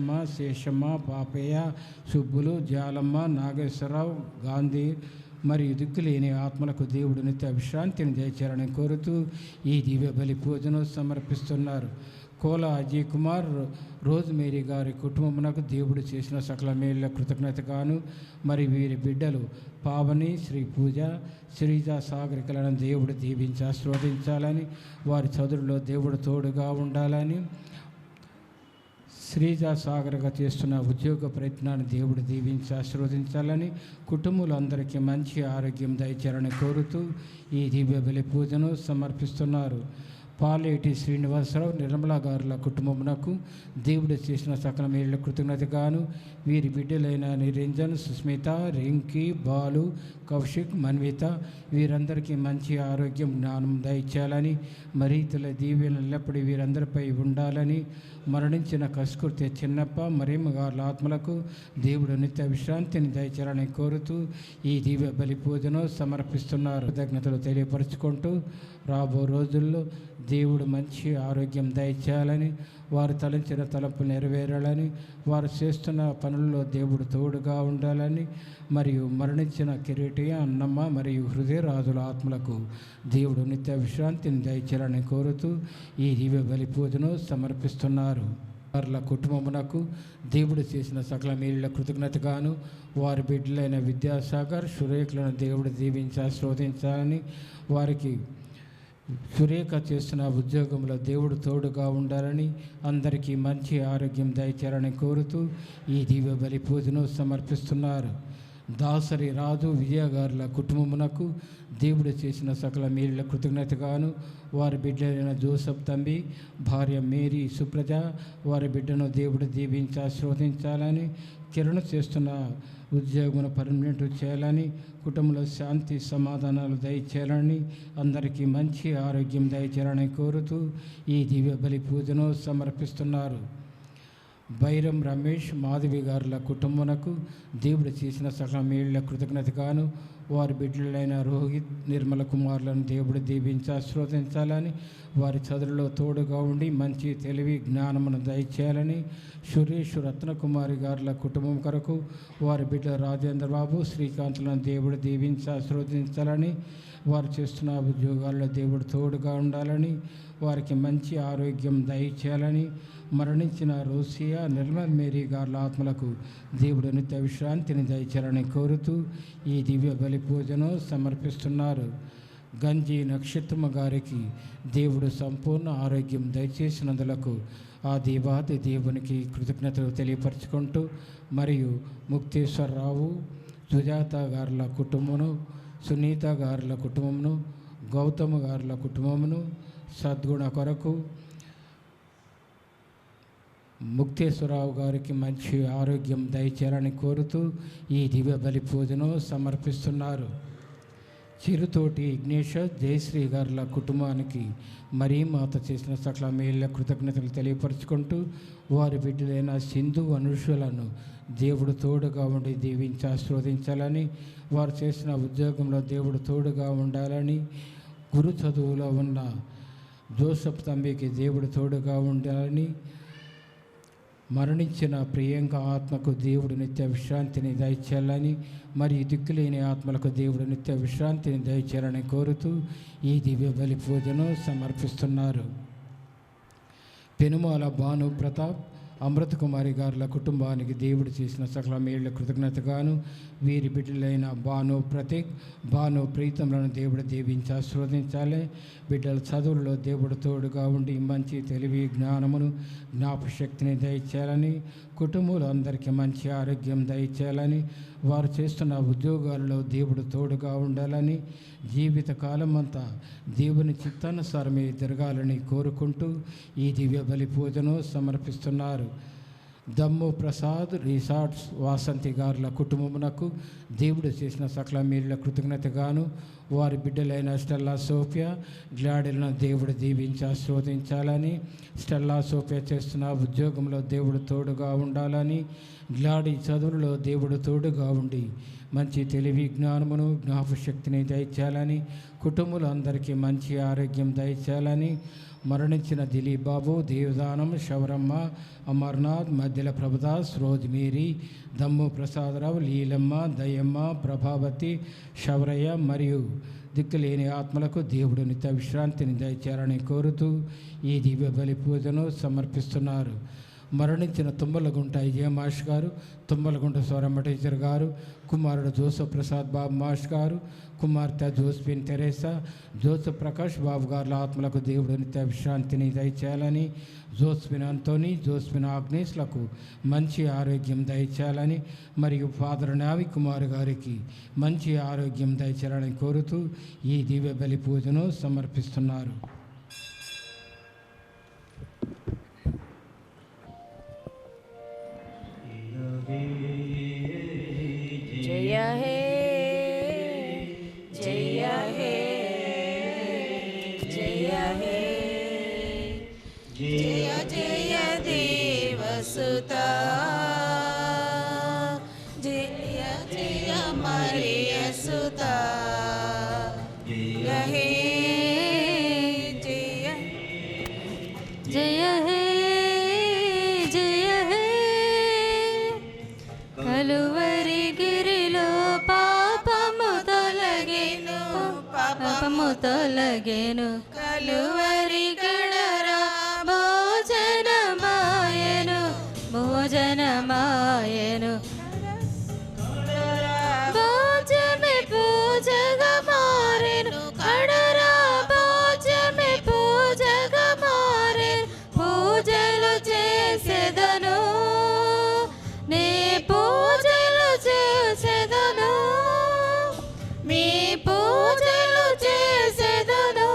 కేశమ్మ, శేషమ్మ, పాపయ్య, సుబ్బులు, జాలమ్మ, నాగేశ్వరరావు, గాంధీ మరియు దిక్కులేని ఆత్మలకు దేవుడు నిత్య విశ్రాంతిని దయచేయాలని కోరుతూ ఈ దివ్య బలి పూజను సమర్పిస్తున్నారు. కోల అజయ్ కుమార్, రోజ్మేరీ గారి కుటుంబమునకు దేవుడు చేసిన సకల మేళ్ళ కృతజ్ఞతగాను, మరి వీరి బిడ్డలు పావని, శ్రీ పూజ, శ్రీజ సాగరికలను దేవుడు దీవించి ఆశీర్వదించాలని, వారి చదువులో దేవుడు తోడుగా ఉండాలని, శ్రీజ సాగరగా చేస్తున్న ఉద్యోగ ప్రయత్నాన్ని దేవుడు దీవించి ఆశీర్వదించాలని, కుటుంబాలందరికీ మంచి ఆరోగ్యం దయచేయాలని కోరుతూ ఈ దివ్య బలి పూజను సమర్పిస్తున్నారు. పాలేటి శ్రీనివాసరావు, నిర్మలా గారుల కుటుంబమునకు దేవుడు చేసిన సకల మేళ్ళ కృతజ్ఞతగాను, వీరి బిడ్డలైన నిరంజన్, సుస్మిత, రింకీ, బాలు, కౌశిక్, మన్విత వీరందరికీ మంచి ఆరోగ్యం, జ్ఞానం దయచేయాలని, మరీతుల దీవెనలు ఎల్లప్పుడూ వీరందరిపై ఉండాలని, మరణించిన కస్కృత్య చిన్నప్ప, మరేమ గారుల ఆత్మలకు దేవుడు నిత్య విశ్రాంతిని దయచేయాలని కోరుతూ ఈ దివ్య బలి పూజను సమర్పిస్తున్నారు. కృతజ్ఞతలు తెలియపరుచుకుంటూ రాబో రోజుల్లో దేవుడు మంచి ఆరోగ్యం దయచేయాలని, వారు తలంచిన తలంపులు నెరవేరాలని, వారు చేస్తున్న పనుల్లో దేవుడు తోడుగా ఉండాలని, మరియు మరణించిన కిరీటి, అన్నమ్మ మరియు హృదయరాజుల ఆత్మలకు దేవుడు నిత్య విశ్రాంతిని దయచేయాలని కోరుతూ ఈ దివ్య బలి పూజను సమర్పిస్తున్నారు. వారి కుటుంబమునకు దేవుడు చేసిన సకల మేలుల కృతజ్ఞతగాను, వారి బిడ్డలైన విద్యాసాగర్, సురేఖలను దేవుడు దీవించి ఆశీర్వదించాలని, వారికి సురేఖ చేస్తున్న ఉద్యోగంలో దేవుడు తోడుగా ఉండాలని, అందరికీ మంచి ఆరోగ్యం దయచేయాలని కోరుతూ ఈ దివ్య బలి పూజను సమర్పిస్తున్నారు. దాసరి రాజు, విజయ గారుల కుటుంబమునకు దేవుడు చేసిన సకల మేలుల కృతజ్ఞతగాను, వారి బిడ్డలైన జోసఫ్ తంబి, భార్య మేరీ, సుప్రజ వారి బిడ్డను దేవుడు దీవించి ఆశీర్వదించాలని, కిరణ్ చేస్తున్న ఉద్యోగమును పర్మనెంట్ చేయాలని, కుటుంబంలో శాంతి సమాధానాలు దయచేయాలని, అందరికీ మంచి ఆరోగ్యం దయచేయాలని కోరుతూ ఈ దివ్య బలి పూజను సమర్పిస్తున్నారు. బైరం రమేష్, మాధవి గారుల కుటుంబమునకు దేవుడు చేసిన సకల మేళ్ళ కృతజ్ఞతగాను, వారి బిడ్డలైన రోహిత్, నిర్మల కుమారులను దేవుడు దీవించి ఆశీర్వదించాలని, వారి చదువులో తోడుగా ఉండి మంచి తెలివి, జ్ఞానమును దయచేయాలని, సురేష్, రత్నకుమారి గారుల కుటుంబం కొరకు వారి బిడ్డ రాజేంద్ర బాబు, శ్రీకాంత్లను దేవుడు దీవించి ఆశీర్వదించాలని, వారు చేస్తున్న ఉద్యోగాల్లో దేవుడు తోడుగా ఉండాలని, వారికి మంచి ఆరోగ్యం దయచేయాలని, మరణించిన రోసియా, నిర్మల్ మేరీ గారుల ఆత్మలకు దేవుడు నిత్య విశ్రాంతిని దయచేయాలని కోరుతూ ఈ దివ్య బలి పూజను సమర్పిస్తున్నారు. గంజి నక్షత్రమ గారికి దేవుడు సంపూర్ణ ఆరోగ్యం దయచేసినందులకు ఆ దేవాది దేవునికి కృతజ్ఞతలు తెలియపరచుకుంటూ, మరియు ముక్తేశ్వరరావు, సుజాత గారుల కుటుంబమును, సునీత గారుల కుటుంబమును, గౌతమ్ గారుల కుటుంబమును సద్గుణ కొరకు ముక్తేశ్వరరావు గారికి మంచి ఆరోగ్యం దయచేయాలని కోరుతూ ఈ దివ్య బలి పూజను సమర్పిస్తున్నారు. చిరుతోటి విఘ్నేష్, జయశ్రీ గారుల కుటుంబానికి మరీ మాత చేసిన సకల మేళ్ళ కృతజ్ఞతలు తెలియపరుచుకుంటూ, వారి బిడ్డలైన సింధు, అనుషులను దేవుడు తోడుగా ఉండి దీవించి ఆశీర్వదించాలని, వారు చేసిన ఉద్యోగంలో దేవుడు తోడుగా ఉండాలని, గురు చదువులో ఉన్న జోసఫ్ తంబికి దేవుడు తోడుగా ఉండాలని, మరణించిన ప్రియాంక ఆత్మకు దేవుడు నిత్య విశ్రాంతిని దయచేయాలని, మరియు దిక్కులేని ఆత్మలకు దేవుడు నిత్య విశ్రాంతిని దయచేయాలని కోరుతూ ఈ దివ్య బలి పూజను సమర్పిస్తున్నారు. పెనుమాల భాను ప్రతాప్, అమృత కుమారి గారుల కుటుంబానికి దేవుడు చేసిన సకల మేళ్ళ కృతజ్ఞతగాను, వీరి బిడ్డలైన భాను ప్రతీక్, భాను ప్రీతములను దేవుడు దీవించి ఆశీర్వదించాలి, బిడ్డల చదువుల్లో దేవుడు తోడుగా ఉండి మంచి తెలివి, జ్ఞానమును, జ్ఞాపశక్తిని దయచేయాలని, కుటుంబంలో అందరికీ మంచి ఆరోగ్యం దయచేయాలని, వారు చేస్తున్న ఉద్యోగాల్లో దేవుడు తోడుగా ఉండాలని, జీవితకాలం అంతా దేవుని చిత్తానుసారమే జరగాలని కోరుకుంటూ ఈ దివ్య బలి పూజను సమర్పిస్తున్నారు. దమ్ము ప్రసాద్, రిసార్ట్స్ వాసంతి గారుల కుటుంబమునకు దేవుడు చేసిన సకల మేలుల కృతజ్ఞతగాను, వారి బిడ్డలైన స్టెల్లా సోఫియా, గ్లాడీలను దేవుడు దీవించి ఆశీర్వదించాలని, స్టెల్లా సోఫియా చేస్తున్న ఉద్యోగంలో దేవుడు తోడుగా ఉండాలని, గ్లాడీ చదువులలో దేవుడు తోడుగా ఉండి మంచి తెలివి, జ్ఞానమును, జ్ఞాపశక్తిని దయచేయాలని, కుటుంబంలో అందరికీ మంచి ఆరోగ్యం దయచేయాలని, మరణించిన దిలీప్ బాబు, దేవదానం, శౌరమ్మ, అమర్నాథ్, మధ్యల ప్రభుదాస్, రోజ్మేరీ, దమ్ము ప్రసాదరావు, లీలమ్మ, దయమ్మ, ప్రభావతి, శౌరయ్య మరియు దిక్కులేని ఆత్మలకు దేవుడు నిత్య విశ్రాంతిని దయచేయాలని కోరుతూ ఈ దివ్య బలి పూజను సమర్పిస్తున్నారు. మరణించిన తుమ్మలగుంట విజయ మాష్ గారు, తుమ్మలగుంట సౌరమ్మ టీచర్ గారు, కుమారుడు జోసఫ్ ప్రసాద్ బాబు మాష్ గారు, కుమార్తె జోస్పిన్ తెరేసా, జోసఫ్ ప్రకాష్ బాబు గారుల ఆత్మలకు దేవుడు నిత్య విశ్రాంతిని దయచేయాలని, జోస్పిన్ అంతోని, జోస్పిన్ ఆగ్నేస్లకు మంచి ఆరోగ్యం దయచేయాలని మరియు ఫాదర్ నావి కుమార్ గారికి మంచి ఆరోగ్యం దయచేయాలని కోరుతూ ఈ దివ్య బలి పూజను సమర్పిస్తున్నారు. జయ హే జయ హే జయ హే జయ జయ దేవసుత జయ జయ మరియ సుత జయ హే జయ జయ హే జయ హే కలువరి గిరిలో పాపము తొలగెను కలువరి గణరా భోజనమాయెను భోజమే పూజగా మారెను కడరా భోజమే పూజగా మారెను పూజలు చేసేదను నే పూజలు చేసేదను మీ పూజలు చేసేదను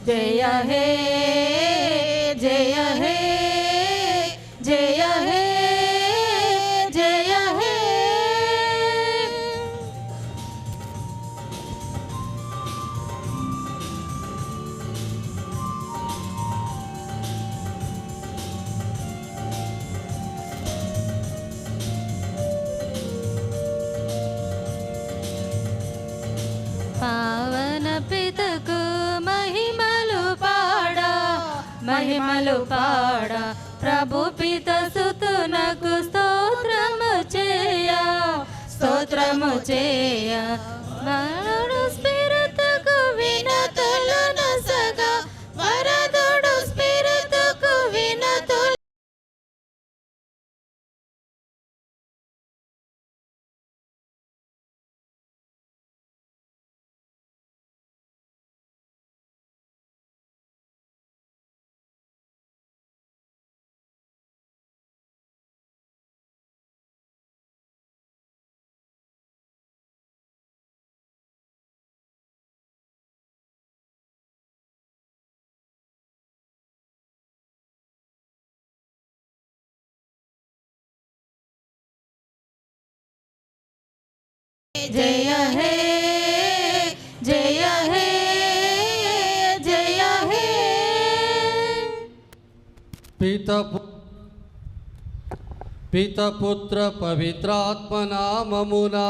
జయ హే జయ హే జయ హే జయ హే పావన పితకు మహిమలు పాడా ప్రభు పిత సుతునకు స్తోత్రము చేయ వరుడు స్పిరితుకు వినతులు నొసగా వరదుడు స్పిరితుకు వినతులు జయ హే జయ హే జయ హే పిత పుత్ర పవిత్రాత్మ నామమునా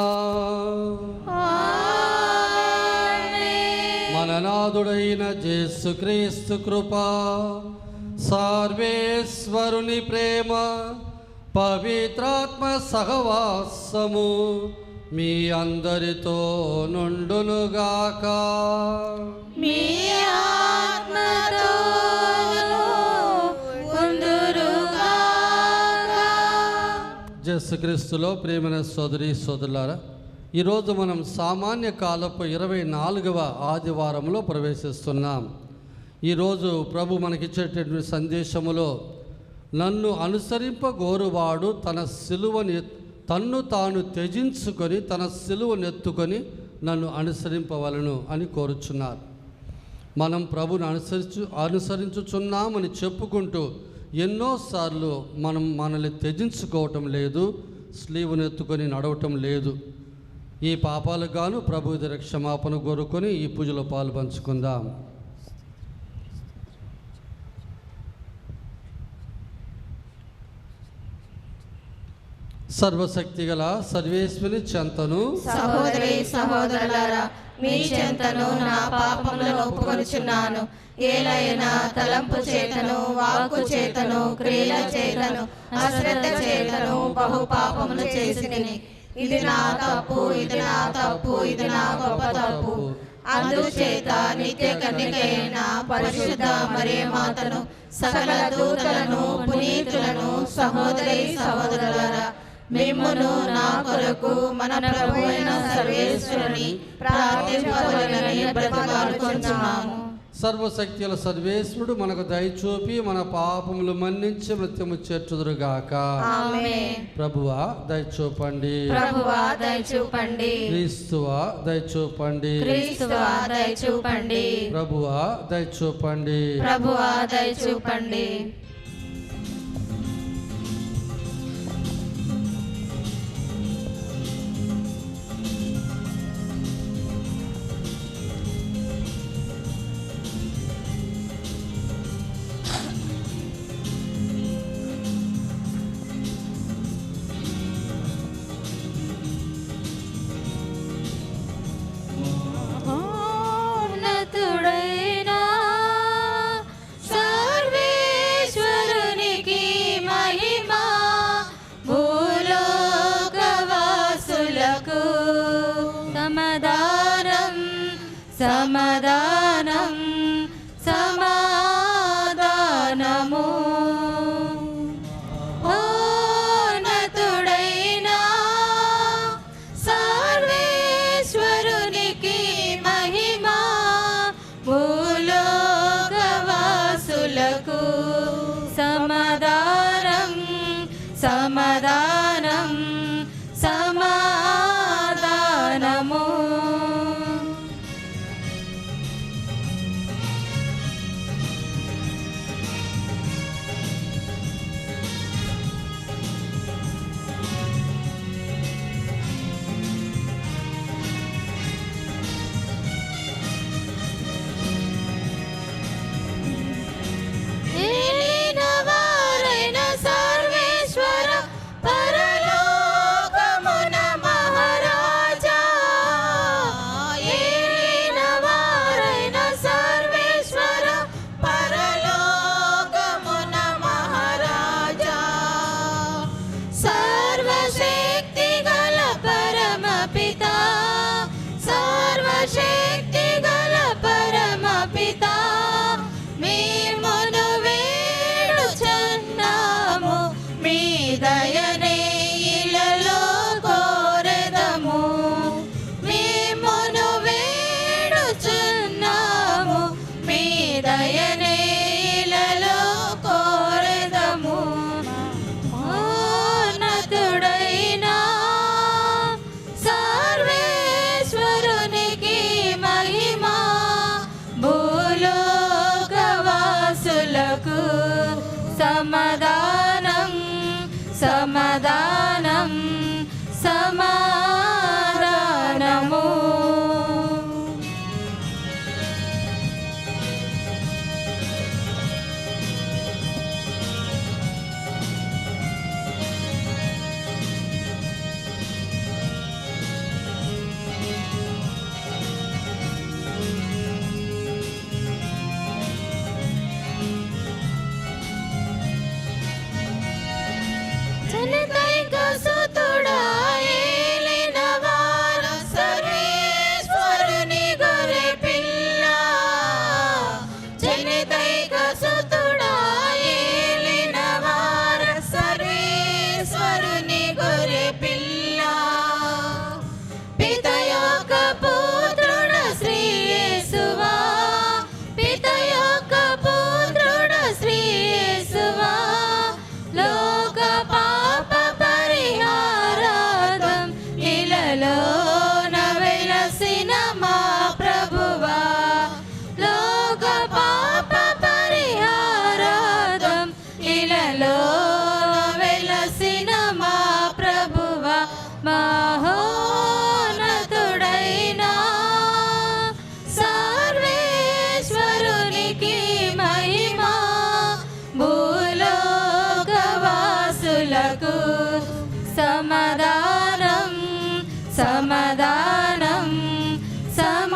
మననాథుడైన యేసుక్రీస్తు కృప సర్వేశ్వరుని ప్రేమ పవిత్రాత్మ సహవాసము మీ అందరితో నుండునుగాక. మీ ఆత్మతోను ఉండునుగాక. యేసుక్రీస్తులో ప్రియమైన సోదరి సోదరులారా, ఈరోజు మనం సామాన్య కాలపు 24వ ఆదివారంలో ప్రవేశిస్తున్నాం. ఈరోజు ప్రభు మనకిచ్చేటటువంటి సందేశములో నన్ను అనుసరింపగోరువాడు తన సిలువని తన్ను తాను త్యజించుకొని తన సిలువను ఎత్తుకొని నన్ను అనుసరింపవలను అని కోరుచున్నారు. మనం ప్రభుని అనుసరించుచున్నామని చెప్పుకుంటూ ఎన్నోసార్లు మనం మనల్ని త్యజించుకోవటం లేదు, సిలువను ఎత్తుకొని నడవటం లేదు. ఈ పాపాలకు గాను ప్రభు దగ్గర క్షమాపణ కోరుకొని ఈ పూజలో పాలు పంచుకుందాం. సర్వశక్తి గల సర్వేశ్వరి చెంతను సహోదరి సహోదరులారా, మీ చెంతను నా పాపములను ఒప్పుకొనుచున్నాను. ఏలైనా తలంపు చేతను, వాక్కు చేతను, క్రియల చేతను, అశ్రద్ధ చేతను బహు పాపములు చేసితిని. ఇది నా తప్పు, ఇది నా తప్పు, ఇది నా గొప్ప తప్పు. అందుచేత నిత్య కన్యకైన పరిశుద్ధ మరియమాతను, సకల దూతలను, పునీతులను, సహోదరి సహోదరులారా, మిమ్మును నా కొరకు మన ప్రభువైన సర్వేశ్వరుని ప్రార్థింపవలెనని బ్రతిమాలుకొనుచున్నాము. సర్వశక్తుల సర్వేశ్వరుడు మనకు దయచూపి మన పాపములు మన్నించి మృత్యము చేర్చుదురుగాక. ఆమేన్. ప్రభువా దయచూపండి. ప్రభువా దయచూపండి. క్రీస్తువా దయచూపండి. క్రీస్తువా దయచూపండి. ప్రభువా దయచూపండి. ప్రభువా దయచూపండి. ఉన్నతుడైనా సర్వేశ్వరునికి మహిమ, భూలోకవాసులకు సమాధానం సమాధానం సమాధానము. ఉన్నతుడైనా సర్వేశ్వరునికి మహిమ, భూలోకవాసులకు సమాధానం సమాధానం సమాధానము. ఏలినవారైన సర్వేశ్వర పరలోకమున మహారాజా, ఏలినవారైన సర్వేశ్వర పరలోకమున మహారాజా, సర్వశక్తి గల పరమపిత, సర్వశక్తి గల పరమపిత, మిమ్మును వేడుచున్నాము, మీ దయనే ఇలలో కోరెదము. మిమ్మును వేడుచున్నాము, మీ దయనే ఇలలో కోరెదము. ఉన్నతుడైన సర్వేశ్వరునికి మహిమ, భూలోకవాసులకు సమాధానం సమాధానం సమాధానము. జనదైక సుతుడా ఏలినవార సర్వేశ్వరుని గొర్రె పిల్ల, జనదైక సుతుడా ఏలినవార సర్వేశ్వరుని గొర్రె పిల్ల, పిత యొక్క పుత్రుడ శ్రీ యేసువా, పిత యొక్క పుత్రుడ శ్రీ యేసువా, లోక పాప పరిహారార్థం ఇలలోన వెలసిన మా ప్రభువా, లోక పాప పరిహారార్థం ఇలలోన వెలసిన మా ప్రభువా, మహోన్నతుడైన సర్వేశ్వరునికి మహిమ, భూలోకవాసులకు సమాధానం సమాధానం సమాధానము.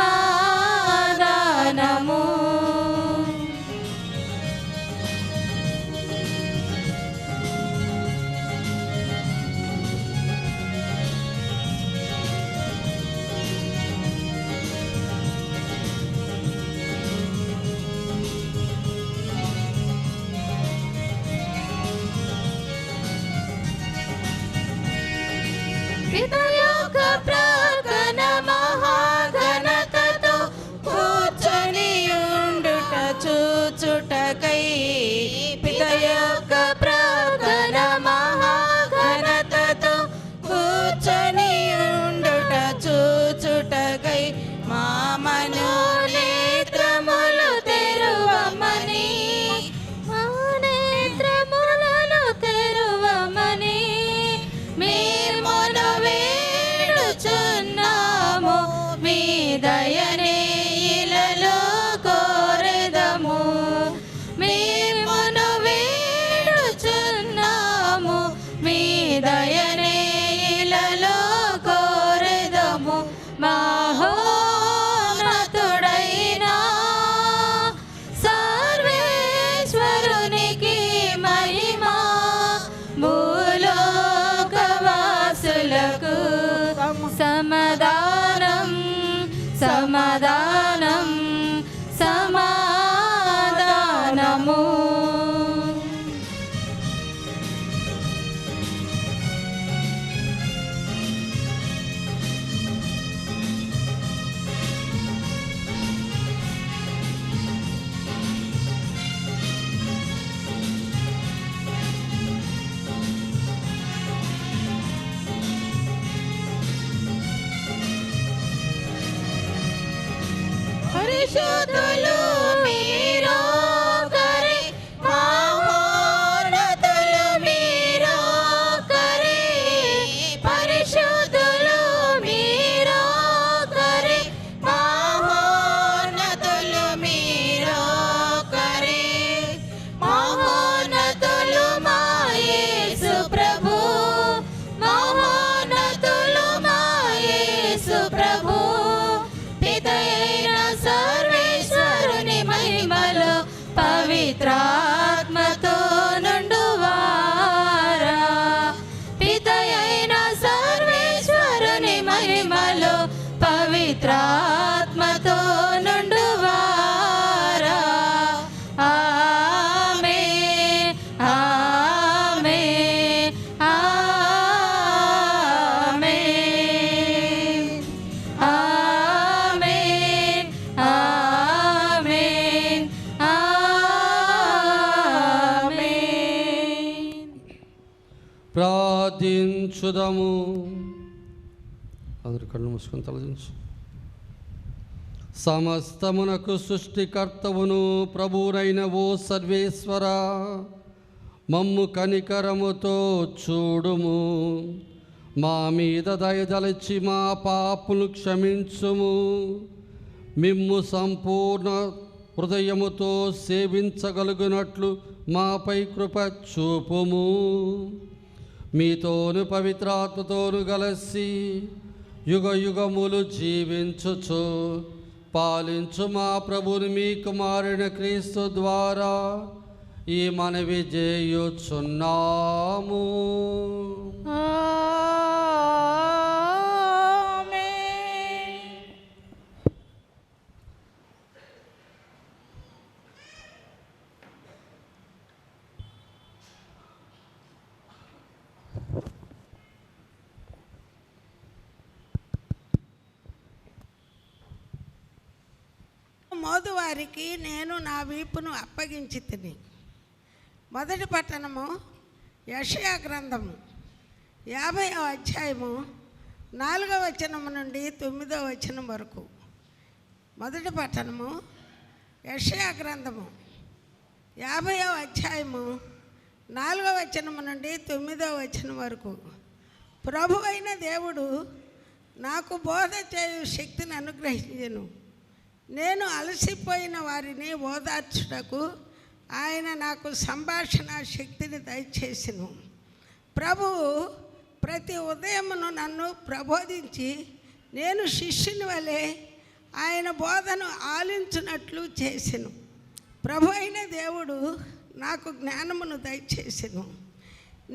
పిత యొక్క ప్రక్కన మహాఘనతతో కూర్చొని ఉండుట చూచుటకై పిత యొక్క ప్రక్కన మహాఘనతతో కూర్చొని ఉండుట చూచుటకై మా మనోనేత్రములు తెరువమని మా నేత్రములను తెరువమని మేము వేడుచున్నాము మీ దయనే ఇలలో కోరెదము మేము వేడుచున్నాము మీ దయనే ఇలలో కోరెదము మహోన్నతుడైన సర్వేశ్వరునికి మహిమ భూలోకవాసులకు సమాధానం సమాధానం సమాధానము. పరిశుద్ధులు మీరొకరే, మహోన్నతులు మీరొకరే. పరిశుద్ధులు మీరొకరే, మహోన్నతులు మీరొకరే. మహోన్నతులు మా యేసు ప్రభు, మహోన్నతులు మా యేసు ప్రభు. సర్వేశ్వరుని మహిమలో పవిత్రాత్మతో నుండువారా. పితయైన సర్వేశ్వరుని మహిమలో పవిత్రాత్మతో నుండువారా. ఆమేన్ ఆమేన్ ఆమేన్ ఆమేన్ ఆమేన్ ఆమేన్. ప్రార్థించుదము. అందరు కళ్ళు మూసుకొని తలదించు. సమస్తమునకు సృష్టికర్తవును ప్రభువునైన ఓ సర్వేశ్వర, మమ్ము కనికరముతో చూడుము. మా మీద దయదలచి మా పాపులు క్షమించుము. మిమ్ము సంపూర్ణ హృదయముతో సేవించగలుగునట్లు మాపై కృప చూపుము. మీతోను పవిత్రాత్మతోను కలిసి యుగ యుగములు జీవించుచు పాలించు మా ప్రభుని మీ కుమారుని క్రీస్తు ద్వారా ఈ మనవి చేయుచున్నాము. మోదువారికి నేను నా వీపును అప్పగించి తిని. మొదటి పట్టణము యెషయా గ్రంథము 50వ అధ్యాయము 4వ వచనము నుండి 9వ వచనం వరకు. మొదటి పట్టణము యెషయా గ్రంథము 50వ అధ్యాయము 4వ వచనము నుండి 9వ వచనం వరకు. ప్రభువైన దేవుడు నాకు బోధ చేయు శక్తిని అనుగ్రహించెను. నేను అలసిపోయిన వారిని ఓదార్చుటకు ఆయన నాకు సంభాషణ శక్తిని దయచేసెను. ప్రభువు ప్రతి ఉదయమును నన్ను ప్రబోధించి నేను శిష్యుని వలె ఆయన బోధను ఆలించున్నట్లు చేసెను. ప్రభు అయిన దేవుడు నాకు జ్ఞానమును దయచేసెను.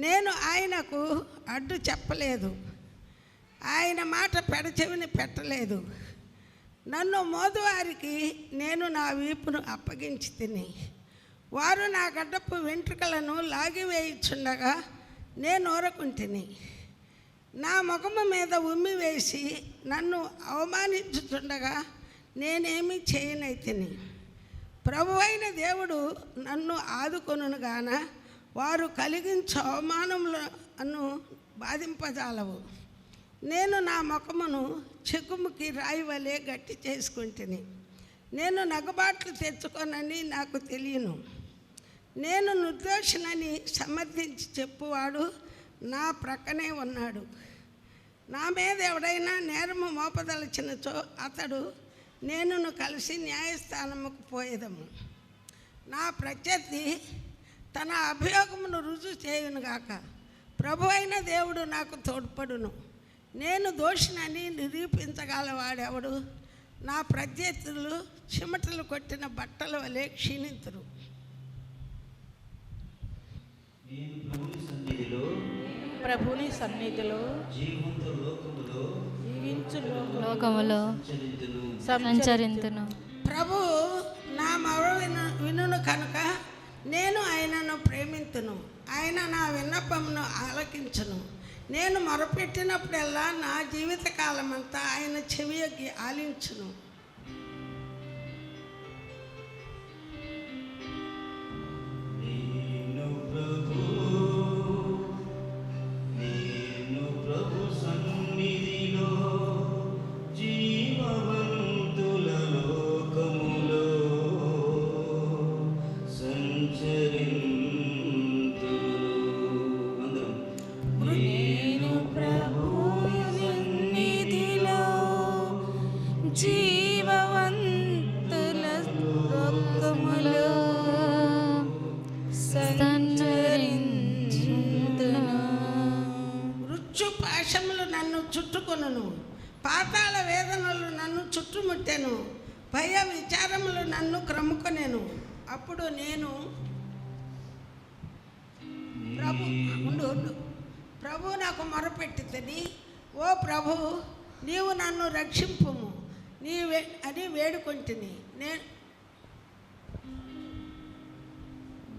నేను ఆయనకు అడ్డు చెప్పలేదు, ఆయన మాట పెడచెవిని పెట్టలేదు. నన్ను మోదువారికి నేను నా వీపును అప్పగించి తిని. వారు నా గడ్డపు వెంట్రుకలను లాగివేయుచుండగా నేను ఊరకుంటిని. నా ముఖము మీద ఉమ్మి వేసి నన్ను అవమానించుతుండగా నేనేమి చేయనైతిని. ప్రభువైన దేవుడు నన్ను ఆదుకొనును గాన వారు కలిగించు అవమానములను బాధింపజాలవు. నేను నా ముఖమును చెక్కుముకి రాయి వలె గట్టి చేసుకుంటుని. నేను నగబాట్లు తెచ్చుకోనని నాకు తెలియను. నేను నిర్దోషినని సమర్థించి చెప్పువాడు నా ప్రక్కనే ఉన్నాడు. నా మీద ఎవడైనా నేరము మోపదలచినచో అతడు నేనును కలిసి న్యాయస్థానముకు పోయేదము. నా ప్రత్యర్థి తన అభియోగమును రుజువు చేయునుగాక. ప్రభు అయిన దేవుడు నాకు తోడ్పడును. నేను దోషినని నిరూపించగలవాడెవడు? నా ప్రత్యర్థులు చెమటలు కొట్టిన బట్టల వలె క్షీణింతురు. ప్రభుని సన్నిధిలో జీవించు లోకములో సంచరింతును. ప్రభు నా మొర వినును కనుక నేను ఆయనను ప్రేమింతును. ఆయన నా విన్నపమును ఆలకించును. నేను మొరపెట్టినప్పుడల్లా నా జీవితకాలమంతా ఆయన చెవియొగ్గి ఆలించును. చుట్టుకొనును. పాతాళ వేదనలు నన్ను చుట్టుముట్టెను. భయ విచారములు నన్ను క్రమ్ముకొనెను. అప్పుడు నేను ప్రభు నాకు మొరపెట్టితని, ఓ ప్రభు నీవు నన్ను రక్షింపుము అని వేడుకొంటిని.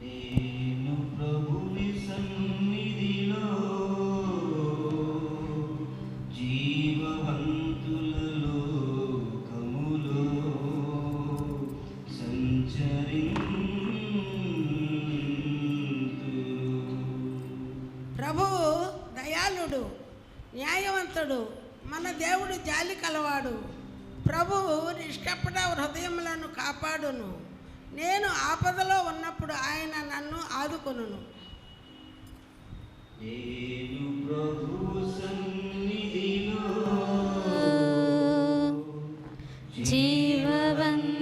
నేను ప్రభుని సన్నిధిలో జీవవంతుల లోకములో ప్రభువు దయాళుడు, న్యాయవంతుడు, మన దేవుడు జాలి కలవాడు. ప్రభువు నిష్కపట హృదయములను కాపాడును. నేను ఆపదలో ఉన్నప్పుడు ఆయన నన్ను ఆదుకొనును. నేను ప్రభువు సన్నిధిలో జీవవంతుడలో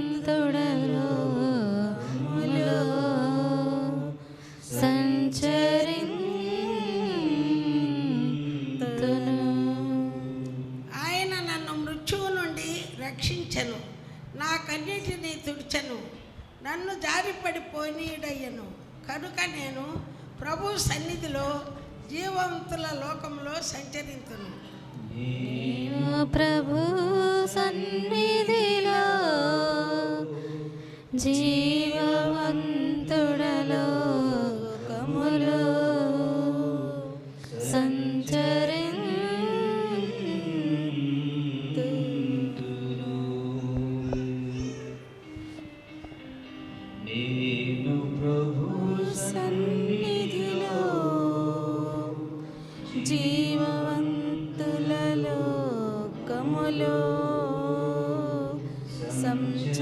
సంచరింతును. ఆయన నన్ను మృత్యువు నుండి రక్షించెను. నా కన్నిటిని తుడిచెను. నన్ను జారిపడిపోనీడయ్యను. కనుక నేను ప్రభు సన్నిధిలో జీవవంతుల లోకంలో సంచరింతును. ప్రభు సన్నిధిలో జీవవంతుడలో లోకములో సంచరింతును. నేను ప్రభు సన్నిధిలో జీవవంతుల లోకములో సంచరింతును.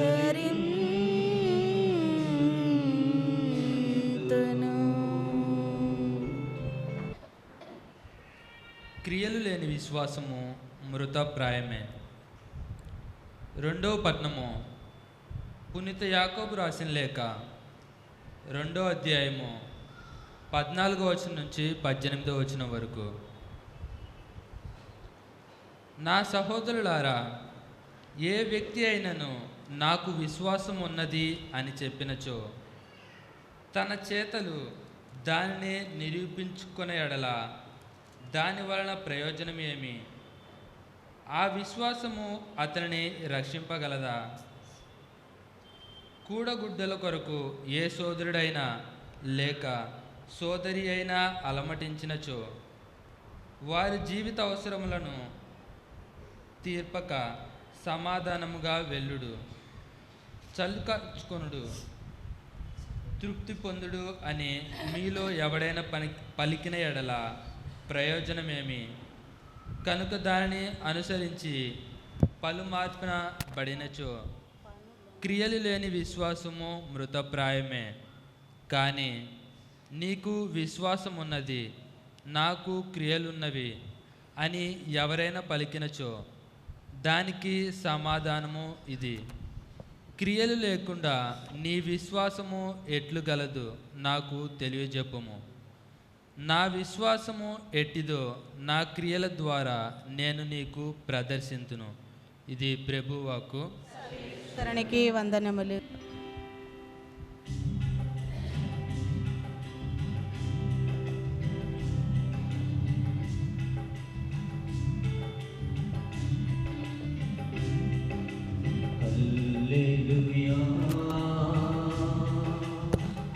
క్రియలు లేని విశ్వాసము మృతప్రాయమే. రెండవ పట్నము పునీత యాకోబు రాసిన లేఖ 2వ అధ్యాయము 14వ వచనం నుంచి 18వ వచనం వరకు. నా సహోదరులారా, ఏ వ్యక్తి అయినను నాకు విశ్వాసం ఉన్నది అని చెప్పినచో తన చేతలు దానిని నిరూపించుకునే ఎడల దాని వలన ప్రయోజనం ఏమి? ఆ విశ్వాసము అతనిని రక్షింపగలదా? కూడగుడ్డల కొరకు ఏ సోదరుడైనా లేక సోదరి అయినా అలమటించినచో వారి జీవిత అవసరములను తీర్పక సమాధానముగా వెళ్ళుడు. చల్లుకచ్చుకొనుడు, తృప్తి పొందుడు అని మీలో ఎవడైనా పలికిన ఎడల ప్రయోజనమేమి? కనుక దానిని అనుసరించి పలుమార్పిన బడినచో క్రియలు లేని విశ్వాసము మృతప్రాయమే. కానీ నీకు విశ్వాసం ఉన్నది, నాకు క్రియలున్నవి అని ఎవరైనా పలికినచో దానికి సమాధానము ఇది: క్రియలు లేకుండా నీ విశ్వాసము ఎట్లు గలదు నాకు తెలియజెప్పుము. నా విశ్వాసము ఎట్టిదో నా క్రియల ద్వారా నేను నీకు ప్రదర్శింతును. ఇది ప్రభువాకు. శరణికి వందనములు.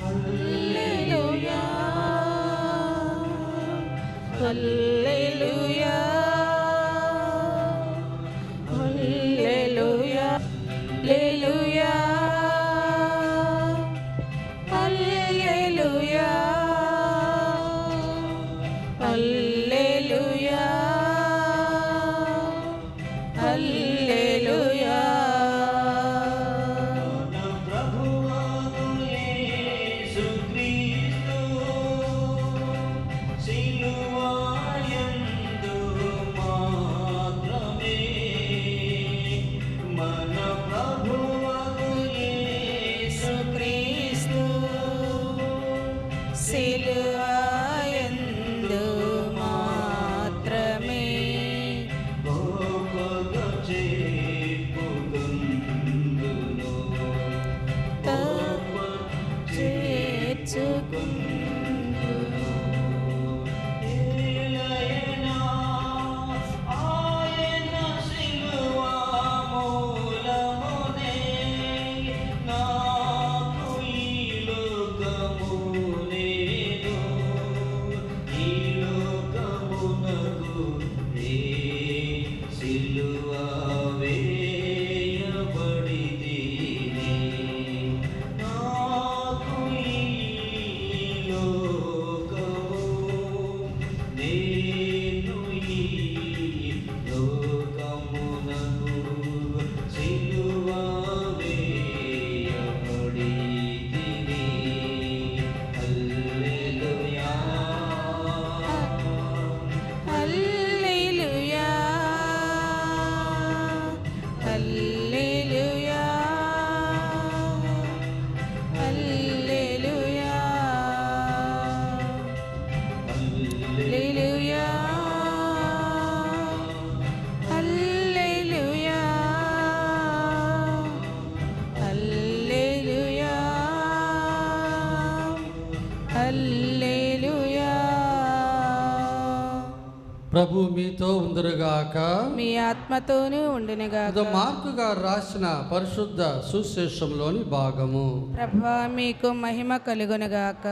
హల్లెలూయా హల్లెలూయా హల్లెలూయా హల్లెలూయా హల్లెలూయా హల్లెలూయా హల్లెలూయా హల్లెలూయా. మన ప్రభువాకు యేసుక్రీస్తు సిలువయందు మాత్రమే. మన ప్రభువాకు యేసుక్రీస్తు సిలువయందు మాత్రమే గొప్పగా చేర్పుకొందును. ఏలయనా ఆయన సిలువ మూలమునే నాకు ఈ లోకము లేదు. ఈ లోకమునకు ఏ సిలువ వేయబడితిని. నాకు ఈ లోకము, నేను ఈ లోకమునకు సిలువ వేయబడితిని. హల్లెలూయా హల్లెలూయా హల్లెలూయా హల్లెలూయా హల్లెలూయా హల్లెలూయా హల్లెలూయా హల్లెలూయా. ప్రభు మీతో ఉందరుగాక. మీ ఆత్మతోనూ ఉండునుగాక. మార్కు గారు రాసిన పరిశుద్ధ సుశేషంలోని భాగము. ప్రభువా మీకు మహిమ కలుగునుగాక.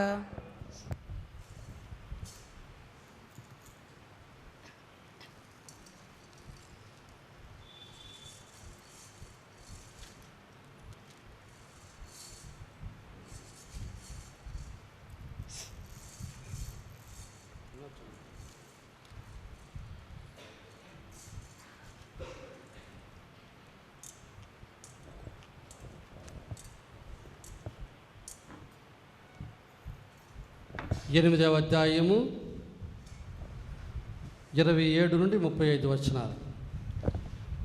8వ అధ్యాయము 27 నుండి 35 వచనాలు.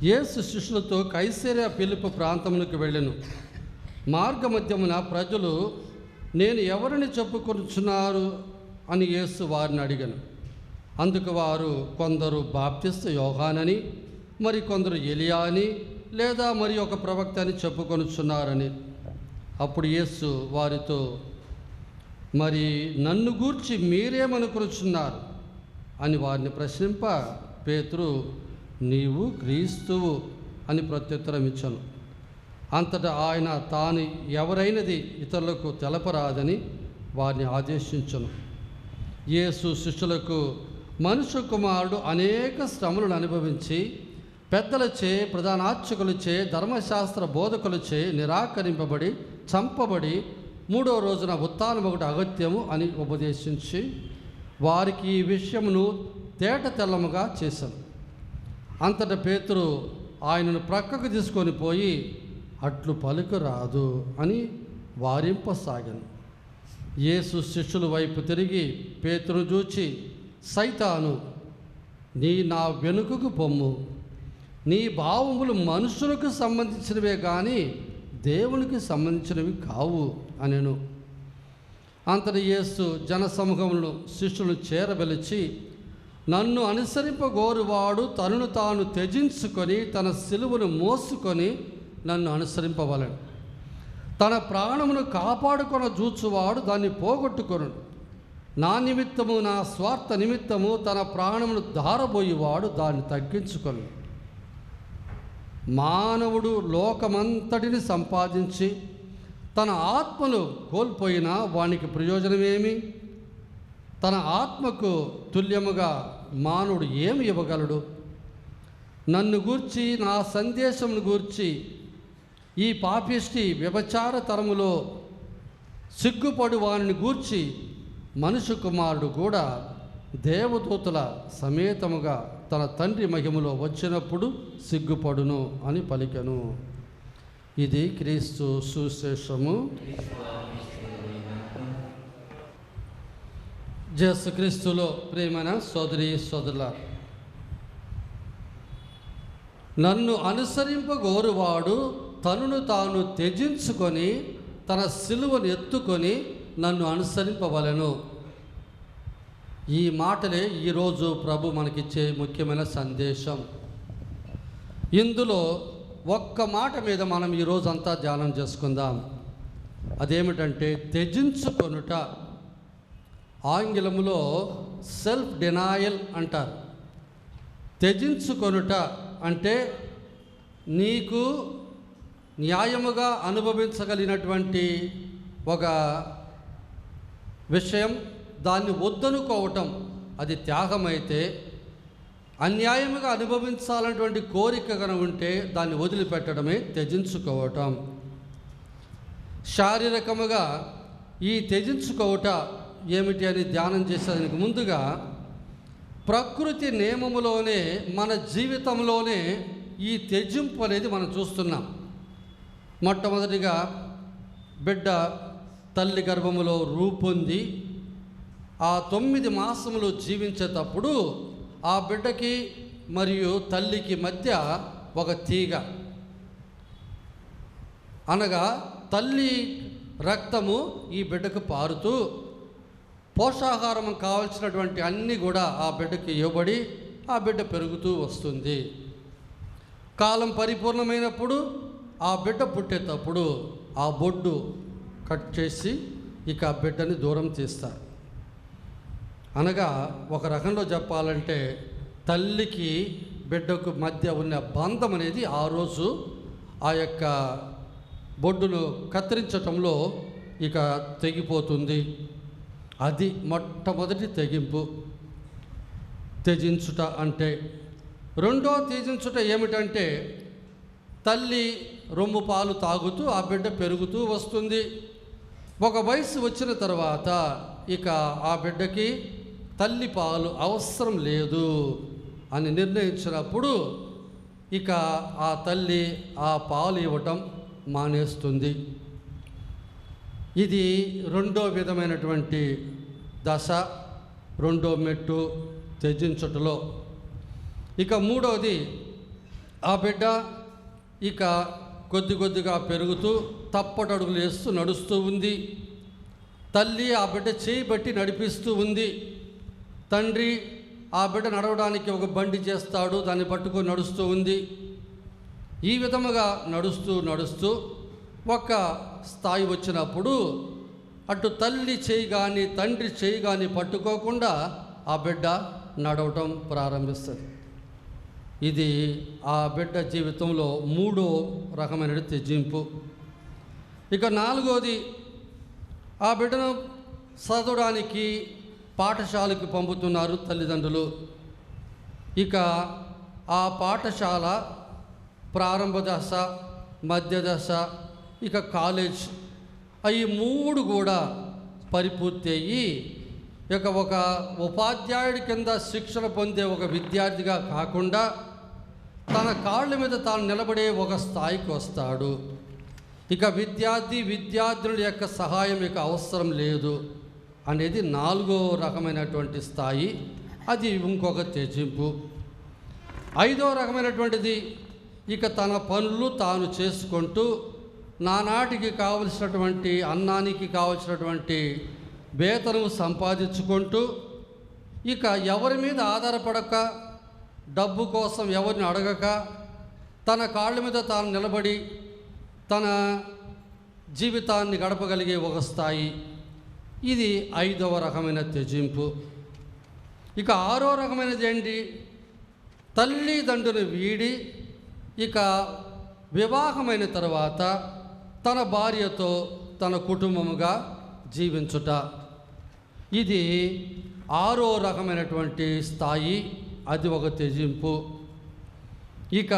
యేసు శిష్యులతో కైసరియా ఫిలిప్పు ప్రాంతమునకు వెళ్ళెను. మార్గమధ్యమున ప్రజలు, నేను ఎవరిని చెప్పుకొనుచున్నారు అని యేసు వారిని అడిగాను. అందుకు వారు, కొందరు బాప్తిస్త యోహానని, మరి కొందరు ఎలియా అని, లేదా మరి ఒక ప్రవక్త అని చెప్పుకొనుచున్నారని. అప్పుడు యేసు వారితో, మరి నన్ను గూర్చి మీరేమనుకొనుచున్నారు అని వారిని ప్రశ్నింప, పేతురు, నీవు క్రీస్తువు అని ప్రత్యుత్తరం ఇచ్చాను. అంతటా ఆయన తాను ఎవరైనది ఇతరులకు తెలపరాదని వారిని ఆదేశించను. యేసు శిష్యులకు మనుష్య కుమారుడు అనేక శ్రమలను అనుభవించి పెద్దలచే, ప్రధానార్చకులచే, ధర్మశాస్త్ర బోధకులచే నిరాకరింపబడి చంపబడి 3వ రోజున ఉత్థానమొకటి అగత్యము అని ఉపదేశించి వారికి ఈ విషయమును తేట తెల్లముగా చేశాను. అంతటా పేతురు ఆయనను ప్రక్కకు తీసుకొని పోయి అట్లు పలుకురాదు అని వారింపసాగాను. యేసు శిష్యుల వైపు తిరిగి పేతురు చూచి, సైతాను, నా వెనుకకు పొమ్ము, నీ భావములు మనుషులకు సంబంధించినవే కానీ దేవునికి సంబంధించినవి కావు అనెను. అంతటి యేసు జనసమూహములను శిష్యులను చేరబెలిచి, నన్ను అనుసరింపగోరువాడు తనను తాను త్యజించుకొని తన సిలువను మోసుకొని నన్ను అనుసరింపవలెను. తన ప్రాణమును కాపాడుకొన జూచువాడు దాన్ని పోగొట్టుకొను. నా నిమిత్తము, నా స్వార్థ నిమిత్తము తన ప్రాణమును ధారబోయేవాడు దాన్ని తగ్గించుకొను. మానవుడు లోకమంతటిని సంపాదించి తన ఆత్మను కోల్పోయినా వానికి ప్రయోజనమేమి? తన ఆత్మకు తుల్యముగా మానవుడు ఏమి ఇవ్వగలడు? నన్ను గూర్చి, నా సందేశమును గూర్చి ఈ పాపిష్టి వ్యభిచార తరములో సిగ్గుపడు వారిని గూర్చి మనుష్య కుమారుడు కూడా దేవదూతల సమేతముగా తన తండ్రి మహిమలో వచ్చినప్పుడు సిగ్గుపడును అని పలికెను. ఇది క్రీస్తు సువిశేషము. యేసుక్రీస్తులో ప్రియమైన సోదరి సోదరుల, నన్ను అనుసరింపగోరువాడు తనను తాను త్యజించుకొని తన సిలువను ఎత్తుకొని నన్ను అనుసరింపవలెను. ఈ మాటలే ఈరోజు ప్రభు మనకిచ్చే ముఖ్యమైన సందేశం. ఇందులో ఒక్క మాట మీద మనం ఈరోజంతా ధ్యానం చేసుకుందాం. అదేమిటంటే త్యజించుకొనుట. ఆంగ్లములో సెల్ఫ్ డినాయల్ అంటారు. త్యజించుకొనుట అంటే నీకు న్యాయముగా అనుభవించగలిగినటువంటి ఒక విషయం దాన్ని వద్దనుకోవటం అది త్యాగమైతే, అన్యాయముగా అనుభవించాలన్నటువంటి కోరిక కనుక ఉంటే దాన్ని వదిలిపెట్టడమే త్యజించుకోవటం. శారీరకముగా ఈ త్యజించుకోవట ఏమిటి అని ధ్యానం చేసేదానికి ముందుగా ప్రకృతి నియమములోనే మన జీవితంలోనే ఈ త్యజింపు అనేది మనం చూస్తున్నాం. మొట్టమొదటిగా బిడ్డ తల్లి గర్భములో రూపొంది ఆ 9 మాసములు జీవించేటప్పుడు ఆ బిడ్డకి మరియు తల్లికి మధ్య ఒక తీగ, అనగా తల్లి రక్తము ఈ బిడ్డకు పారుతూ పోషాహారం కావాల్సినటువంటి అన్నీ కూడా ఆ బిడ్డకి ఇవ్వబడి ఆ బిడ్డ పెరుగుతూ వస్తుంది. కాలం పరిపూర్ణమైనప్పుడు ఆ బిడ్డ పుట్టేటప్పుడు ఆ బొడ్డు కట్ చేసి ఇక ఆ బిడ్డని దూరం తీస్తారు. అనగా ఒక రకంలో చెప్పాలంటే తల్లికి బిడ్డకు మధ్య ఉన్న బంధం అనేది ఆ రోజు ఆ యొక్క బొడ్డును కత్తిరించటంలో ఇక తెగిపోతుంది. అది మొట్టమొదటి తెగింపు, త్యజించుట అంటే. రెండో త్యజించుట ఏమిటంటే తల్లి రొమ్ము పాలు తాగుతూ ఆ బిడ్డ పెరుగుతూ వస్తుంది. ఒక వయసు వచ్చిన తర్వాత ఇక ఆ బిడ్డకి తల్లి పాలు అవసరం లేదు అని నిర్ణయించినప్పుడు ఇక ఆ తల్లి ఆ పాలు ఇవ్వటం మానేస్తుంది. ఇది రెండో విధమైనటువంటి దశ, రెండో మెట్టు త్యజించుటలో. ఇక మూడవది, ఆ బిడ్డ ఇక కొద్ది కొద్దిగా పెరుగుతూ తప్పటడుగులు వేస్తూ నడుస్తూ ఉంది. తల్లి ఆ బిడ్డ చేయి బట్టి నడిపిస్తూ ఉంది. తండ్రి ఆ బిడ్డ నడవడానికి ఒక బండి చేస్తాడు, దాన్ని పట్టుకొని నడుస్తూ ఉంది. ఈ విధముగా నడుస్తూ నడుస్తూ ఒక స్థాయి వచ్చినప్పుడు అటు తల్లి చేయి కానీ తండ్రి చేయి కానీ పట్టుకోకుండా ఆ బిడ్డ నడవటం ప్రారంభిస్తుంది. ఇది ఆ బిడ్డ జీవితంలో మూడో రకమైన త్యజింపు. ఇక నాలుగోది, ఆ బిడ్డను చదవడానికి పాఠశాలకు పంపుతున్నారు తల్లిదండ్రులు. ఇక ఆ పాఠశాల ప్రారంభ దశ, మధ్య దశ, ఇక కాలేజ్, అవి 3 కూడా పరిపూర్తి అయ్యి ఇక ఒక ఉపాధ్యాయుడి కింద శిక్షణ పొందే ఒక విద్యార్థిగా కాకుండా తన కాళ్ళ మీద తాను నిలబడే ఒక స్థాయికి వస్తాడు. ఇక విద్యార్థుల యొక్క సహాయం ఇక అవసరం లేదు అనేది 4వ రకమైనటువంటి స్థాయి. అది ఇంకొక త్యజింపు. 5వ రకమైనటువంటిది ఇక తన పనులు తాను చేసుకుంటూ నానాటికి కావలసినటువంటి అన్నానికి కావలసినటువంటి వేతనం సంపాదించుకుంటూ ఇక ఎవరి మీద ఆధారపడక, డబ్బు కోసం ఎవరిని అడగక, తన కాళ్ళ మీద తాను నిలబడి తన జీవితాన్ని గడపగలిగే ఒక స్థాయి. ఇది 5వ రకమైన త్యజింపు. ఇక 6వ రకమైనది ఏంటి? తల్లిదండ్రులు వీడి ఇక వివాహమైన తర్వాత తన భార్యతో తన కుటుంబముగా జీవించుట. ఇది 6వ రకమైనటువంటి స్థాయి. అది ఒక త్యజింపు. ఇక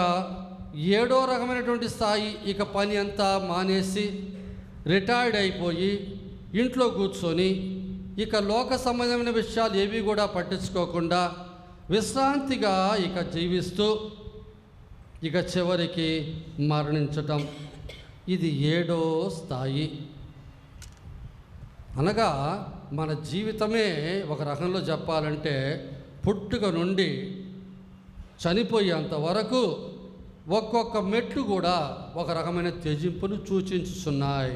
7వ రకమైనటువంటి స్థాయి ఇక పని అంతా మానేసి రిటైర్డ్ అయిపోయి ఇంట్లో కూర్చొని ఇక లోక సంబంధమైన విషయాలు ఏవి కూడా పట్టించుకోకుండా విశ్రాంతిగా ఇక జీవిస్తూ ఇక చివరికి మరణించటం. ఇది 7వ స్థాయి. అనగా మన జీవితమే ఒక రకంలో చెప్పాలంటే పుట్టుక నుండి చనిపోయేంత వరకు ఒక్కొక్క మెట్లు కూడా ఒక రకమైన త్యజింపును సూచించుతున్నాయి.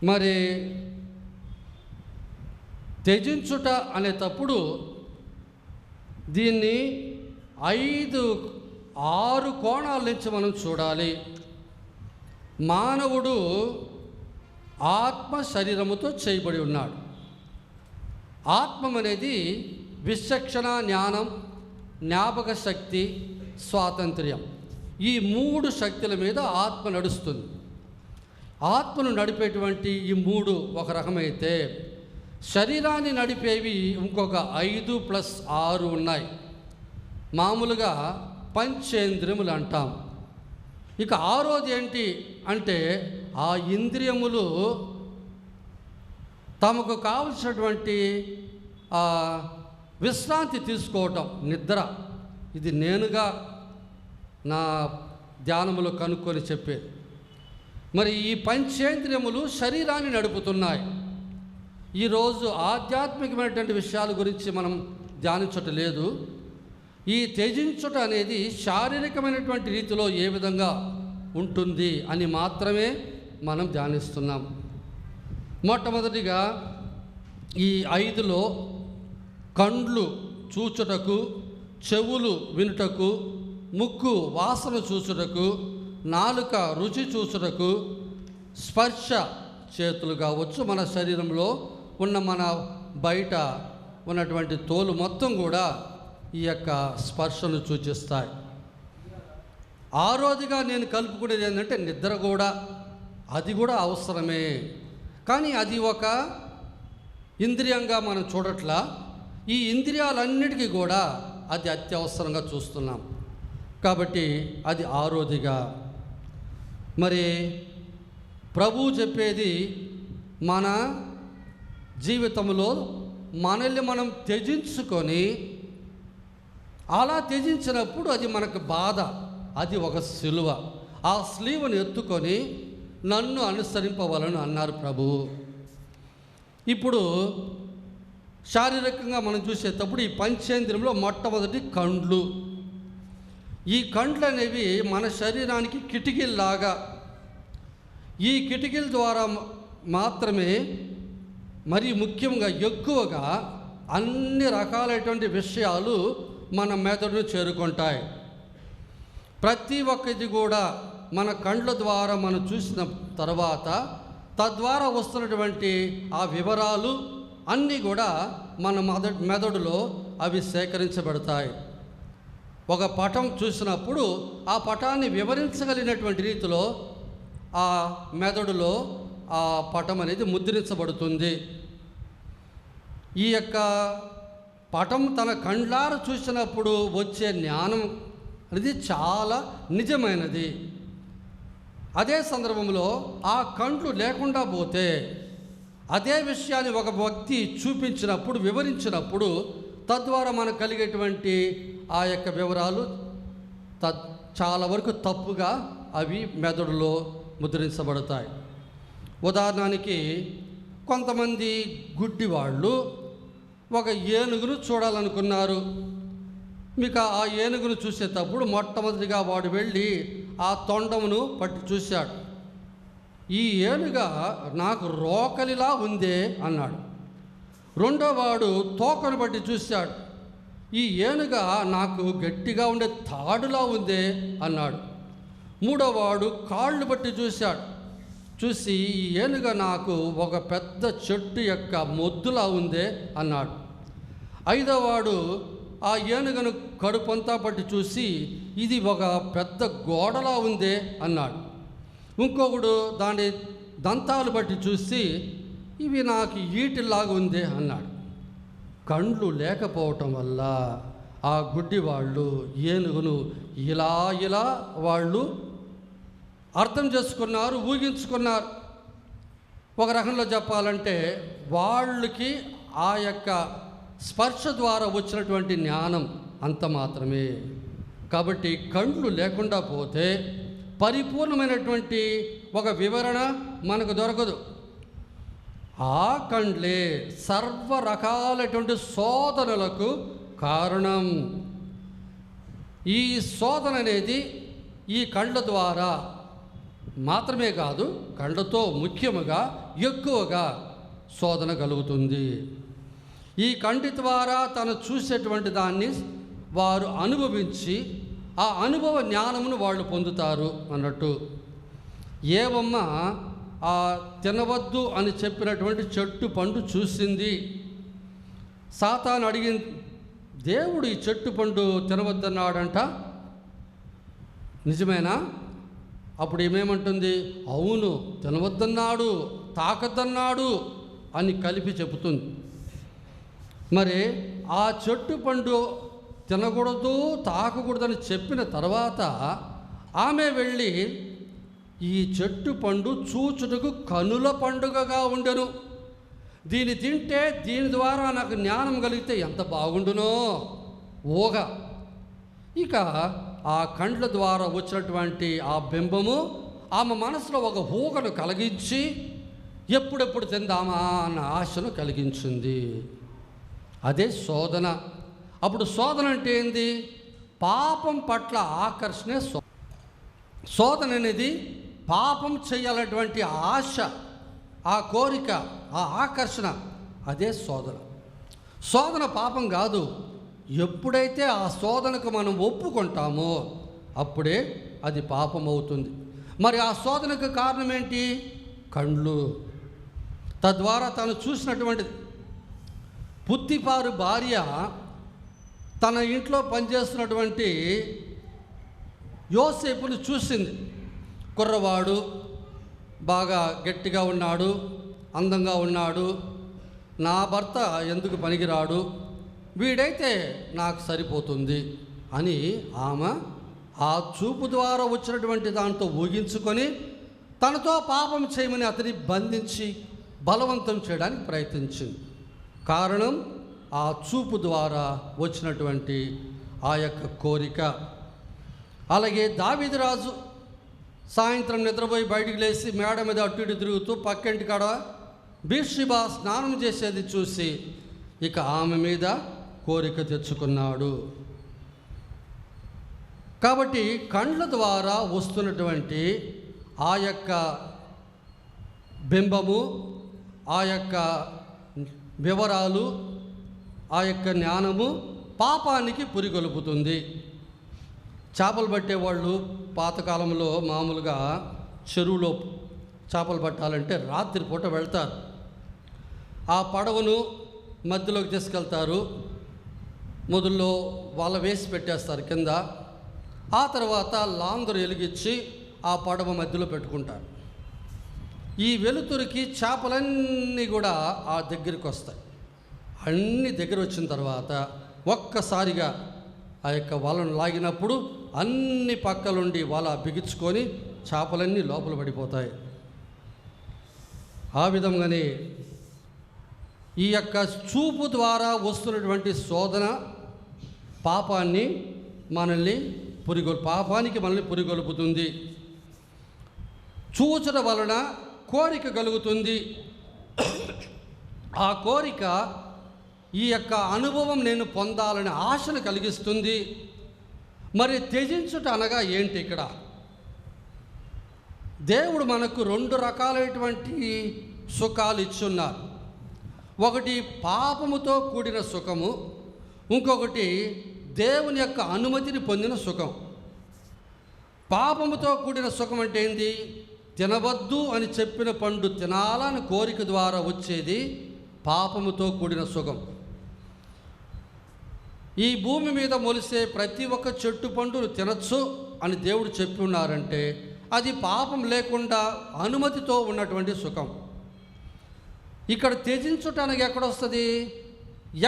మరి త్యజించుట అనేటప్పుడు దీన్ని 5-6 కోణాల నుంచి మనం చూడాలి. మానవుడు ఆత్మ శరీరముతో చేయబడి ఉన్నాడు. ఆత్మ అనేది విచక్షణ, జ్ఞానం, జ్ఞాపక శక్తి, స్వాతంత్ర్యం, ఈ 3 శక్తుల మీద ఆత్మ నడుస్తుంది. ఆత్మను నడిపేటువంటి ఈ 3 ఒక రకమైతే శరీరాన్ని నడిపేవి ఇంకొక 5+6 ఉన్నాయి. మామూలుగా పంచేంద్రియములు అంటాం. ఇక 6వది ఏంటి అంటే ఆ ఇంద్రియములు తమకు కావలసినటువంటి విశ్రాంతి తీసుకోవటం, నిద్ర. ఇది నేనుగా నా ధ్యానములో కనుక్కొని చెప్పేది. మరి ఈ పంచేంద్రియములు శరీరాన్ని నడుపుతున్నాయి. ఈరోజు ఆధ్యాత్మికమైనటువంటి విషయాల గురించి మనం ధ్యానించటం లేదు. ఈ త్యజించుట అనేది శారీరకమైనటువంటి రీతిలో ఏ విధంగా ఉంటుంది అని మాత్రమే మనం ధ్యానిస్తున్నాం. మొట్టమొదటిగా ఈ 5లో కండ్లు చూచుటకు, చెవులు వినుటకు, ముక్కు వాసన చూచుటకు, నాలుక రుచి చూచుటకు, స్పర్శ చేతులు కావచ్చు, మన శరీరంలో ఉన్న మన బయట ఉన్నటువంటి తోలు మొత్తం కూడా ఈ యొక్క స్పర్శను సూచిస్తాయి. 6వదిగా నేను కలుపుకునేది ఏంటంటే నిద్ర కూడా. అది కూడా అవసరమే, కానీ అది ఒక ఇంద్రియంగా మనం చూడట్లా. ఈ ఇంద్రియాలన్నిటికీ కూడా అది అత్యవసరంగా చూస్తున్నాం కాబట్టి అది 6వదిగా. మరి ప్రభువు చెప్పేది మన జీవితంలో మనల్ని మనం త్యజించుకొని, అలా త్యజించినప్పుడు అది మనకు బాధ, అది ఒక సిలువ. ఆ సిలువను ఎత్తుకొని నన్ను అనుసరింపవలను అన్నారు ప్రభువు. ఇప్పుడు శారీరకంగా మనం చూసేటప్పుడు ఈ పంచేంద్రియంలో మొట్టమొదటి కండ్లు. ఈ కండ్లు అనేవి మన శరీరానికి కిటికీల్లాగా. ఈ కిటికీల ద్వారా మాత్రమే మరి ముఖ్యంగా ఎక్కువగా అన్ని రకాలైనటువంటి విషయాలు మన మెదడును చేరుకుంటాయి. ప్రతి ఒక్కటి కూడా మన కండ్ల ద్వారా మనం చూసిన తర్వాత తద్వారా వస్తున్నటువంటి ఆ వివరాలు అన్నీ కూడా మన మెదడులో అవి సేకరించబడతాయి. ఒక పటం చూసినప్పుడు ఆ పటాన్ని వివరించగలిగినటువంటి రీతిలో ఆ మెదడులో ఆ పటం అనేది ముద్రించబడుతుంది. ఈ యొక్క పటం తన కండ్లార చూసినప్పుడు వచ్చే జ్ఞానం అనేది చాలా నిజమైనది. అదే సందర్భంలో ఆ కండ్లు లేకుండా పోతే అదే విషయాన్ని ఒక వ్యక్తి చూపించినప్పుడు, వివరించినప్పుడు తద్వారా మనకు కలిగేటువంటి ఆ యొక్క వివరాలు చాలా వరకు తప్పుగా అవి మెదడులో ముద్రించబడతాయి. ఉదాహరణకి కొంతమంది గుడ్డి వాళ్ళు ఒక ఏనుగును చూడాలనుకున్నారు. మీకు ఆ ఏనుగును చూసేటప్పుడు మొట్టమొదటిగా వాడు వెళ్ళి ఆ తొండమును పట్టి చూశాడు. ఈ ఏనుగ నాకు రోకలిలా ఉందే అన్నాడు. రెండో వాడు తోకను బట్టి చూశాడు. ఈ ఏనుగ నాకు గట్టిగా ఉండే తాడులా ఉందే అన్నాడు. మూడో వాడు కాళ్ళు బట్టి చూశాడు. చూసి ఈ ఏనుగ నాకు ఒక పెద్ద చెట్టు యొక్క మొద్దులా ఉందే అన్నాడు. ఐదో వాడు ఆ ఏనుగను కడుపంతా పట్టి చూసి ఇది ఒక పెద్ద గోడలా ఉందే అన్నాడు. ఇంకొకడు దాని దంతాలు బట్టి చూసి ఇవి నాకు ఈటిలాగా ఉందే అన్నాడు. కండ్లు లేకపోవటం వల్ల ఆ గుడ్డి వాళ్ళు ఏనుగును ఇలా వాళ్ళు అర్థం చేసుకున్నారు, ఊహించుకున్నారు. ఒక రకంలో చెప్పాలంటే వాళ్ళకి ఆ యొక్క స్పర్శ ద్వారా వచ్చినటువంటి జ్ఞానం అంత మాత్రమే. కాబట్టి కండ్లు లేకుండా పోతే పరిపూర్ణమైనటువంటి ఒక వివరణ మనకు దొరకదు. ఆ కండ్లే సర్వ రకాలైనటువంటి శోధనలకు కారణం. ఈ శోధన అనేది ఈ కళ్ళ ద్వారా మాత్రమే కాదు, కళ్ళతో ముఖ్యముగా ఎక్కువగా శోధన కలుగుతుంది. ఈ కంటి ద్వారా తను చూసేటువంటి దాన్ని వారు అనుభవించి ఆ అనుభవ జ్ఞానమును వాళ్ళు పొందుతారు అన్నట్టు. ఏవమ్మ ఆ తినవద్దు అని చెప్పినటువంటి చెట్టు పండు చూసింది. సాతాను అడిగింది, దేవుడు ఈ చెట్టు పండు తినవద్దన్నాడంట, నిజమేనా? అప్పుడు ఏమేమంటుంది, అవును తినవద్దన్నాడు, తాకద్దన్నాడు అని కలిపి చెబుతుంది. మరి ఆ చెట్టు పండు తినకూడదు, తాకకూడదని చెప్పిన తర్వాత ఆమె వెళ్ళి ఈ చెట్టు పండు చూచుటకు కనుల పండుగగా ఉండెను, దీన్ని తింటే దీని ద్వారా నాకు జ్ఞానం కలిగితే ఎంత బాగుండునో ఊగ. ఇక ఆ కండ్ల ద్వారా వచ్చినటువంటి ఆ బింబము ఆమె మనసులో ఒక ఊగను కలిగించి ఎప్పుడెప్పుడు తిందామా అన్న ఆశను కలిగించింది. అదే శోధన. అప్పుడు శోధన అంటే ఏంది? పాపం పట్ల ఆకర్షణే శోధన అనేది. పాపం చేయాలటువంటి ఆశ, ఆ కోరిక, ఆ ఆకర్షణ, అదే శోధన. శోధన పాపం కాదు. ఎప్పుడైతే ఆ శోధనకు మనం ఒప్పుకుంటామో అప్పుడే అది పాపం అవుతుంది. మరి ఆ శోధనకు కారణం ఏంటి? కండ్లు. తద్వారా తను చూసినటువంటి పుత్తిపారు భార్య తన ఇంట్లో పనిచేస్తున్నటువంటి యోసేపును చూసింది. కుర్రవాడు, బాగా గట్టిగా ఉన్నాడు, అందంగా ఉన్నాడు, నా భర్త ఎందుకు పనికిరాడు, వీడైతే నాకు సరిపోతుంది అని ఆమె ఆ చూపు ద్వారా వచ్చినటువంటి దాంతో ఊహించుకొని తనతో పాపం చేయమని అతని బంధించి బలవంతం చేయడానికి ప్రయత్నించింది. కారణం ఆ చూపు ద్వారా వచ్చినటువంటి ఆ యొక్క కోరిక. అలాగే దావీదు రాజు సాయంత్రం నిద్రపోయి బయటికి లేచి మేడ మీద అటు ఇటు తిరుగుతూ పక్కింటి కాడ బత్షెబ స్నానం చేసేది చూసి ఇక ఆమె మీద కోరిక తెచ్చుకున్నాడు. కాబట్టి కండ్ల ద్వారా వస్తున్నటువంటి ఆ యొక్క బింబము, ఆ యొక్క వివరాలు, ఆ యొక్క జ్ఞానము పాపానికి పురిగొలుపుతుంది. చేపలు పట్టేవాళ్ళు పాతకాలంలో మామూలుగా చెరువులో చేపలు పట్టాలంటే రాత్రిపూట వెళ్తారు. ఆ పడవను మధ్యలోకి తీసుకెళ్తారు, మొదల్లో వల వేసి పెట్టేస్తారు కింద. ఆ తర్వాత లాందరు వెలిగించి ఆ పడవ మధ్యలో పెట్టుకుంటారు. ఈ వెలుతురికి చేపలన్నీ కూడా ఆ దగ్గరికి వస్తాయి. అన్ని దగ్గర వచ్చిన తర్వాత ఒక్కసారిగా ఆ యొక్క వలను లాగినప్పుడు అన్ని పక్కలుండి వల బిగించుకొని చేపలన్నీ లోపల పడిపోతాయి. ఆ విధంగానే ఈ యొక్క చూపు ద్వారా వస్తున్నటువంటి శోధన పాపానికి మనల్ని పురిగొల్పుతుంది. చూచట వలన కోరిక కలుగుతుంది. ఆ కోరిక ఈ యొక్క అనుభవం నేను పొందాలని ఆశను కలిగిస్తుంది. మరి త్యజించుట అనగా ఏంటి? ఇక్కడ దేవుడు మనకు 2 రకాలైనటువంటి సుఖాలు ఇచ్చున్నారు. ఒకటి పాపముతో కూడిన సుఖము, ఇంకొకటి దేవుని యొక్క అనుమతిని పొందిన సుఖం. పాపముతో కూడిన సుఖం అంటే ఏంది? తినవద్దు అని చెప్పిన పండు తినాలని కోరిక ద్వారా వచ్చేది పాపముతో కూడిన సుఖం. ఈ భూమి మీద మొలిసే ప్రతి ఒక్క చెట్టు పండును తినచ్చు అని దేవుడు చెప్పి ఉన్నారంటే అది పాపం లేకుండా అనుమతితో ఉన్నటువంటి సుఖం. ఇక్కడ త్యజించుటానికి ఎక్కడొస్తుంది?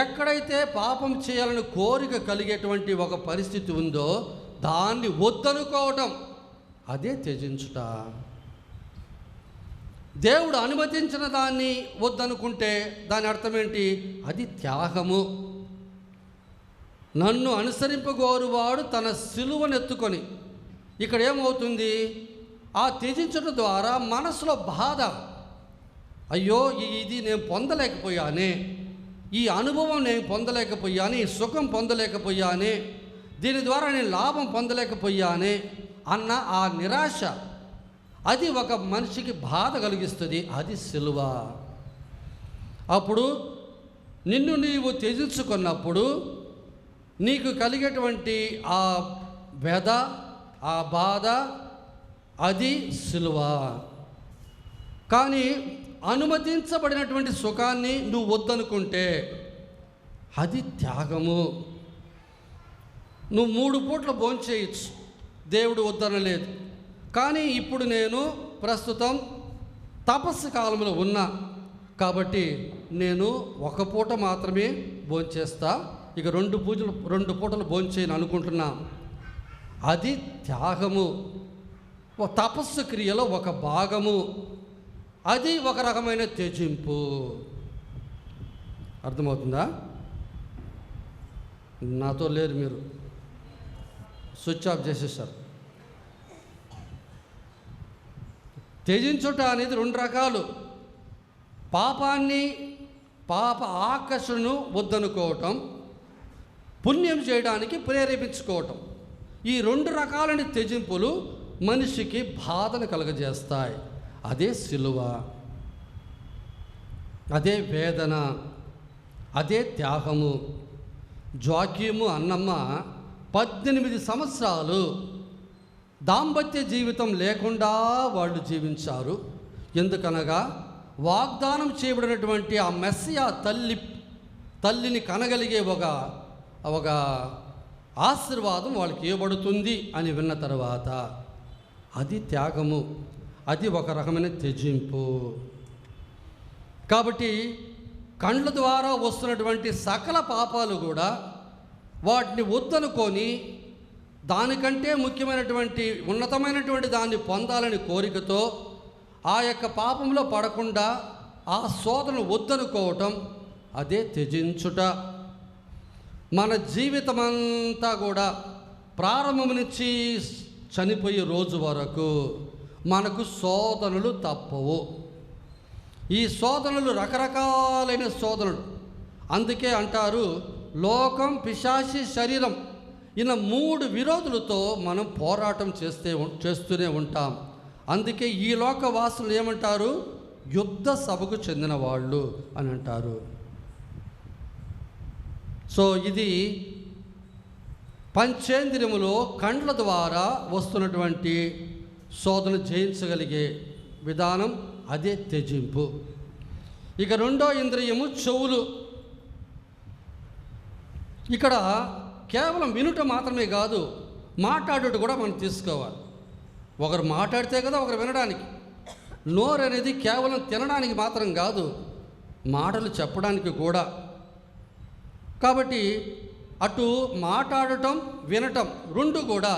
ఎక్కడైతే పాపం చేయాలని కోరిక కలిగేటువంటి ఒక పరిస్థితి ఉందో దాన్ని వద్దనుకోవటం, అదే త్యజించుట. దేవుడు అనుమతించిన దాన్ని వద్దనుకుంటే దాని అర్థం ఏంటి? అది త్యాగము. నన్ను అనుసరింపగోరువాడు తన సిలువనెత్తుకొని, ఇక్కడ ఏమవుతుంది? ఆ త్యజించడం ద్వారా మనసులో బాధ, అయ్యో ఇది నేను పొందలేకపోయానే, ఈ అనుభవం నేను పొందలేకపోయాను, ఈ సుఖం పొందలేకపోయానే, దీని ద్వారా నేను లాభం పొందలేకపోయానే అన్న ఆ నిరాశ, అది ఒక మనిషికి బాధ కలిగిస్తుంది. అది సిలువ. అప్పుడు నిన్ను నీవు త్యజించుకున్నప్పుడు నీకు కలిగేటువంటి ఆ వ్యధ, ఆ బాధ, అది సిలువ. కానీ అనుమతించబడినటువంటి సుఖాన్ని నువ్వు వద్దనుకుంటే అది త్యాగము. నువ్వు 3 పూట్ల భోంచేయచ్చు, దేవుడు వద్దనలేదు. కానీ ఇప్పుడు నేను ప్రస్తుతం తపస్సు కాలంలో ఉన్నా కాబట్టి నేను 1 పూట మాత్రమే భోంచేస్తా, ఇక 2 పూటలు భోంచేయను అనుకుంటున్నా. అది త్యాగము, తపస్సు క్రియలో ఒక భాగము. అది ఒక రకమైన త్యజింపు. అర్థమవుతుందా? నాతో లేరు, మీరు స్విచ్ ఆఫ్ చేసేసారు. త్యజించుట అనేది 2 రకాలు. పాపాన్ని, పాప ఆకర్షణను వద్దనుకోవటం, పుణ్యం చేయడానికి ప్రేరేపించుకోవటం. ఈ 2 రకాలైన త్యజింపులు మనిషికి బాధను కలుగజేస్తాయి. అదే సిలువ, అదే వేదన, అదే త్యాగము. జోక్యము అన్నమ్మ 18 సంవత్సరాలు దాంపత్య జీవితం లేకుండా వాళ్ళు జీవించారు. ఎందుకనగా వాగ్దానం చేయబడినటువంటి ఆ మెస్సియా తల్లిని కనగలిగే ఒక ఆశీర్వాదం వాళ్ళకి ఇవ్వబడుతుంది అని విన్న తర్వాత అది త్యాగము, అది ఒక రకమైన త్యజింపు. కాబట్టి కండ్ల ద్వారా వస్తున్నటువంటి సకల పాపాలు కూడా వాటిని వద్దనుకొని దానికంటే ముఖ్యమైనటువంటి ఉన్నతమైనటువంటి దాన్ని పొందాలని కోరికతో ఆ యొక్క పాపంలో పడకుండా ఆ శోధనను వద్దనుకోవటం, అదే త్యజించుట. మన జీవితమంతా కూడా ప్రారంభం నుంచి చనిపోయే రోజు వరకు మనకు శోధనలు తప్పవు. ఈ శోధనలు రకరకాలైన శోధనలు. అందుకే అంటారు లోకం, పిశాచి, శరీరం, ఇలా 3 విరోధులతో మనం పోరాటం చేస్తూనే ఉంటాం. అందుకే ఈ లోకవాసులు ఏమంటారు? యుద్ధ సభకు చెందిన వాళ్ళు అని అంటారు. సో ఇది పంచేంద్రియములో కండ్ల ద్వారా వస్తున్నటువంటి శోధన జయించగలిగే విధానం, అదే త్యజింపు. ఇక 2వ ఇంద్రియము చెవులు. ఇక్కడ కేవలం వినుట మాత్రమే కాదు, మాట్లాడుట కూడా మనం తీసుకోవాలి. ఒకరు మాట్లాడితే కదా ఒకరు వినడానికి. నోరు అనేది కేవలం తినడానికి మాత్రం కాదు, మాటలు చెప్పడానికి కూడా. కాబట్టి అటు మాట్లాడటం వినటం రెండు కూడా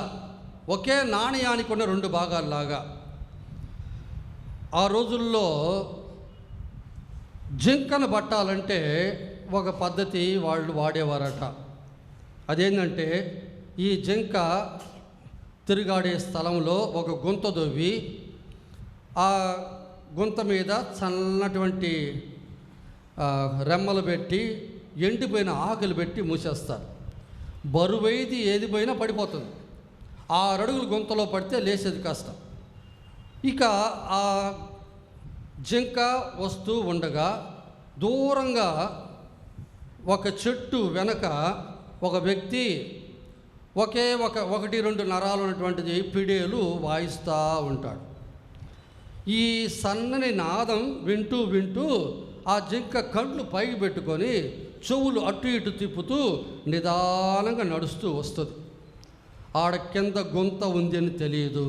ఒకే నాణ్యానికి ఉన్న రెండు భాగాల్లాగా. ఆ రోజుల్లో జింకను పట్టాలంటే ఒక పద్ధతి వాళ్ళు వాడేవారట. అదేంటంటే ఈ జింక తిరుగాడే స్థలంలో ఒక గుంత దొవ్వి ఆ గుంత మీద చల్లనటువంటి రెమ్మలు పెట్టి ఎండిపోయిన ఆకులు పెట్టి మూసేస్తారు. బరువైది ఏది పోయినా పడిపోతుంది. 6 అడుగులు గుంతలో పడితే లేచేది కష్టం. ఇక ఆ జింక వస్తూ ఉండగా దూరంగా ఒక చెట్టు వెనక ఒక వ్యక్తి ఒకటి రెండు నరాలు ఉన్నటువంటిది పిడేలు వాయిస్తూ ఉంటాడు. ఈ సన్నని నాదం వింటూ వింటూ ఆ జింక కళ్ళు పైకి పెట్టుకొని చెవులు అటు ఇటు తిప్పుతూ నిదానంగా నడుస్తూ వస్తుంది. ఆడ కింద గుంత ఉంది అని తెలియదు.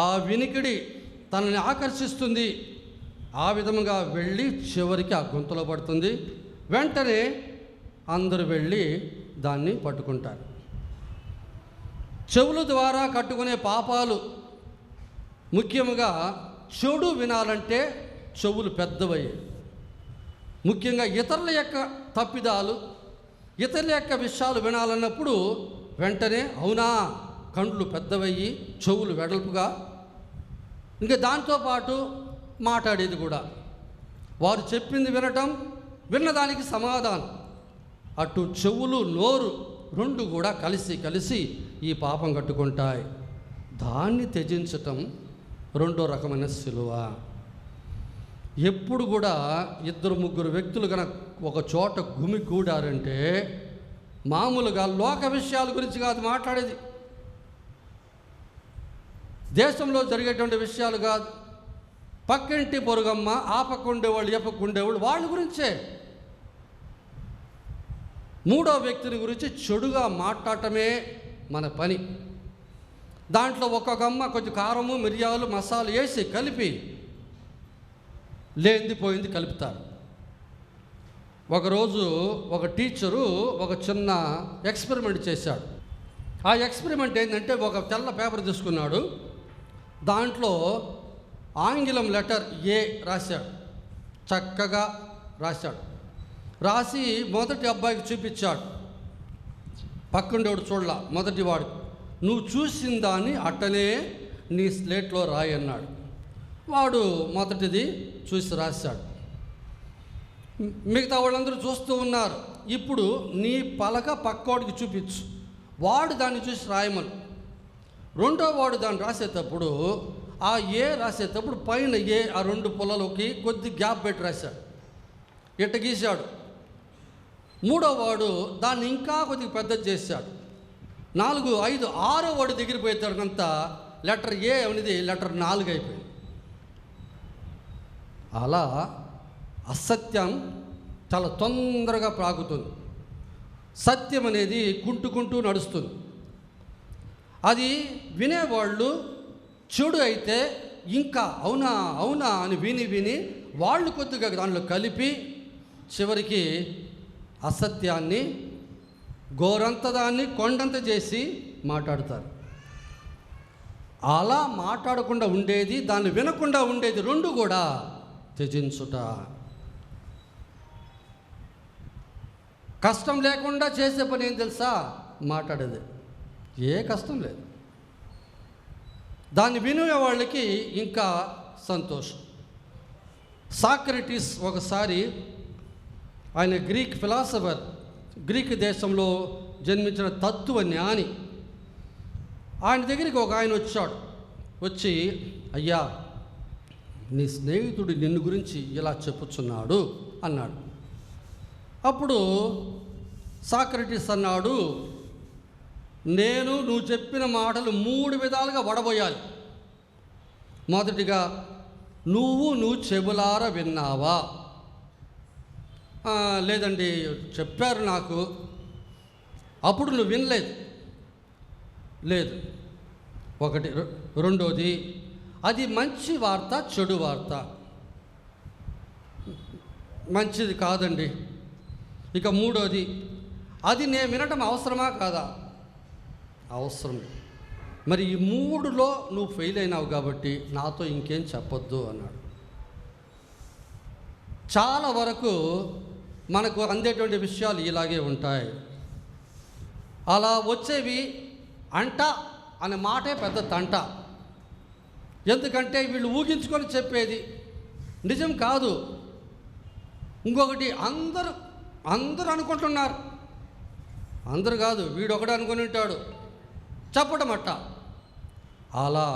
ఆ వినికిడి తనని ఆకర్షిస్తుంది. ఆ విధముగా వెళ్ళి చివరికి ఆ గుంతలో పడుతుంది. వెంటనే అందరూ వెళ్ళి దాన్ని పట్టుకుంటారు. చెవుల ద్వారా కట్టుకునే పాపాలు, ముఖ్యంగా చెడు వినాలంటే చెవులు పెద్దవయ్యాయి. ముఖ్యంగా ఇతరుల యొక్క తప్పిదాలు, ఇతరుల యొక్క విషయాలు వినాలన్నప్పుడు వెంటనే అవునా కండ్లు పెద్దవయ్యి చెవులు వెడల్పుగా, ఇంకా దాంతోపాటు మాట్లాడేది కూడా. వారు చెప్పింది వినటం, విన్నదానికి సమాధానం. అటు చెవులు నోరు రెండు కూడా కలిసి ఈ పాపం కట్టుకుంటాయి. దాన్ని త్యజించటం రెండో రకమైన సిలువ. ఎప్పుడు కూడా 2-3 వ్యక్తులు కనుక ఒక చోట గుమిగూడారంటే మామూలుగా లోక విషయాల గురించి కాదు మాట్లాడేది, దేశంలో జరిగేటువంటి విషయాలు కాదు, పక్కింటి పొరుగమ్మ, ఆ పక్క ఉండేవాళ్ళు, ఏ పక్క ఉండేవాళ్ళు, వాళ్ళ గురించే. మూడో వ్యక్తిని గురించి చెడుగా మాట్లాడటమే మన పని. దాంట్లో ఒక్కొక్క అమ్మ కొంచెం కారము, మిరియాలు, మసాలా వేసి కలిపి లేనిది పోయింది కలుపుతారు. ఒకరోజు ఒక టీచరు ఒక చిన్న ఎక్స్పెరిమెంట్ చేశాడు. ఆ ఎక్స్పెరిమెంట్ ఏంటంటే ఒక తెల్ల పేపర్ తీసుకున్నాడు. దాంట్లో ఆంగ్లం లెటర్ ఏ రాశాడు, చక్కగా రాశాడు. రాసి మొదటి అబ్బాయికి చూపించాడు. పక్కండేవాడు చూడలా, మొదటివాడు నువ్వు చూసిన దాన్ని అట్టనే నీ స్లేట్లో రాయి అన్నాడు. వాడు మొదటిది చూసి రాశాడు. మిగతా వాళ్ళందరూ చూస్తూ ఉన్నారు. ఇప్పుడు నీ పలక పక్కోడికి చూపించు, వాడు దాన్ని చూసి రాయమను. రెండో వాడు దాన్ని రాసేటప్పుడు ఆ ఏ రాసేటప్పుడు పైన ఏ ఆ 2 పుల్లలకి కొద్ది గ్యాప్ పెట్టి రాశాడు, ఇట్ట గీశాడు. మూడో వాడు దాన్ని ఇంకా కొద్దిగా పెద్దది చేశాడు. 4, 5, 6 వాడు దగ్గర పోయేటంత లెటర్ ఏ అనేది లెటర్ 4 అయిపోయింది. అలా అసత్యం చాలా తొందరగా ప్రాగుతుంది. సత్యం అనేది కుంటుకుంటూ నడుస్తుంది. అది వినేవాళ్ళు చెడు అయితే ఇంకా అవునా అవునా అని విని వాళ్ళు కొద్దిగా దానిలో కలిపి చివరికి అసత్యాన్ని గోరంత దాన్ని కొండంత చేసి మాట్లాడతారు. అలా మాట్లాడకుండా ఉండేది, దాన్ని వినకుండా ఉండేది, రెండు కూడా త్యజించుట. కష్టం లేకుండా చేసే పని ఏం తెలుసా? మాట్లాడేది. ఏ కష్టం లేదు. దాన్ని వినే వాళ్ళకి ఇంకా సంతోషం. సాక్రటీస్ ఒకసారి, ఆయన గ్రీక్ ఫిలాసఫర్, గ్రీక్ దేశంలో జన్మించిన తత్వ జ్ఞాని. ఆయన దగ్గరికి ఒక ఆయన వచ్చాడు. వచ్చి అయ్యా నీ స్నేహితుడు నిన్ను గురించి ఇలా చెప్పుచున్నాడు అన్నాడు. అప్పుడు సాక్రటీస్ అన్నాడు, నువ్వు చెప్పిన మాటలు 3 విధాలుగా వడబోయాలి. మొదటిగా నువ్వు చెబులార విన్నావా? లేదండి చెప్పారు నాకు. అప్పుడు నువ్వు వినలేదు. లేదు. ఒకటి. రెండోది, అది మంచి వార్త చెడు వార్త? మంచిది కాదండి. ఇక మూడోది, అది నేను వినటం అవసరమా కాదా? అవసరం. మరి ఈ మూడులో నువ్వు ఫెయిల్ అయినావు కాబట్టి నాతో ఇంకేం చెప్పొద్దు అన్నాడు. చాలా వరకు మనకు అందేటువంటి విషయాలు ఇలాగే ఉంటాయి. అలా వచ్చేవి అంట అనే మాటే పెద్ద తంట. ఎందుకంటే వీళ్ళు ఊహించుకొని చెప్పేది నిజం కాదు. ఇంకొకటి, అందరూ అనుకుంటున్నారు. అందరూ కాదు, వీడు ఒకడు అనుకుని ఉంటాడు చెప్పడం అట్ట అలా.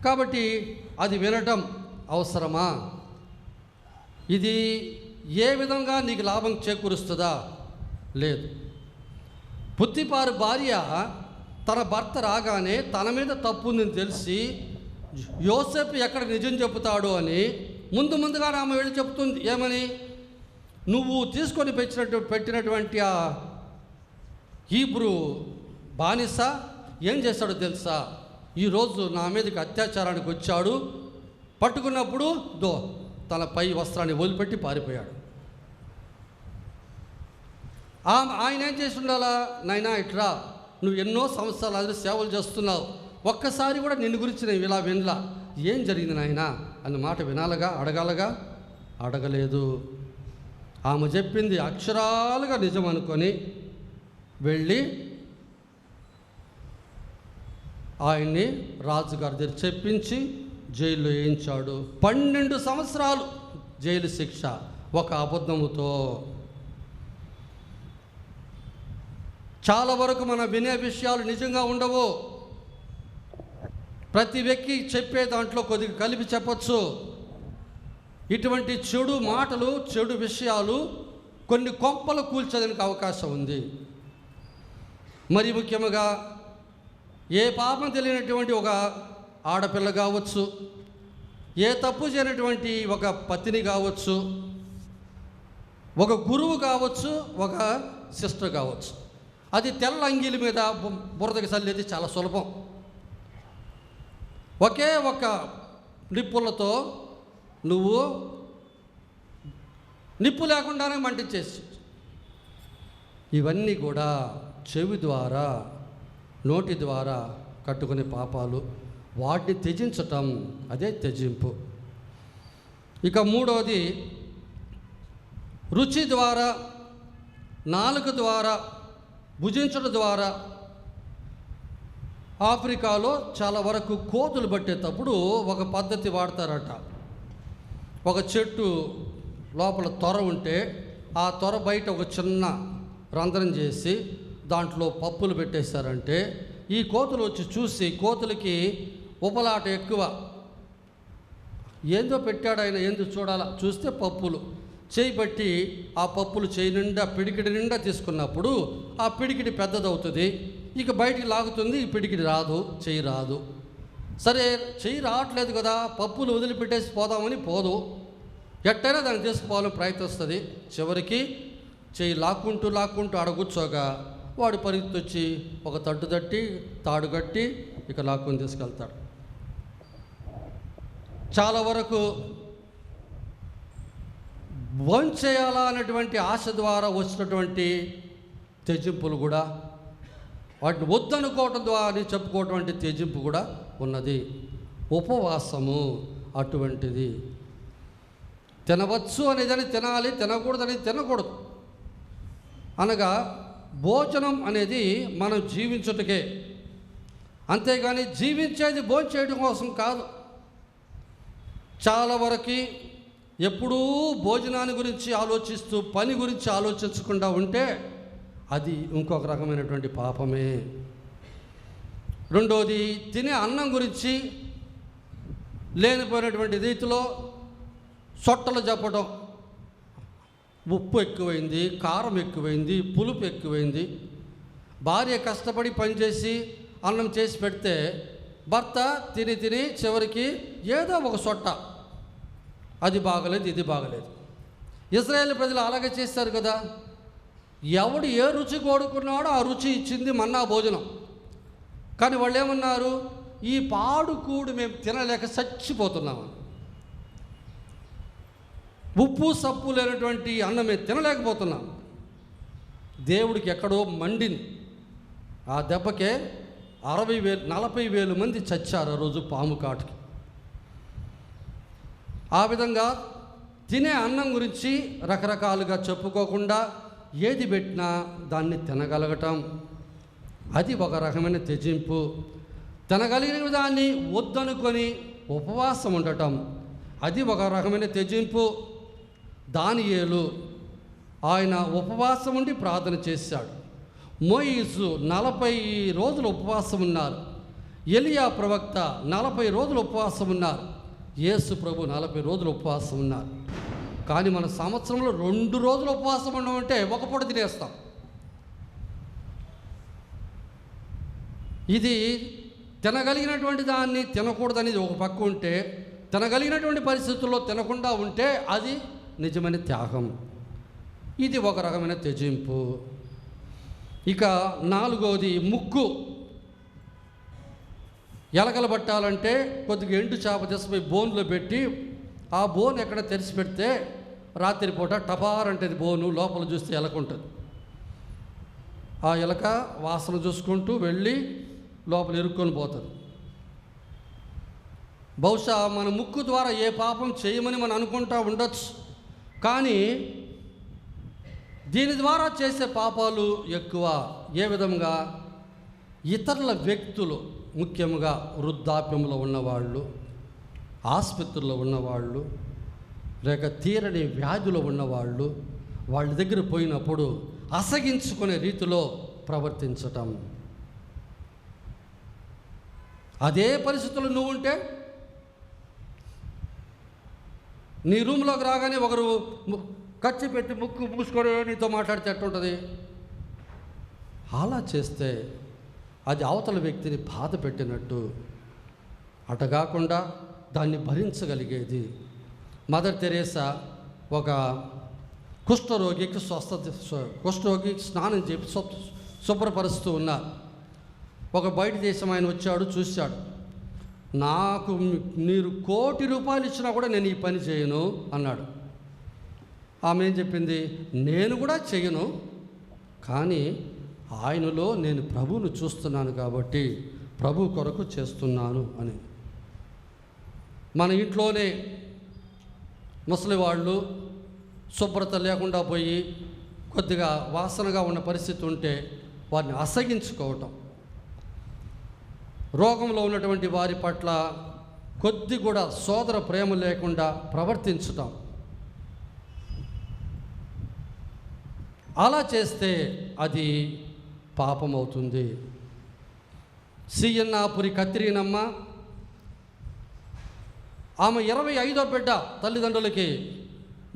కాబట్టి అది వినటం అవసరమా? ఇది ఏ విధంగా నీకు లాభం చేకూరుస్తుందా? లేదు. పుత్తిపారు భార్య తన భర్త రాగానే తన మీద తప్పు ఉందని తెలిసి యోసేపు ఎక్కడ నిజం చెబుతాడు అని ముందుగానే ఆమె వెళ్ళి చెప్తుంది. ఏమని? నువ్వు తీసుకొని పెట్టినటువంటి ఆ హీబ్రూ బానిస ఏం చేశాడో తెలుసా? ఈరోజు నా మీదకి అత్యాచారానికి వచ్చాడు, పట్టుకున్నప్పుడు తన పై వస్త్రాన్ని వదిలిపెట్టి పారిపోయాడు. ఆయన ఏం చేసి ఉండాలా? నాయనా ఇట్రా, నువ్వు ఎన్నో సంవత్సరాలు అందరూ సేవలు చేస్తున్నావు, ఒక్కసారి కూడా నిన్ను గురించి నేను ఇలా వినలా, ఏం జరిగింది నాయనా అన్న మాట వినాలగా, అడగాలగా? అడగలేదు. ఆమె చెప్పింది అక్షరాలుగా నిజం అనుకొని వెళ్ళి ఆయన్ని రాజుగారి దగ్గర చెప్పించి జైల్లో వేయించాడు. 12 సంవత్సరాలు జైలు శిక్ష ఒక అబద్ధముతో. చాలా వరకు మనం వినే విషయాలు నిజంగా ఉండవు. ప్రతి వ్యక్తి చెప్పే దాంట్లో కొద్దిగా కలిపి చెప్పచ్చు. ఇటువంటి చెడు మాటలు, చెడు విషయాలు కొన్ని కొంపలు కూల్చేదానికి అవకాశం ఉంది. మరి ముఖ్యంగా ఏ పాపం తెలియనటువంటి ఒక ఆడపిల్ల కావచ్చు, ఏ తప్పు చేయనటువంటి ఒక పత్ని కావచ్చు, ఒక గురువు కావచ్చు, ఒక సిస్టర్ కావచ్చు, అది తెల్ల అంగీల మీద బురదకి చల్లేది చాలా సులభం. ఒకే ఒక నిప్పులతో నువ్వు నిప్పు లేకుండానే మంటించేసి. ఇవన్నీ కూడా చెవి ద్వారా, నోటి ద్వారా కట్టుకునే పాపాలు. వాటిని త్యజించటం, అదే త్యజింపు. ఇక మూడవది, రుచి ద్వారా, నాలుక ద్వారా, భుజించడం ద్వారా. ఆఫ్రికాలో చాలా వరకు కోతులు పట్టేటప్పుడు ఒక పద్ధతి వాడతారట. ఒక చెట్టు లోపల తొర ఉంటే ఆ తొర బయట ఒక చిన్న రంధ్రం చేసి దాంట్లో పప్పులు పెట్టేశారంటే ఈ కోతులు వచ్చి చూసి, కోతులకి ఉపలాట ఎక్కువ, ఏందో పెట్టాడు ఆయన, ఏందో చూడాలా, చూస్తే పప్పులు. చేయి పట్టి ఆ పప్పులు చేయి నిండా, పిడికిడి నిండా తీసుకున్నప్పుడు ఆ పిడికిడి పెద్దదవుతుంది, ఇక బయటికి లాగుతుంది, ఈ పిడికిడి రాదు, చెయ్యి రాదు. సరే, చెయ్యి రావట్లేదు కదా, పప్పులు వదిలిపెట్టేసి పోదామని పోదు, ఎట్టైనా దాన్ని తీసుకుపోవాలని ప్రయత్నిస్తుంది. చివరికి చెయ్యి లాక్కుంటూ ఆడ కూర్చోగా వాడు పరిగెత్తి ఒక తట్టు తట్టి తాడు కట్టి ఇక లాక్కుని తీసుకెళ్తాడు. చాలా వరకు భోంచేయాలా అనేటువంటి ఆశ ద్వారా వచ్చినటువంటి త్యజింపులు కూడా, వాటిని వద్దనుకోవటం ద్వారా చెప్పుకోవటం త్యజింపు కూడా ఉన్నది. ఉపవాసము అటువంటిది. తినవచ్చు అనేదని తినాలి, తినకూడదని తినకూడదు. అనగా భోజనం అనేది మనం జీవించుటకే, అంతేగాని జీవించేది భోంచేయడం కోసం కాదు. చాలా వరకు ఎప్పుడూ భోజనాన్ని గురించి ఆలోచిస్తూ పని గురించి ఆలోచించకుండా ఉంటే అది ఇంకొక రకమైనటువంటి పాపమే. రెండోది, తినే అన్నం గురించి లేనిపోయినటువంటి రీతిలో సొట్టలు చెప్పడం, ఉప్పు ఎక్కువైంది, కారం ఎక్కువైంది, పులుపు ఎక్కువైంది. భార్య కష్టపడి పనిచేసి అన్నం చేసి పెడితే భర్త తిని చివరికి ఏదో ఒక సొట్ట, అది బాగలేదు, ఇది బాగలేదు. ఇశ్రాయేలు ప్రజలు అలాగే చేస్తారు కదా. ఎవడు ఏ రుచి కోరుకున్నాడో ఆ రుచి ఇచ్చింది మన్నా భోజనం. కానీ వాళ్ళు ఏమన్నారు? ఈ పాడుకూడు మేము తినలేక చచ్చిపోతున్నాము, ఉప్పు సప్పు లేనటువంటి అన్నం మేము తినలేకపోతున్నాం. దేవుడికి ఎక్కడో మండింది. ఆ దెబ్బకే 40,000 మంది చచ్చారు ఆ రోజు పాము కాటుకి. ఆ విధంగా తినే అన్నం గురించి రకరకాలుగా చెప్పుకోకుండా ఏది పెట్టినా దాన్ని తినగలగటం, అది ఒక రకమైన త్యజింపు. తినగలిగిన దాన్ని వద్దనుకొని ఉపవాసం ఉండటం, అది ఒక రకమైన త్యజింపు. దానియేలు ఆయన ఉపవాసం ఉండి ప్రార్థన చేశాడు. మోయిసు 40 రోజులు ఉపవాసం ఉన్నారు. ఎలియా ప్రవక్త 40 రోజులు ఉపవాసం ఉన్నారు. యేసు ప్రభు 40 రోజులు ఉపవాసం ఉన్నారు. కానీ మన సంవత్సరంలో 2 రోజులు ఉపవాసం ఉండమంటే ఒక పూట తినేస్తాం. ఇది తినగలిగినటువంటి దాన్ని తినకూడదనేది ఒక పక్క ఉంటే, తినగలిగినటువంటి పరిస్థితుల్లో తినకుండా ఉంటే అది నిజమైన త్యాగం. ఇది ఒక రకమైన త్యజింపు. ఇక 4వది ముక్కు. ఎలకలు పట్టాలంటే కొద్దిగా ఎండు చేప తీసుకుపోయి బోన్లో పెట్టి ఆ బోన్ ఎక్కడ తెరిచి పెడితే రాత్రిపూట టపారంటది బోను, లోపల చూస్తే ఎలక ఉంటుంది. ఆ ఎలక వాసన చూసుకుంటూ వెళ్ళి లోపల ఇరుక్కొని పోతుంది. బహుశా మన ముక్కు ద్వారా ఏ పాపం చేయమని మనం అనుకుంటా ఉండొచ్చు, కానీ దీని ద్వారా చేసే పాపాలు ఎక్కువ. ఏ విధంగా? ఇతరుల వ్యక్తులు, ముఖ్యంగా వృద్ధాప్యంలో ఉన్నవాళ్ళు, ఆసుపత్రుల్లో ఉన్నవాళ్ళు, లేక తీరని వ్యాధులు ఉన్నవాళ్ళు, వాళ్ళ దగ్గర పోయినప్పుడు అసగించుకునే రీతిలో ప్రవర్తించటం. అదే పరిస్థితుల్లో నువ్వు ఉంటే, నీ రూమ్లోకి రాగానే ఒకరు ఖర్చు పెట్టి ముక్కు మూసుకొని నీతో మాట్లాడితే ఎట్టుంటుంది? అలా చేస్తే అది అవతల వ్యక్తిని బాధ పెట్టినట్టు. అట కాకుండా దాన్ని భరించగలిగేది. మదర్ తెరేసా ఒక కుష్ఠరోగికి కుష్ఠరోగికి స్నానం చేసి శుభ్రపరుస్తూ ఉన్నారు. ఒక బయట దేశం ఆయన వచ్చాడు, చూశాడు. నాకు మీరు ₹1,00,00,000 ఇచ్చినా కూడా నేను ఈ పని చేయను అన్నాడు. ఆమె ఏం చెప్పింది? నేను కూడా చేయను, కానీ ఆయనలో నేను ప్రభువును చూస్తున్నాను కాబట్టి ప్రభు కొరకు చేస్తున్నాను అని. మన ఇంట్లోనే ముసలి వాళ్ళు శుభ్రత లేకుండా పోయి కొద్దిగా వాసనగా ఉన్న పరిస్థితి ఉంటే వారిని అసగించుకోవటం, రోగంలో ఉన్నటువంటి వారి పట్ల కొద్ది కూడా సోదర ప్రేమ లేకుండా ప్రవర్తించటం, అలా చేస్తే అది పాపం అవుతుంది. సియన్నాపురి కత్రీనమ్మ, ఆమె 25వ బిడ్డ తల్లిదండ్రులకి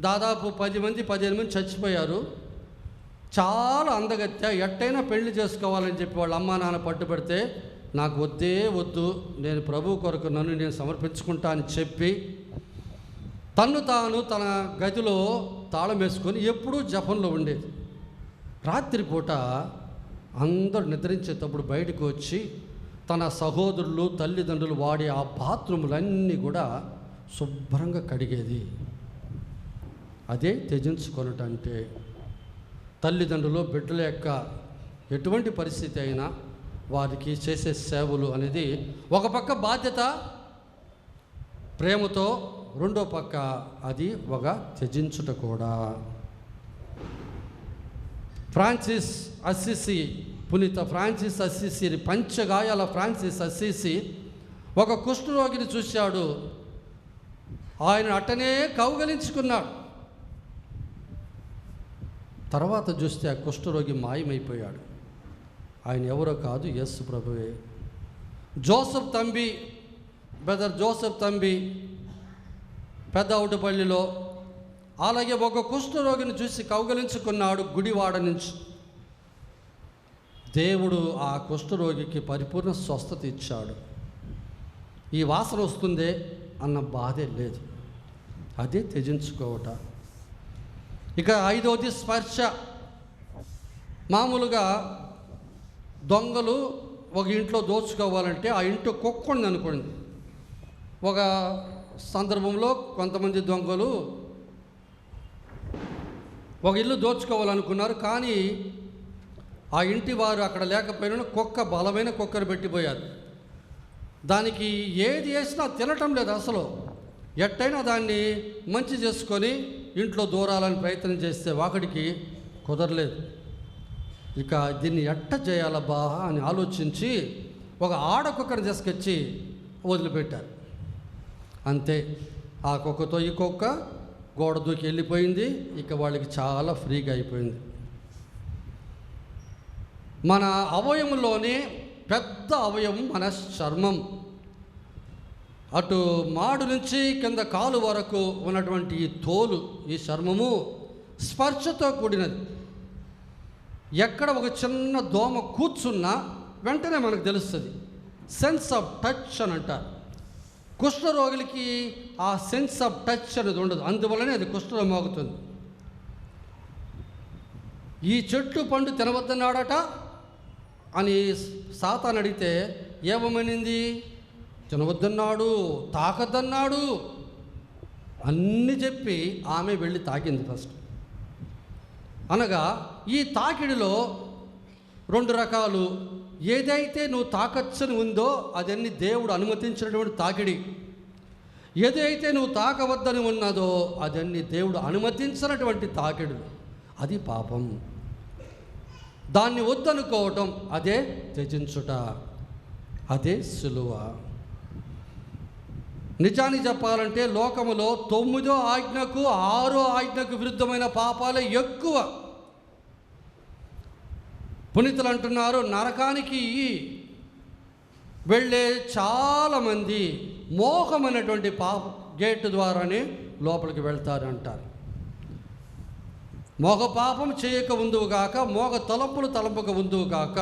దాదాపు 15 మంది చచ్చిపోయారు. చాలా అందగత్య, ఎట్టయినా పెళ్లి చేసుకోవాలని చెప్పి వాళ్ళ అమ్మా నాన్న పట్టుబడితే, నాకు వద్దే వద్దు, నేను ప్రభు కొరకు నన్ను నేను సమర్పించుకుంటా అని చెప్పి తను తన గదిలో తాళం వేసుకొని ఎప్పుడూ జపంలో ఉండేది. రాత్రిపూట అందరూ నిద్రించేటప్పుడు బయటకు వచ్చి తన సహోదరులు తల్లిదండ్రులు వాడే ఆ బాత్రూములన్నీ కూడా శుభ్రంగా కడిగేది. అదే త్యజించుకొనటంటే. తల్లిదండ్రులు బిడ్డల యొక్క ఎటువంటి పరిస్థితి అయినా వారికి చేసే సేవలు అనేది ఒక పక్క బాధ్యత ప్రేమతో, రెండో పక్క అది ఒక త్యజించుట కూడా. ఫ్రాన్సిస్ అస్సిసి, పునీత ఫ్రాన్సిస్ అస్సిసి, పంచగాయాల ఫ్రాన్సిస్ అస్సిసి ఒక కుష్ఠరోగిని చూశాడు. ఆయన అట్టనే కౌగలించుకున్నాడు. తర్వాత చూస్తే ఆ కుష్ఠరోగి మాయమైపోయాడు. ఆయన ఎవరో కాదు, యేసు ప్రభువే. జోసెఫ్ తంబి, బ్రదర్ జోసెఫ్ తంబి పెద్ద ఔటపల్లిలో అలాగే ఒక కుష్ఠరోగిని చూసి కౌగలించుకున్నాడు గుడివాడ నుంచి. దేవుడు ఆ కుష్ఠరోగికి పరిపూర్ణ స్వస్థత ఇచ్చాడు. ఈ వాసన వస్తుందే అన్న బాధే లేదు. అదే త్యజించుకోవట. ఇక 5వది స్పర్శ. మామూలుగా దొంగలు ఒక ఇంట్లో దోచుకోవాలంటే ఆ ఇంట్లో కుక్క ఉంది అనుకోండి. ఒక సందర్భంలో కొంతమంది దొంగలు ఒక ఇల్లు దోచుకోవాలనుకున్నారు, కానీ ఆ ఇంటి వారు అక్కడ లేకపోయినా బలమైన కుక్కను పెట్టిపోయారు. దానికి ఏది వేసినా తినటం లేదు అసలు. ఎట్టయినా దాన్ని మంచి చేసుకొని ఇంట్లో దూరాలని ప్రయత్నం చేస్తే వాకడికి కుదరలేదు. ఇక దీన్ని ఎట్ట చేయాలబ్బా అని ఆలోచించి ఒక ఆడ కుక్కను తీసుకొచ్చి వదిలిపెట్టారు. అంతే, ఆ కుక్కతో ఈ కుక్క గోడ దూకి వెళ్ళిపోయింది. ఇక వాళ్ళకి చాలా ఫ్రీగా అయిపోయింది. మన అవయవంలోనే పెద్ద అవయవం మన చర్మం. అటు మాడు నుంచి కింద కాలు వరకు ఉన్నటువంటి ఈ తోలు, ఈ చర్మము స్పర్శతో కూడినది. ఎక్కడ ఒక చిన్న దోమ కూర్చున్నా వెంటనే మనకు తెలుస్తుంది. సెన్స్ ఆఫ్ టచ్ అని అంటారు. కుష్ఠరోగులకి ఆ సెన్స్ ఆఫ్ టచ్ అనేది ఉండదు, అందువల్లనే అది కుష్ఠరోగం ఆగుతుంది. ఈ చెట్టు పండు తినవద్దన్నాడట అని సాతాను అడిగితే ఏమనింది? తినవద్దన్నాడు, తాకద్దన్నాడు అన్నీ చెప్పి ఆమె వెళ్ళి తాకింది ఫస్ట్. అనగా ఈ తాకిడిలో 2 రకాలు. ఏదైతే నువ్వు తాకచ్చని ఉందో అదన్నీ దేవుడు అనుమతించినటువంటి తాకిడి. ఏదైతే నువ్వు తాకవద్దని ఉన్నదో అదన్నీ దేవుడు అనుమతించినటువంటి తాకిడులు. అది పాపం. దాన్ని వద్దనుకోవటం అదే త్యజించుట, అదే సిలువ. నిజాన్ని చెప్పాలంటే లోకములో 9వ ఆజ్ఞకు 6వ ఆజ్ఞకు విరుద్ధమైన పాపాలే ఎక్కువ. పునీతులు అంటున్నారు, నరకానికి వెళ్ళే చాలామంది మోహమైనటువంటి గేటు ద్వారానే లోపలికి వెళ్తారు అంటారు. మోగ పాపం చేయక ఉందువు కాక, మోగ తలంపులు తలంపక ఉందువు కాక.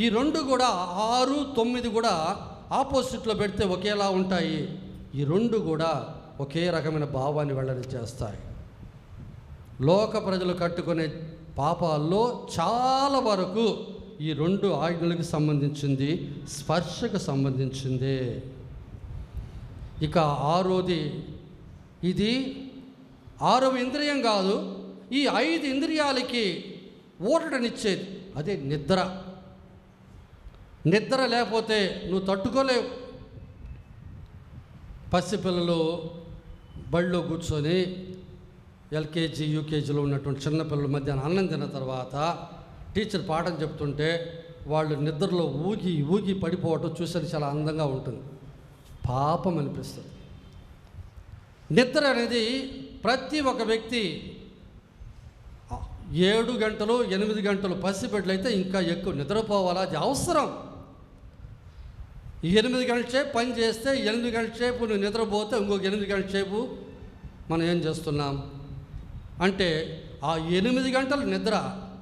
ఈ 2 కూడా 6, 9 కూడా ఆపోజిట్లో పెడితే ఒకేలా ఉంటాయి. ఈ 2 కూడా ఒకే రకమైన భావాన్ని వెల్లడి చేస్తాయి. లోక ప్రజలు కట్టుకునే పాపాల్లో చాలా వరకు ఈ 2 ఆజ్ఞలకు సంబంధించింది, స్పర్శకు సంబంధించింది. ఇక 6వది, ఇది 6వ ఇంద్రియం కాదు, ఈ 5 ఇంద్రియాలకి ఊరటనిచ్చేది, అదే నిద్ర. నిద్ర లేకపోతే నువ్వు తట్టుకోలేవు. పసిపిల్లలు బళ్ళో కూర్చొని ఎల్కేజీ యూకేజీలో ఉన్నటువంటి చిన్నపిల్లల మధ్యాహ్నం అన్నం తిన్న తర్వాత టీచర్ పాఠం చెప్తుంటే వాళ్ళు నిద్రలో ఊగి ఊగి పడిపోవటం చూసేది చాలా అందంగా ఉంటుంది. పాపం అనిపిస్తుంది. నిద్ర అనేది ప్రతి ఒక్క వ్యక్తి 7 గంటలు 8 గంటలు పసిబిడ్డలైతే ఇంకా ఎక్కువ నిద్రపోవాలా, అది అవసరం. 8 గంటల సేపు పని చేస్తే 8 గంటల సేపు నువ్వు నిద్రపోతే ఇంకొక 8 గంటల సేపు మనం ఏం చేస్తున్నాం అంటే ఆ 8 గంటల నిద్ర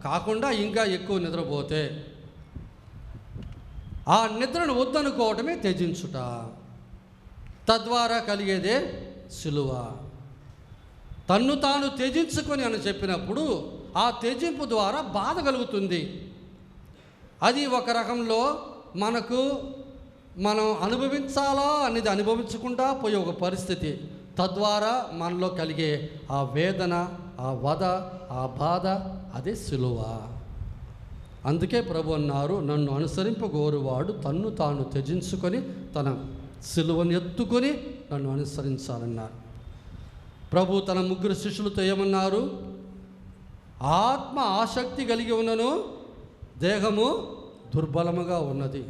కాకుండా ఇంకా ఎక్కువ నిద్రపోతే ఆ నిద్రను వద్దనుకోవటమే త్యజించుట. తద్వారా కలిగేదే సిలువ. తన్ను తాను త్యజించుకొని అని చెప్పినప్పుడు ఆ త్యజింపు ద్వారా బాధ కలుగుతుంది. అది ఒక రకంలో మనం అనుభవించాలా అనేది అనుభవించకుండా పోయే ఒక పరిస్థితి. తద్వారా మనలో కలిగే ఆ వేదన, ఆ వధ, ఆ బాధ, అదే సిలువ. అందుకే ప్రభు అన్నారు, నన్ను అనుసరింపగోరువాడు తన్ను తాను త్యజించుకొని తన సిలువను ఎత్తుకొని నన్ను అనుసరించాలన్నారు. ప్రభు తన 3 శిష్యులతో ఏమన్నారు? ఆత్మ ఆసక్తి కలిగి ఉన్నను, దేహము దుర్బలముగా ఉన్నది.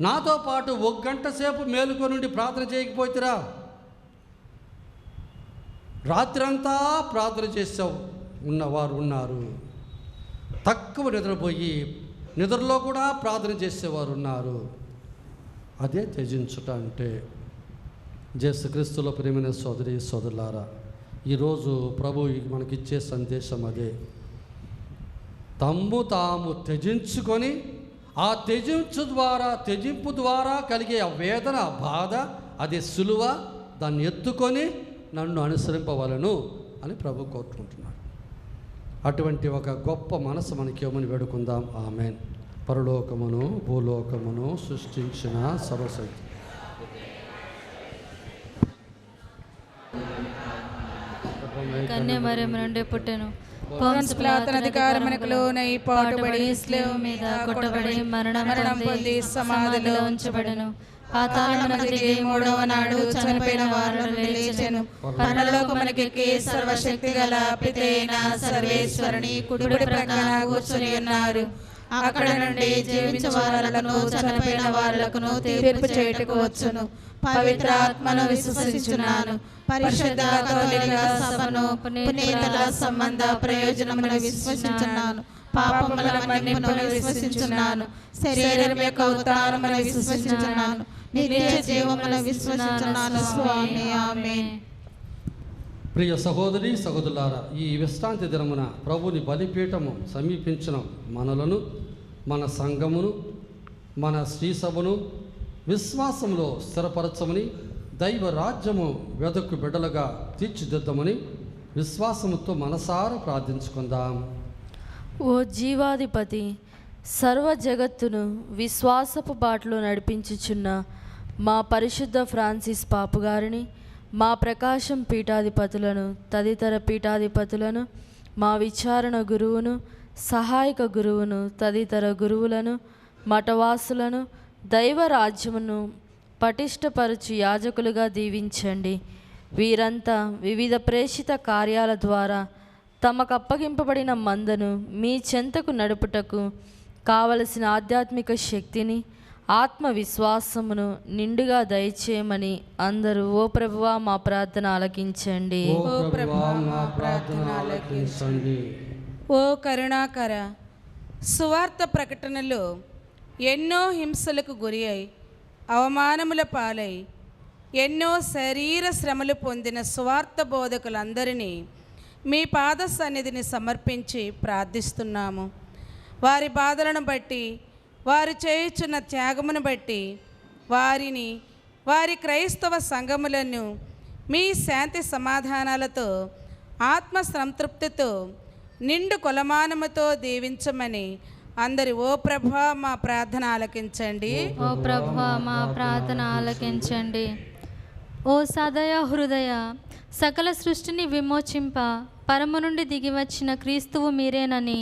నాతో పాటు 1 గంట సేపు మేలుకొని ప్రార్థన చేయకపోతురా? రాత్రంతా ప్రార్థన చేసావు ఉన్నవారు ఉన్నారు. తక్కువ నిద్రపోయి నిద్రలో కూడా ప్రార్థన చేసేవారు ఉన్నారు. అదే త్యజించుట అంటే. యేసుక్రీస్తులో ప్రియమైన సోదరి సోదరులారా, ఈరోజు ప్రభు మనకిచ్చే సందేశం అదే. తమ్ము తాము త్యజించుకొని ఆ త్యజింపు ద్వారా కలిగే ఆ వేదన, ఆ బాధ, అదే సిలువ. దాన్ని ఎత్తుకొని నన్ను అనుసరింపవలను అని ప్రభు కోరుకుంటున్నాడు. అటువంటి ఒక గొప్ప మనసు మనకి ఇవ్వమని వేడుకుందాం. ఆమేన్. పరలోకమును భూలోకమును సృష్టించిన సర్వశక్తి కన్య మరియమ్మ నుండి పుట్టెను, పొన్సు పిలాతు అధికారమునకు లోనై పాటుబడి స్లేవ్ మీద కొట్టబడి మరణం పొంది సమాధిలో ఉంచబడెను. పాతాళమునకు దిగి మూడవ నాడు చనిపోయిన వారిలో నుండి లేచెను. పరలోకమునకెక్కి సర్వశక్తి గల పితైన సర్వేశ్వరుని కుడి ప్రక్కన కూర్చుని ఉన్నారు. అక్కడ నుండి జీవించే వారులను చనిపోయిన వారులను తీర్పు చేయుటకు వచ్చును. పవిత్ర ఆత్మను విశ్వసించున్నాను. పరిశుద్ధ కథోలిక సభను పునీతుల సంబంధ ప్రయోజనమును విశ్వసించున్నాను. పాపముల మన్నింపును విశ్వసించున్నాను. శరీరం యొక్క ఉత్థానమును విశ్వసించున్నాను. నిత్య జీవమును విశ్వసించున్నాను. స్వామి ఆమేన్. ప్రియ సహోదరి సహోదరులారా, ఈ విశ్రాంతి దినమున ప్రభుని బలిపీఠము సమీపించిన మనలను, మన సంఘమును, మన శ్రీసభను విశ్వాసములో స్థిరపరచమని, దైవ రాజ్యము వెదకు బిడ్డలుగా తీర్చిదిద్దమని విశ్వాసముతో మనసారా ప్రార్థించుకుందాం. ఓ జీవాధిపతి, సర్వ జగత్తును విశ్వాసపు బాటలో నడిపించుచున్న మా పరిశుద్ధ ఫ్రాన్సిస్ పాపు గారిని, మా ప్రకాశం పీఠాధిపతులను, తదితర పీఠాధిపతులను, మా విచారణ గురువును, సహాయక గురువును, తదితర గురువులను, మఠవాసులను, దైవ రాజ్యమును పటిష్టపరచు యాజకులుగా దీవించండి. వీరంతా వివిధ ప్రేషిత కార్యాల ద్వారా తమకు అప్పగింపబడిన మందను మీ చెంతకు నడుపుటకు కావలసిన ఆధ్యాత్మిక శక్తిని, ఆత్మవిశ్వాసమును నిండుగా దయచేయమని అందరూ ఓ ప్రభువా మా ప్రార్థన ఆలకించండి. ఓ ప్రభువా మా ప్రార్థన ఆలకించండి. ఓ కరుణాకర, సువార్త ప్రకటనలో ఎన్నో హింసలకు గురి అయి అవమానముల పాలై ఎన్నో శరీర శ్రమలు పొందిన సువార్త బోధకులందరినీ మీ పాద సన్నిధిని సమర్పించి ప్రార్థిస్తున్నాము. వారి బాధలను బట్టి, వారు చేయుచున్న త్యాగమును బట్టి వారిని, వారి క్రైస్తవ సంఘములను మీ శాంతి సమాధానాలతో, ఆత్మ సంతృప్తితో, నిండు కొలమానముతో దీవించమని అందరి ఓ ప్రభువా మా ప్రార్థన ఆలకించండి. ఓ ప్రభువా మా ప్రార్థన ఆలకించండి. ఓ సదయ హృదయ, సకల సృష్టిని విమోచింప పరము నుండి దిగివచ్చిన క్రీస్తువు మీరేనని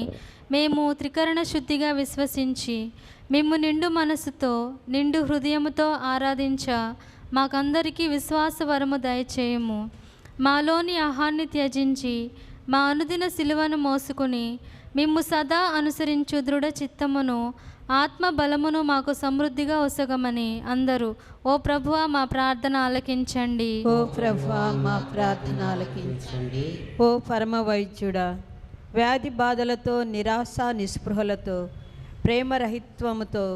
మేము త్రికరణ శుద్ధిగా విశ్వసించి మేము నిండు మనసుతో, నిండు హృదయముతో ఆరాధించ మాకందరికీ విశ్వాస వరము దయచేయము. మాలోని అహాన్ని త్యజించి మా అనుదిన సిలువను మోసుకుని మేము సదా అనుసరించు దృఢ చిత్తమును, ఆత్మ బలమును మాకు సమృద్ధిగా ఒసగమని అందరూ ఓ ప్రభువా మా ప్రార్థన ఆలకించండి. ఓ ప్రభువా మా ప్రార్థన ఆలకించండి. ఓ పరమ వైద్యుడా, వ్యాధి బాధలతో, నిరాశ నిస్పృహలతో, ప్రేమరహిత్వముతో,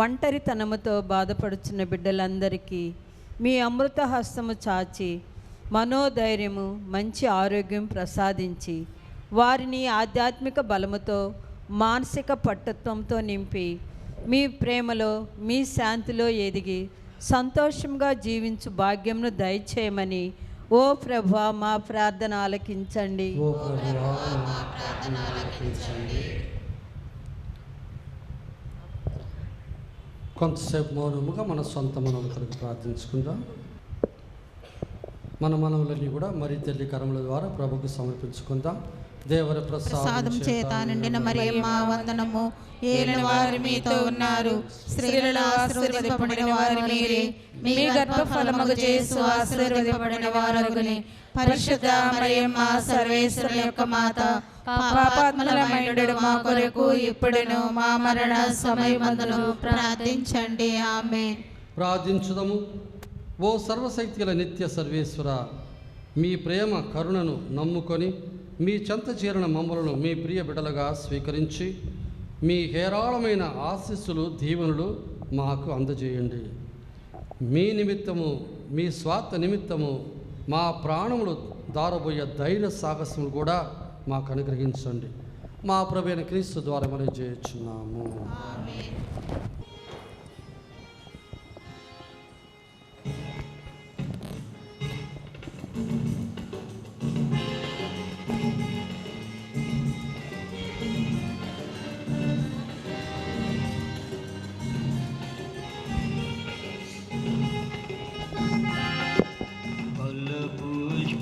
ఒంటరితనముతో బాధపడుచున్న బిడ్డలందరికీ మీ అమృత హస్తము చాచి మనోధైర్యము, మంచి ఆరోగ్యం ప్రసాదించి వారిని ఆధ్యాత్మిక బలముతో, మానసిక పట్టుత్వంతో నింపి మీ ప్రేమలో, మీ శాంతిలో ఎదిగి సంతోషంగా జీవించు భాగ్యంను దయచేయమని ఓ ప్రభువా మా ప్రార్థన ఆలకించండి. ఓ ప్రభువా మా ప్రార్థన ఆలకించండి. కొంతసేపు మౌనముగా మన సొంత మనవుల కొరకు ప్రార్థించుకుందాం. మన మనవులని కూడా మరి తల్లి కరముల ద్వారా ప్రభుకు సమర్పించుకుందాం. దేవర ప్రసాదం చేత నిండిన మరియమ్మ వందనము. ఏలిన వారు మీతో ఉన్నారు, స్త్రీలలో ఆశీర్వదింపబడిన వారు మీరే. మీ గర్భఫలముగు యేసు ఆశీర్వదింపబడిన వారగునే. పరిశుద్ధ మరియమ్మ సర్వేశ్వరుని యొక్క మాత, పాపాత్ములమైనడు మా కొరకు ఇప్పుడును మా మరణ సమయమందును ప్రార్థించండి. ఆమేన్. ప్రార్థించుదము. ఓ సర్వశక్తి గల నిత్య సర్వేశ్వర, మీ ప్రేమ కరుణను నమ్ముకొని మీ చెంత చేరిన మమ్మలను మీ ప్రియ బిడ్డలుగా స్వీకరించి మీ హేరాళమైన ఆశీస్సులు, దీవెనలు మాకు అందజేయండి. మీ నిమిత్తము, మీ స్వార్థ నిమిత్తము మా ప్రాణములు దారబోయే ధైర్య సాహసములు కూడా మాకు అనుగ్రహించండి. మా ప్రభువైన క్రీస్తు ద్వారా మనం చేయుచున్నాము.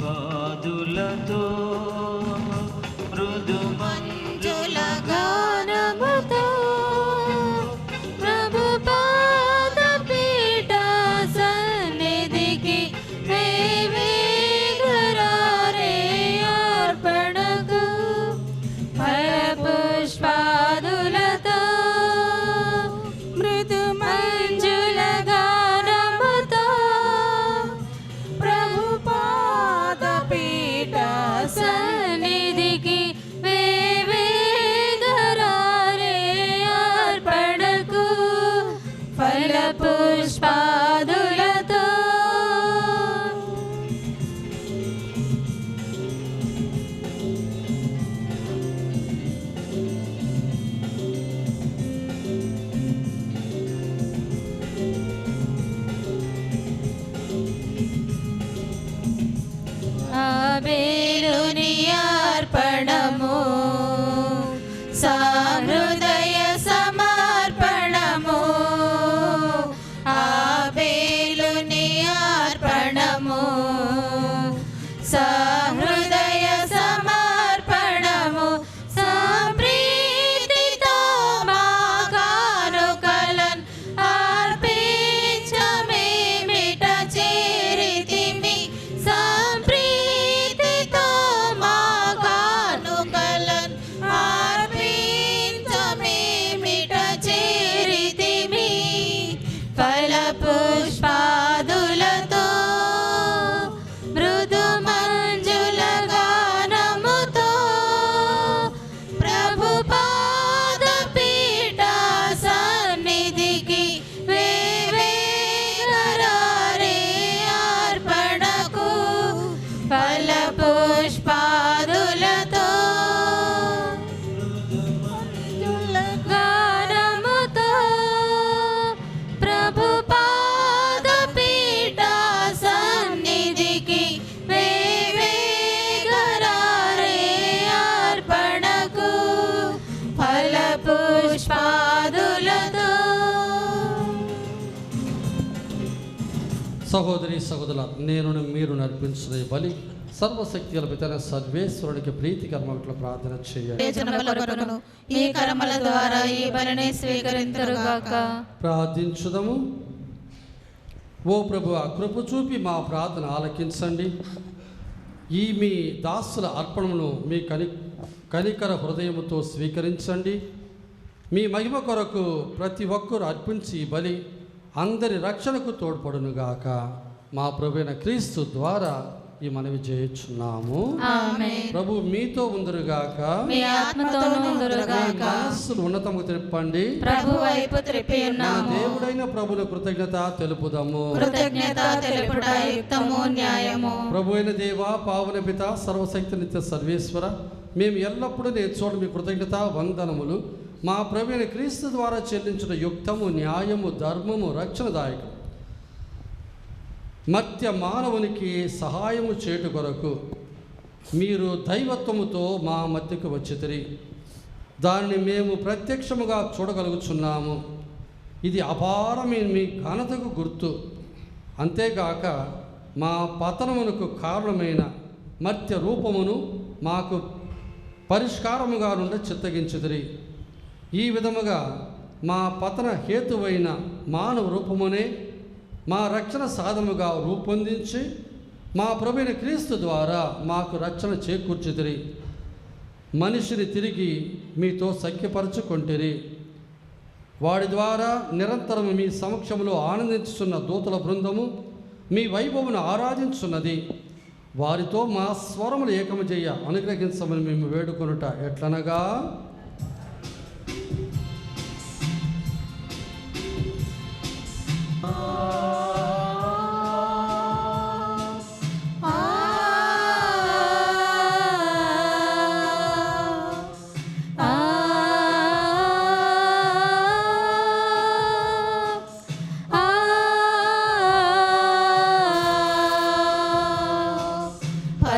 పుష్పాదులతో హృదయ వ్యాధులతో. సహోదరి సహోదరుల, నేను మీరు నడిపించిన ఈ బలి సర్వశక్తి గల పితైన సర్వేశ్వరుడికి ప్రీతికరమట్ల ప్రార్థన చేయండి. జనముల కొరకును ఈ కర్మల ద్వారా ఈ బలిని స్వీకరింతురుగాక. ప్రార్థించుదము. ఓ ప్రభు, ఆ కృప చూపి మా ప్రార్థన ఆలకించండి. ఈ మీ దాసుల అర్పణను మీ కనికర హృదయముతో స్వీకరించండి. మీ మహిమ కొరకు ప్రతి ఒక్కరు అర్పించి ఈ బలి అందరి రక్షణకు తోడ్పడునుగాక. మా ప్రభువైన క్రీస్తు ద్వారా ఈ మనవి చేయుచున్నాము. ఆమేన్. ప్రభు మీతో ఉందరుగాక. మీ ఆత్మతోనూ ఉందురుగాక. మనస్సును ఉన్నతముకు తిప్పండి. ప్రభు వైపు త్రిప్పి మన ఉన్నాము. దేవుడైన ప్రభువుల కృతజ్ఞత తెలుపుదాము. కృతజ్ఞత తెలుపుట యుక్తము న్యాయము. ప్రభు అయిన దేవ, పావన పిత, సర్వశక్తి నిత్య సర్వేశ్వర, మేము ఎల్లప్పుడూ నేర్చోడు మీ కృతజ్ఞత వందనములు మా ప్రభు అయిన క్రీస్తు ద్వారా చెల్లించిన యుక్తము న్యాయము ధర్మము రక్షణదాయకం మధ్య మానవునికి సహాయము చేటు కొరకు మీరు దైవత్వముతో మా మధ్యకు వచ్చితిరి. దానిని మేము ప్రత్యక్షముగా చూడగలుగుచున్నాము. ఇది అపారమైన మీ ఘనతకు గుర్తు. అంతేగాక మా పతనమునకు కారణమైన మర్త్య రూపమును మాకు పరిష్కారముగా నుండి చిత్తగించుదిరి. ఈ విధముగా మా పతన హేతువైన మానవ రూపమునే మా రక్షణ సాధనముగా రూపొందించి మా ప్రభువైన క్రీస్తు ద్వారా మాకు రక్షణ చేకూర్చుదిరి. మనిషిని తిరిగి మీతో సఖ్యపరచుకొంటిరి. వాడి ద్వారా నిరంతరము మీ సమక్షంలో ఆనందించుతున్న దూతల బృందము మీ వైభవమును ఆరాధించున్నది. వారితో మా స్వరములు ఏకము చేయ అనుగ్రహించమని మేము వేడుకొనుట ఎట్లనగా,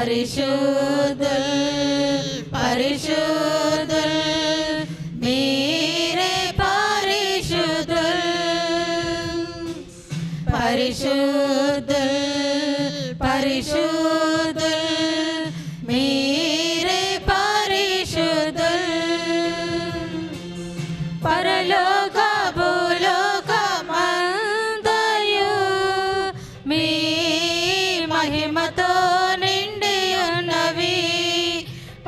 పరిశుద్ధుల్ పరిశుద్ధుల్ మీరే పరిశుద్ధుల్ పరిశుద్ధుల్ పరిశుద్ధుల్ మీరే పరిశుద్ధుల్ పరలోక భూలోకమంతయు మీ మహిమతో నిండి ఉన్నవి.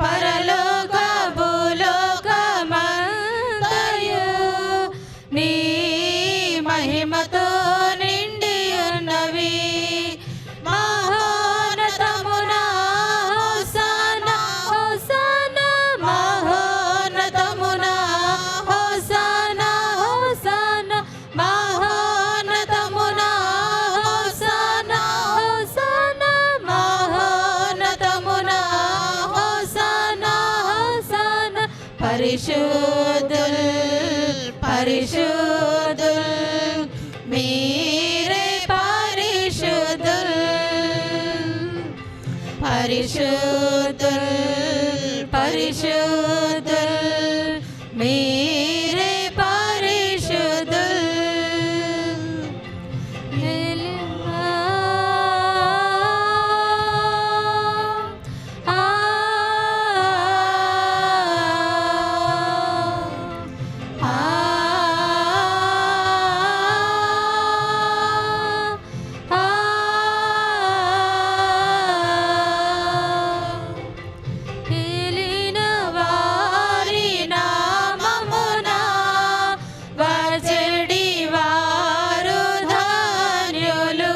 పరలోక భూలోకమంతయు నీ మహిమతో నిండి ఉన్నవి. మహోన్నతమున హోసానా హోసానా మహోన్నతమున హోసానా హోసానా మహోన్నతమున హోసానా హోసానా మహోన్నతమున హోసానా హోసానా పరిశుద్ధుల్ పరిశుద్ధుల్ మీరే పరిశుద్ధుల్ పరిశుద్ధుల్ పరిశుద్ధుల్ మీరే పరిశుద్ధుల్. ఏలిన వారి నామమున వజడి వారు ధన్యులు.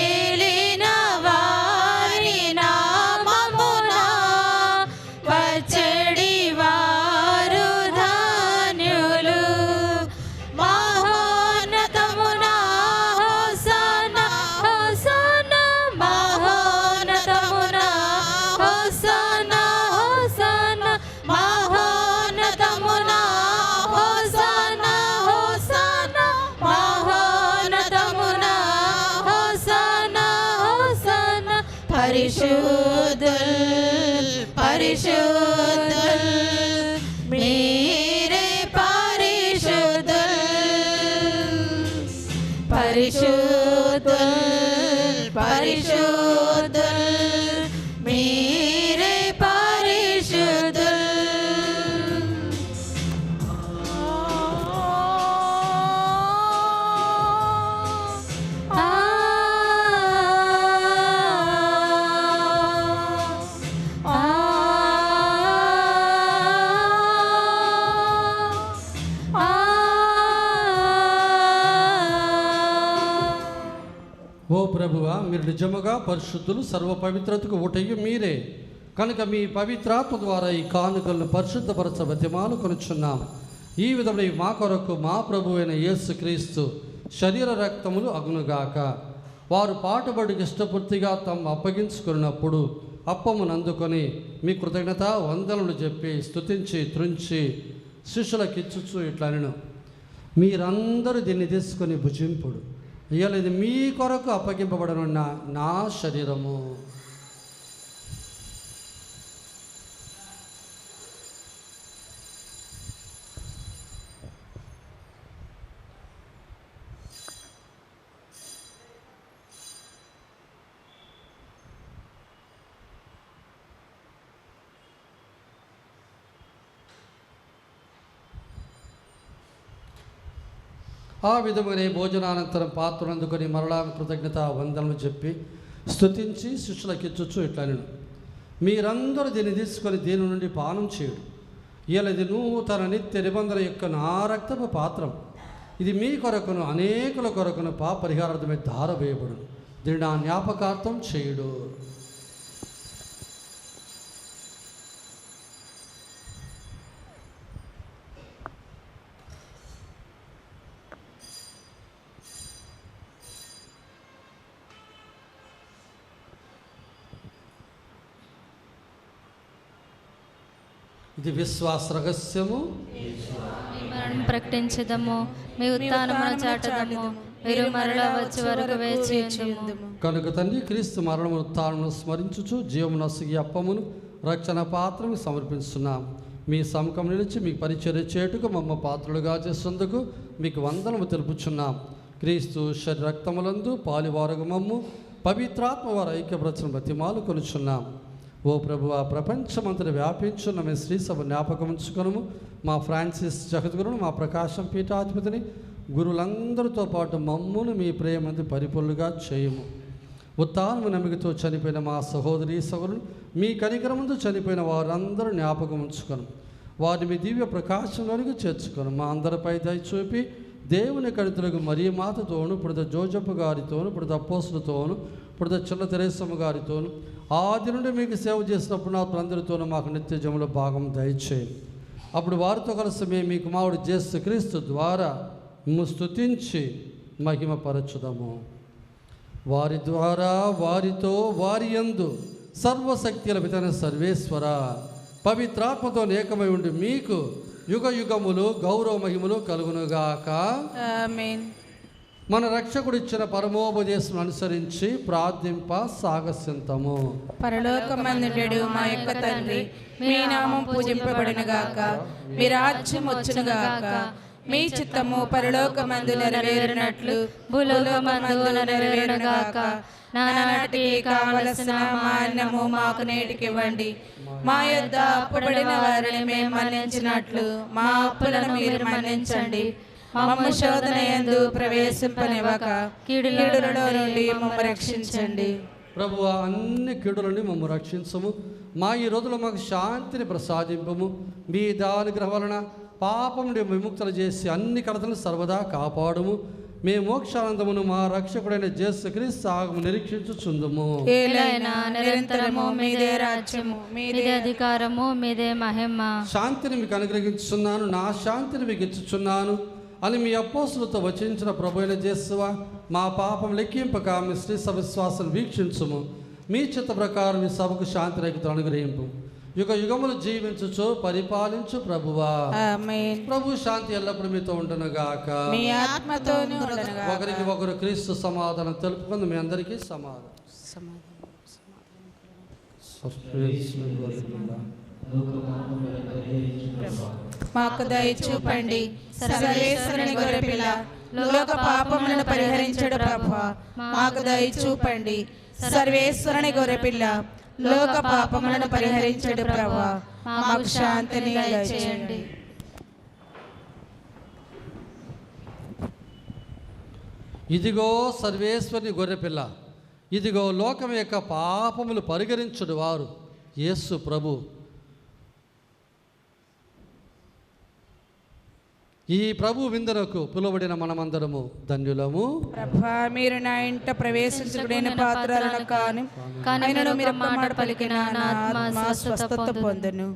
ఏలిన వారి నామమున వజడి వారు ధన్యులు. మహోన్నతమున హోసానా హోసానా మహోన్నతమున హోసానా హోసానా మహోన్నతమున హోసానా హోసానా మహోన్నతమున హోసానా హోసానా పరిశుద్ధుల్ పరిశుద్ధుల్ మీరే పరిశుద్ధుల్ పరిశుద్ధుల్ పరిశుద్ధుల్ మీరే పరిశుద్ధుల్. ఓ ప్రభువా, మీరు నిజముగా పరిశుద్ధులు, సర్వ పవిత్రతకు ఊటయ్యి మీరే కనుక మీ పవిత్రాత్మ ద్వారా ఈ కానుకలను పరిశుద్ధపరచ బతిమాలు కొనుచున్నాం. ఈ విధమైన మా కొరకు మా ప్రభు అయిన యేసుక్రీస్తు శరీర రక్తములు అగునుగాక. వారు పాటుబడికి ఇష్టపూర్తిగా తమ అప్పగించుకున్నప్పుడు అప్పమును అందుకొని మీ కృతజ్ఞత వందనలు చెప్పి స్తుతించి త్రుంచి శిష్యులకిచ్చుచు ఇట్లనెను, మీరందరూ దీన్ని తీసుకొని భుజింపుడు, ఇవాళ ఇది మీ కొరకు అప్పగింపబడనున్న నా శరీరము. ఆ విధమైన భోజనానంతరం పాత్రను అందుకొని మరలా కృతజ్ఞత వందనలు చెప్పి స్తుతించి శిష్యులకిచ్చుచు ఇట్లనెను, మీరందరూ దీన్ని తీసుకొని దీని నుండి పానం చేయుడు, ఇవాళ ఇది నూతన నిత్య నిబంధన యొక్క నా రక్తపు పాత్రం, ఇది మీ కొరకును అనేకుల కొరకును పాప పరిహారార్థమే ధార వేయబడును, దీన్ని నా జ్ఞాపకార్థం చేయుడు. ఇది విశ్వాస రహస్యము, మీ మరణం ప్రకటించదము, మీ ఉత్థానమును చాటదము, మీరు మరలా వచ్చే వరకు వేచి ఉందుము. కనుక తండ్రి క్రీస్తు మరణము ఉత్థానమును స్మరించుచు జీవమునొసగి అప్పమును రక్షణ పాత్రను సమర్పిస్తున్నాం. మీ సముఖం నిలిచి మీకు పరిచర్య చేయుటకు మమ్మ పాత్రలుగా చేసేందుకు మీకు వందనము తెలుపుచున్నాం. క్రీస్తు శరీర రక్తములందు పాలివారగు మమ్ము పవిత్రాత్మ వారు ఐక్యపరచన బతిమాలు కొనుచున్నాం. ఓ ప్రభు, ఆ ప్రపంచమంతటి వ్యాపించున్న మీ శ్రీ సభ జ్ఞాపకం ఉంచుకొనుము. మా ఫ్రాన్సిస్ జగద్గురును, మా ప్రకాశం పీఠాధిపతిని, గురువులందరితో పాటు మమ్మును మీ ప్రేమందు పరిపూర్ణులుగా చేయుము. ఉత్థానము నమ్మికతో చనిపోయిన మా సహోదరి సహోదరులు, మీ కనికరముందు చనిపోయిన వారందరూ జ్ఞాపకం ఉంచుకొను, వారిని మీ దివ్య ప్రకాశంలోనికి చేర్చుకొను. మా అందరిపై దయ చూపి దేవుని కణితులకు మరియ మాతతోను, పుడత జోజప్ప గారితోను, పుడత అపోస్తులతోను, పుడత చిన్న తెరేసమ్మ గారితోను, ఆది నుండి మీకు సేవ చేసినప్పుడు నా అందరితోనూ మాకు నిత్య జముల భాగం దయచేయండి. అప్పుడు వారితో కలిసి మేము మీ కుమారుడు యేసు క్రీస్తు ద్వారా స్తుతించి మహిమపరచుదాము. వారి ద్వారా, వారితో, వారి యందు సర్వశక్తుల పితైన సర్వేశ్వర పవిత్రాత్మతో ఏకమై ఉండి మీకు యుగ యుగములు గౌరవ మహిమలు కలుగునుగాక. ఆమేన్. మన రక్షకుడు ఇచ్చిన పరమోపదేశం అనుసరించి ప్రార్థింప సాగస్యంతము. పరలోకమందుండు మా యొక్క తండ్రి, మీ నామం పూజింపబడునుగాక, మీ రాజ్యం వచ్చునుగాక, మీ చిత్తము పరలోకమందు నెరవేరినట్లు భూలోకమందు నెరవేరునుగాక. నానాటికి కావలసిన మా అన్నము మాకు నేటికి ఇవ్వండి. మా యొద్ద అప్పుబడిన వారిని మేము మన్నించినట్లు మా అప్పులను మీరు మన్నించండి. మమ్మ శోధన యందు ప్రవేశింపనివ్వక కీడులలో నుండి మమ్మ రక్షించండి. ప్రభువా, అన్ని కీడుల నుండి మమ్మ రక్షించము. మా ఈ రోజులో మాకు శాంతిని ప్రసాదింపము. మీ దానుగ్రహం వలన పాపం నుండి విముక్తులు చేసి అన్ని కలతలను సర్వదా కాపాడుము. మేము మోక్షానందమును మా రక్షకుడైన యేసు క్రీస్తు ఆగమను నిరీక్షించుచుందుము. ఏలైనా నిరంతరము మీదే రాజ్యము, మీదే అధికారము, మీదే మహిమ. శాంతిని మీకు అనుగ్రహించుచున్నాను, నా శాంతిని మీకు ఇచ్చుచున్నాను అని మీ అపోస్తులతో వచించిన ప్రభువైన యేసువా, మా పాపం లెక్కింపక మీ శ్రీ సభ విశ్వాసం వీక్షించుము. మీ చిత్త ప్రకారం మీ సభకు శాంతి రేఖతో అనుగ్రహింపు. యుగ యుగములు జీవించుచు పరిపాలించు ప్రభువా. ఆమేన్. ప్రభు శాంతి ఎల్లప్పుడూ మీతో ఉండునుగాక. మీ ఆత్మతోనూ ఉండునుగాక. ఒకరికి ఒకరు క్రీస్తు సమాధానం తెలుపుకుంది. మీ అందరికీ సమాధానం. మాకు దయ చూపండి. సర్వేశ్వరుని గొర్రెపిల్ల, లోక పాపములను పరిహరించడు ప్రభువా మాకు దయ చూపండి. సర్వేశ్వరుని గొర్రెపిల్ల లోక పాపములను పరిహరించడు ప్రభువా మాకు శాంతిని దయచేయండి. ఇదిగో సర్వేశ్వరుని గొర్రెపిల్ల, ఇదిగో లోకం యొక్క పాపములు పరిహరించుడు వారు యేసు ప్రభు. ఈ ప్రభు విందునకు పిలువబడిన మనమందరము ధన్యులము. ప్రభువా మీరు నా ఇంట ప్రవేశించుడైన పాత్రలను కాను, ఆయనను మీరు ఒక్క మాట పలికిన నా ఆత్మ స్వస్థత పొందును.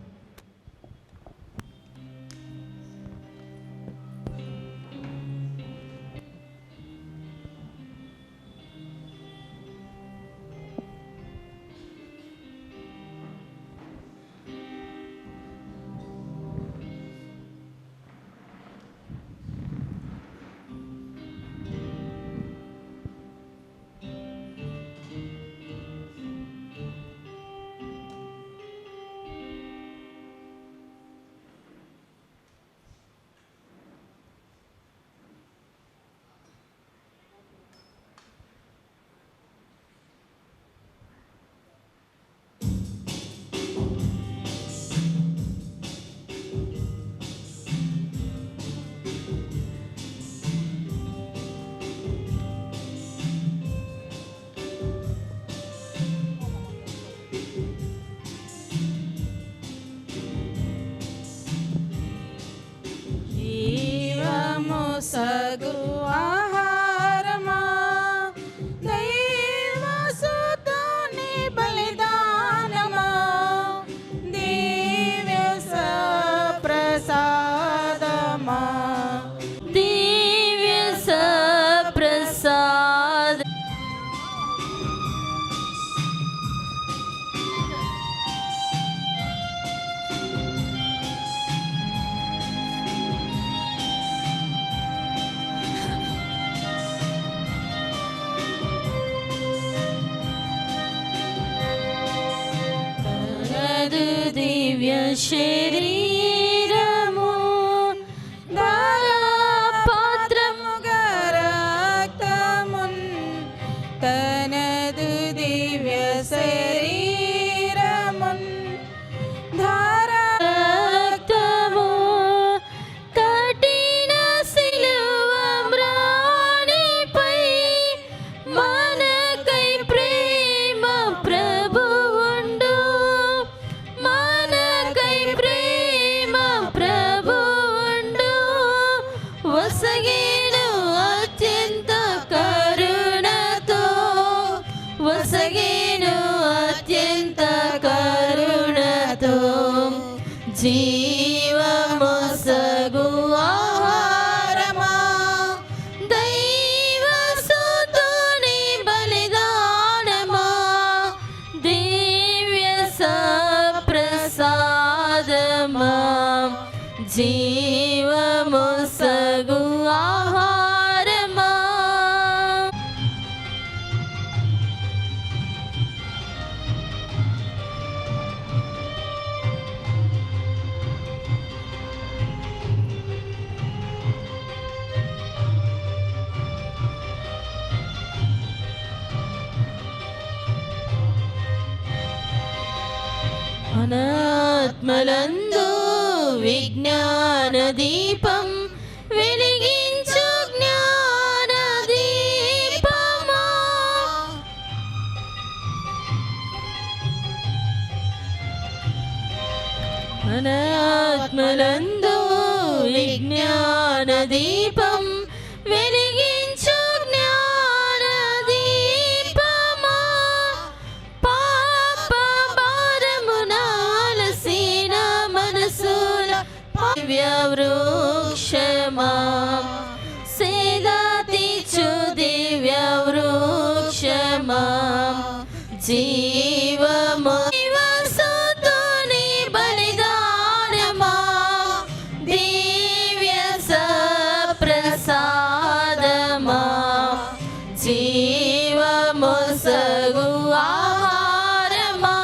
సగు ఆహారమా దైవసుతుని బలిదానమా దివ్య సప్రసాదమా దివ్య సప్రసాద దివ్య శరీరము పాత్రముగా రక్తమున్ తనదు దివ్య శరీరమున్ రక్తము కఠిన శిలువ మ్రాణిపై మనకై ప్రేమ ప్రభువుండు, మనకై ప్రేమ ప్రభువుండు. వసగేను అత్యంత కరుణతో, వసగేను అత్యంత కరుణతో జీవమొసగు ఆహారమా దైవసుతుని బలిదానమా దివ్య సప్రసాదమా జీవమొసగు ఆహారమా. అనాత్మలందు విజ్ఞాన దీపం వెలిగించు జ్ఞాన దీపమా అనాత్మలందు విజ్ఞాన దీపం వెలిగించు జ్ఞాన దీపమా పాప భారమునాలసిన మనసుల దివ్య వృక్షమా సేదాతిచు దివ్య వృక్షమా జీవము జీవసుతుని బలిదానమా దివ్య సప్రసాదమా జీవమొసగు ఆహారమా.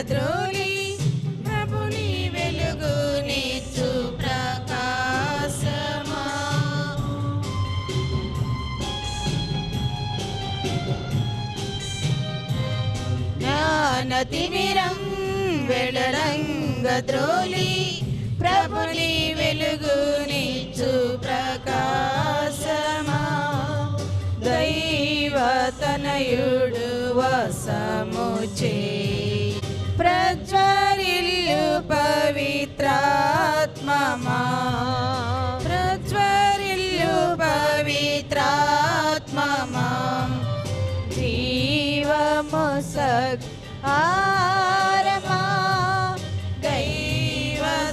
ద్రోలి ప్రభుని వెలుగు నీచు ప్రకాశమా. జ్ఞాన తిమిరం వెడరంగ ద్రోలి ప్రభుని వెలుగు నీచు ప్రకాశమా. దైవతనయుడు వసముచే ప్రజ్వరిల్లు పవిత్రాత్మమా. ప్రజ్వరిల్లు పవిత్రాత్మమా. జీవముసగ్ ఆరమా. దైవసుతుని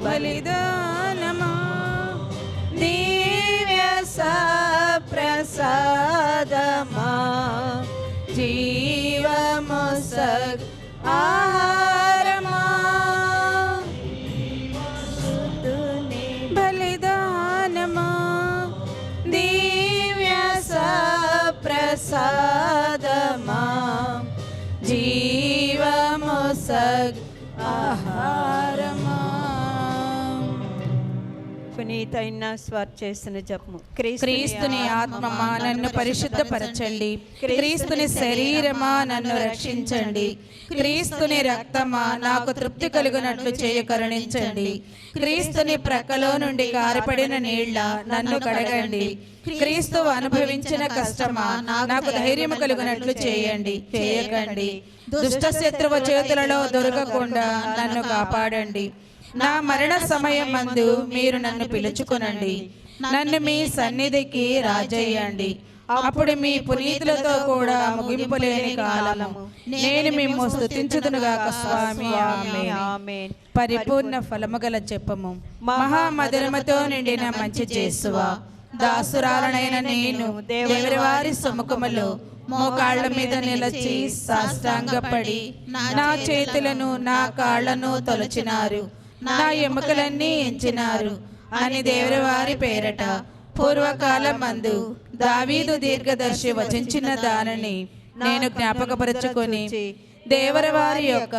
బలిదానమా. దివ్య ప్రసాదమా. జీవముసగ్ ఆహారమా. బలిదానమా. దివ్య ప్రసాదమా. జీవముసగ్ ఆహారమా. పునీతైన స్వార్ చేసిన జపము. క్రీస్తుని ఆత్మమా నన్ను పరిశుద్ధపరచండి. క్రీస్తుని శరీరమా నన్ను రక్షించండి. క్రీస్తుని రక్తమా నాకు తృప్తి కలుగునట్లు చేయ కరుణించండి. క్రీస్తుని ప్రక్కలో నుండి కారిపడిన నీళ్ల నన్ను కడగండి. క్రీస్తు అనుభవించిన కష్టమా నాకు ధైర్యం కలుగునట్లు చేయకండి. దుష్ట శత్రువు చేతులలో దొరకకుండా నన్ను కాపాడండి. నా మరణ సమయం మందు మీరు నన్ను పిలుచుకునండి. నన్ను మీ సన్నిధికి రాజేయండి. అప్పుడు మీ పునీతులతో కూడా ముగింపులేని కాలము నేను మిమ్ము స్తుతించుదునుగాక స్వామి. ఆమేన్. పరిపూర్ణ ఫలముగల జపము. మహామధురముతో నిండిన మంచి చేసువా, దాసురాలనైన నేను దేవుని వారి సముఖములో మోకాళ్ళ మీద నిలచి సాష్టాంగపడి నా చేతులను నా కాళ్లను తొలచినారు, నా ఎముకలన్నీ ఎంచినారు అని దేవుని వారి పేరట పూర్వకాలమందు దావీదు దీర్ఘదర్శి వచించిన దానిని నేను జ్ఞాపకపరచుకొని దేవరి వారి యొక్క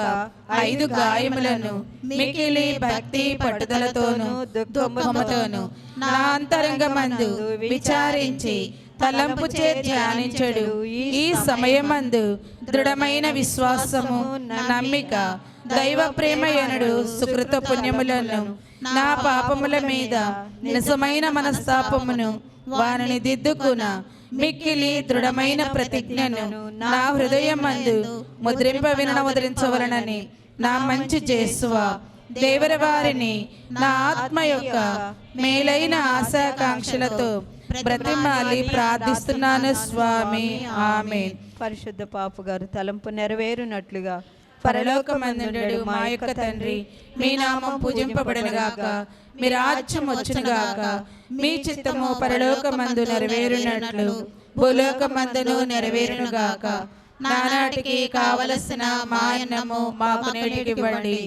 5 గాయములను మికిలి భక్తి పట్టుదలతోనూ దుఃఖముతోనూ నా అంతరంగమందు విచారించి తలంపు చే ధ్యానించడు ఈ సమయమందు దృఢమైన విశ్వాసము, నమ్మిక, దైవ ప్రేమ ఎనడు సుకృత పుణ్యములను నా పాపముల మీద నిజమైన మనస్తాపమును వారిని దిద్దుకున మిక్కిలి దృఢమైన ప్రతిజ్ఞను నా హృదయమందు ముద్రించవలనని నా మంచి చేసువా దేవర వారిని నా ఆత్మ యొక్క మేలైన ఆశాకాంక్షలతో బ్రతిమాలి ప్రార్థిస్తున్నాను స్వామి. ఆమేన్. పరిశుద్ధ పాపు గారు తలంపు నెరవేరునట్లుగా పరలోకమందుండు మా యొక్క తండ్రి, మీ నామం పూజింపబడునుగాక, మీ రాజ్యం వచ్చునుగాక, మీ చిత్తము పరలోకమందు నెరవేరునట్లు భూలోకమందును నెరవేరునుగాక. నానాటికి కావలసిన మా అన్నము మాకు నేటికి ఇవ్వండి.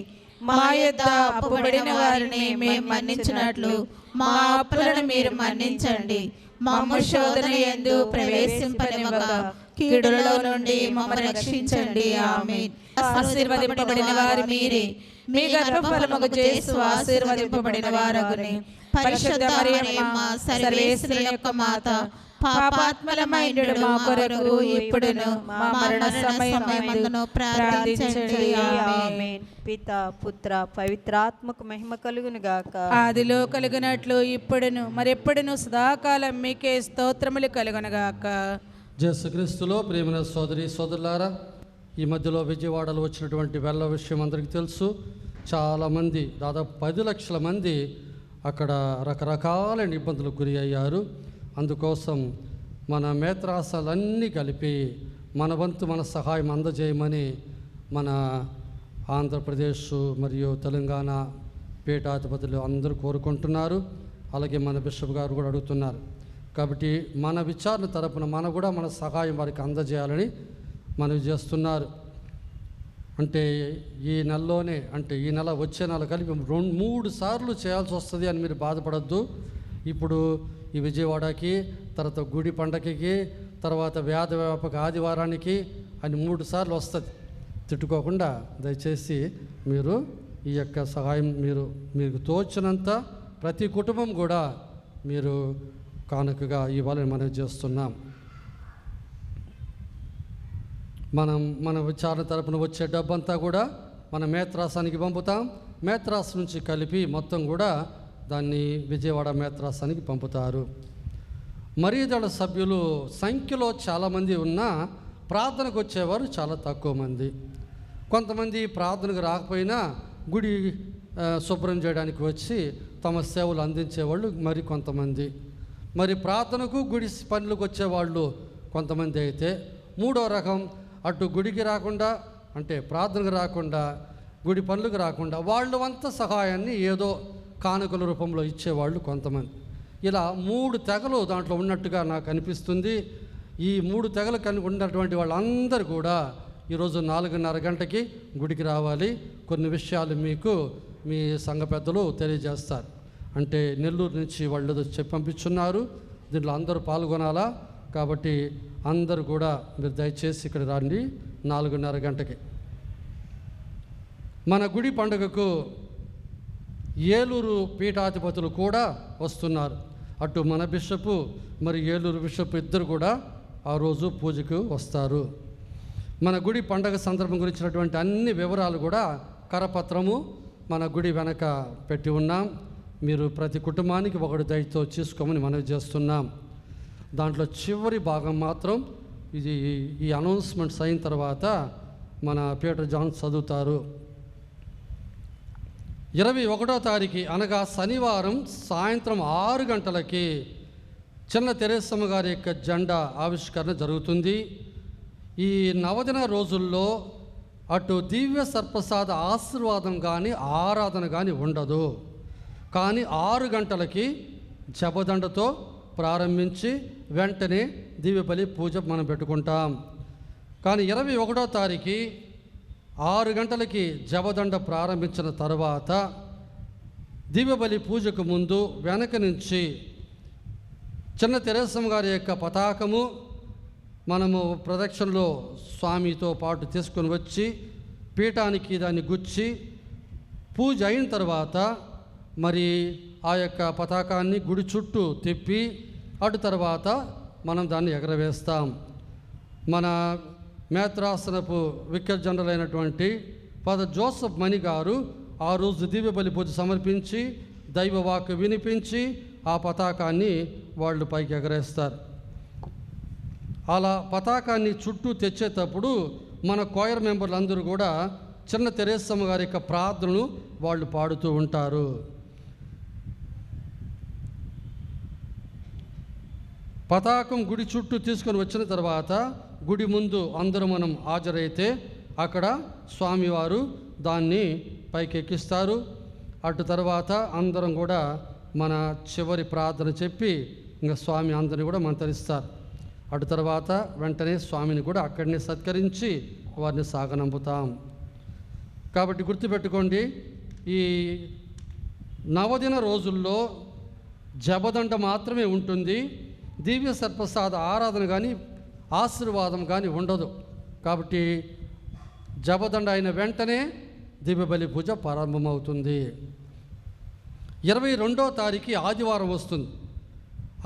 మా యొద్ద అప్పుబడిన వారిని మేము మన్నించినట్లు మా అప్పులను మీరు మన్నించండి. మమ్ము శోధన యందు ప్రవేశింపనివ్వక కీడులలో నుండి మమ్మల్ని రక్షించండి. ఆమేన్. ఆశీర్వదింపబడిన వారు మీరే, మీ గర్భఫలముగు యేసు ఆశీర్వదింపబడిన వారగుని. పరిశుద్ధ మరియమ్మ సర్వేశ్వరుని యొక్క మాత, పాపాత్మలమైనడు మా కొరకు ఇప్పుడును మా మరణ సమయమందును ప్రార్థించండి. ఆమేన్. పిత పుత్ర పవిత్రాత్మకు మహిమ కలుగును గాక. ఆదిలో కలుగునట్లు ఇప్పుడును మరెప్పుడును సదాకాలం మీకే స్తోత్రములు కలుగునుగాక. యేసుక్రీస్తులో ప్రేమైన సోదరి సోదరులారా, ఈ మధ్యలో విజయవాడలో వచ్చినటువంటి వెళ్ళ విషయం అందరికీ తెలుసు. చాలామంది, దాదాపు 10 లక్షల మంది అక్కడ రకరకాలైన ఇబ్బందులకు గురి అయ్యారు. అందుకోసం మన మేత్రాసాలన్నీ కలిపి మన వంతు మన సహాయం అందజేయమని మన ఆంధ్రప్రదేశ్ మరియు తెలంగాణ పీఠాధిపతులు అందరూ కోరుకుంటున్నారు. అలాగే మన బిషప్ గారు కూడా అడుగుతున్నారు. కాబట్టి మన విచారణ తరపున మన సహాయం వారికి అందజేయాలని మనవి చేస్తున్నారు. అంటే ఈ నెలలోనే, అంటే ఈ నెల వచ్చే నెల కలిపి 2-3 సార్లు చేయాల్సి వస్తుంది అని మీరు బాధపడద్దు. ఇప్పుడు ఈ విజయవాడకి, తర్వాత గుడి పండగకి, తర్వాత వ్యాధ వ్యాపక ఆదివారానికి అని 3 సార్లు వస్తుంది. తిట్టుకోకుండా దయచేసి మీరు ఈ యొక్క సహాయం మీకు తోచినంత ప్రతి కుటుంబం కూడా మీరు కానుకగా ఇవ్వాలని మనం చేస్తున్నాం. మన విచారణ తరపున వచ్చే డబ్బంతా కూడా మన మేత్రాసానికి పంపుతాం. మేత్రాస్ నుంచి కలిపి మొత్తం కూడా దాన్ని విజయవాడ మేత్రాసానికి పంపుతారు. మరీదళ సభ్యులు సంఖ్యలో చాలామంది ఉన్నా ప్రార్థనకు వచ్చేవారు చాలా తక్కువ మంది. కొంతమంది ప్రార్థనకు రాకపోయినా గుడి శుభ్రం చేయడానికి వచ్చి తమ సేవలు అందించేవాళ్ళు మరి కొంతమంది. మరి ప్రార్థనకు గుడి పనులకు వచ్చేవాళ్ళు కొంతమంది అయితే, మూడో రకం అటు గుడికి రాకుండా, అంటే ప్రార్థనకు రాకుండా, గుడి పనులకు రాకుండా వాళ్ళు అంత సహాయాన్ని ఏదో కానుకల రూపంలో ఇచ్చేవాళ్ళు కొంతమంది. ఇలా 3 తెగలు దాంట్లో ఉన్నట్టుగా నాకు అనిపిస్తుంది. ఈ 3 తెగలు ఉన్నటువంటి వాళ్ళందరూ కూడా ఈరోజు 4:30 గంటకి గుడికి రావాలి. కొన్ని విషయాలు మీకు మీ సంఘ పెద్దలు తెలియజేస్తారు. అంటే నెల్లూరు నుంచి వాళ్ళు చెప్పి పంపించున్నారు. దీంట్లో అందరూ పాల్గొనాలా, కాబట్టి అందరూ కూడా మీరు దయచేసి ఇక్కడ రండి 4:30 గంటకి. మన గుడి పండుగకు ఏలూరు పీఠాధిపతులు కూడా వస్తున్నారు. అటు మన బిషపు మరి ఏలూరు బిషప్ ఇద్దరు కూడా ఆ రోజు పూజకు వస్తారు. మన గుడి పండగ సందర్భం గురించినటువంటి అన్ని వివరాలు కూడా కరపత్రము మన గుడి వెనక పెట్టి ఉన్నాం. మీరు ప్రతి కుటుంబానికి ఒకటి దయతో చేసుకోమని మనవి చేస్తున్నాం. దాంట్లో చివరి భాగం మాత్రం ఈ అనౌన్స్మెంట్స్ అయిన తర్వాత మన పీటర్ జాన్ చదువుతారు. 21వ తారీఖు అనగా శనివారం సాయంత్రం 6 గంటలకి చిన్న తెరేసమ్మ గారి యొక్క జెండా ఆవిష్కరణ జరుగుతుంది. ఈ నవదిన రోజుల్లో అటు దివ్య సర్ప్రసాద ఆశీర్వాదం కానీ ఆరాధన కానీ ఉండదు. కానీ 6 గంటలకి జపదండతో ప్రారంభించి వెంటనే దివ్యబలి పూజ మనం పెట్టుకుంటాం. కానీ 21వ తారీఖు 6 గంటలకి జపదండ ప్రారంభించిన తర్వాత దివ్యబలి పూజకు ముందు వెనక నుంచి చిన్న తెరేసమ్మ గారి యొక్క పతాకము మనము ప్రదక్షిణలో స్వామితో పాటు తీసుకొని వచ్చి పీఠానికి దాన్ని గుచ్చి పూజ అయిన తర్వాత మరి ఆ యొక్క పతాకాన్ని గుడి చుట్టూ తిప్పి అటు తర్వాత మనం దాన్ని ఎగరవేస్తాం. మన మేత్రాసనపు వికెట్ జనరల్ అయినటువంటి ఫాదర్ జోసెఫ్ మణి గారు ఆ రోజు దివ్యబలి పూజ సమర్పించి దైవవాక్కు వినిపించి ఆ పతాకాన్ని వాళ్ళు పైకి ఎగరేస్తారు. అలా పతాకాన్ని చుట్టూ తెచ్చేటప్పుడు మన కోయర్ మెంబర్లు అందరూ కూడా చిన్న తెరేసమ్మ గారి యొక్క ప్రార్థనలు వాళ్ళు పాడుతూ ఉంటారు. పతాకం గుడి చుట్టూ తీసుకొని వచ్చిన తర్వాత గుడి ముందు అందరూ మనం హాజరైతే అక్కడ స్వామివారు దాన్ని పైకి ఎక్కిస్తారు. అటు తర్వాత అందరం కూడా మన చివరి ప్రార్థన చెప్పి ఇంకా స్వామి అందరిని కూడా మంతరిస్తారు. అటు తర్వాత వెంటనే స్వామిని కూడా అక్కడిని సత్కరించి వారిని సాగనంపుతాం. కాబట్టి గుర్తుపెట్టుకోండి, ఈ నవదిన రోజుల్లో జపదండ మాత్రమే ఉంటుంది. దివ్య సర్ప్రసాద ఆరాధన కానీ ఆశీర్వాదం కానీ ఉండదు. కాబట్టి జపదండ అయిన వెంటనే దివ్యబలి పూజ ప్రారంభమవుతుంది. 22వ తారీఖు ఆదివారం వస్తుంది.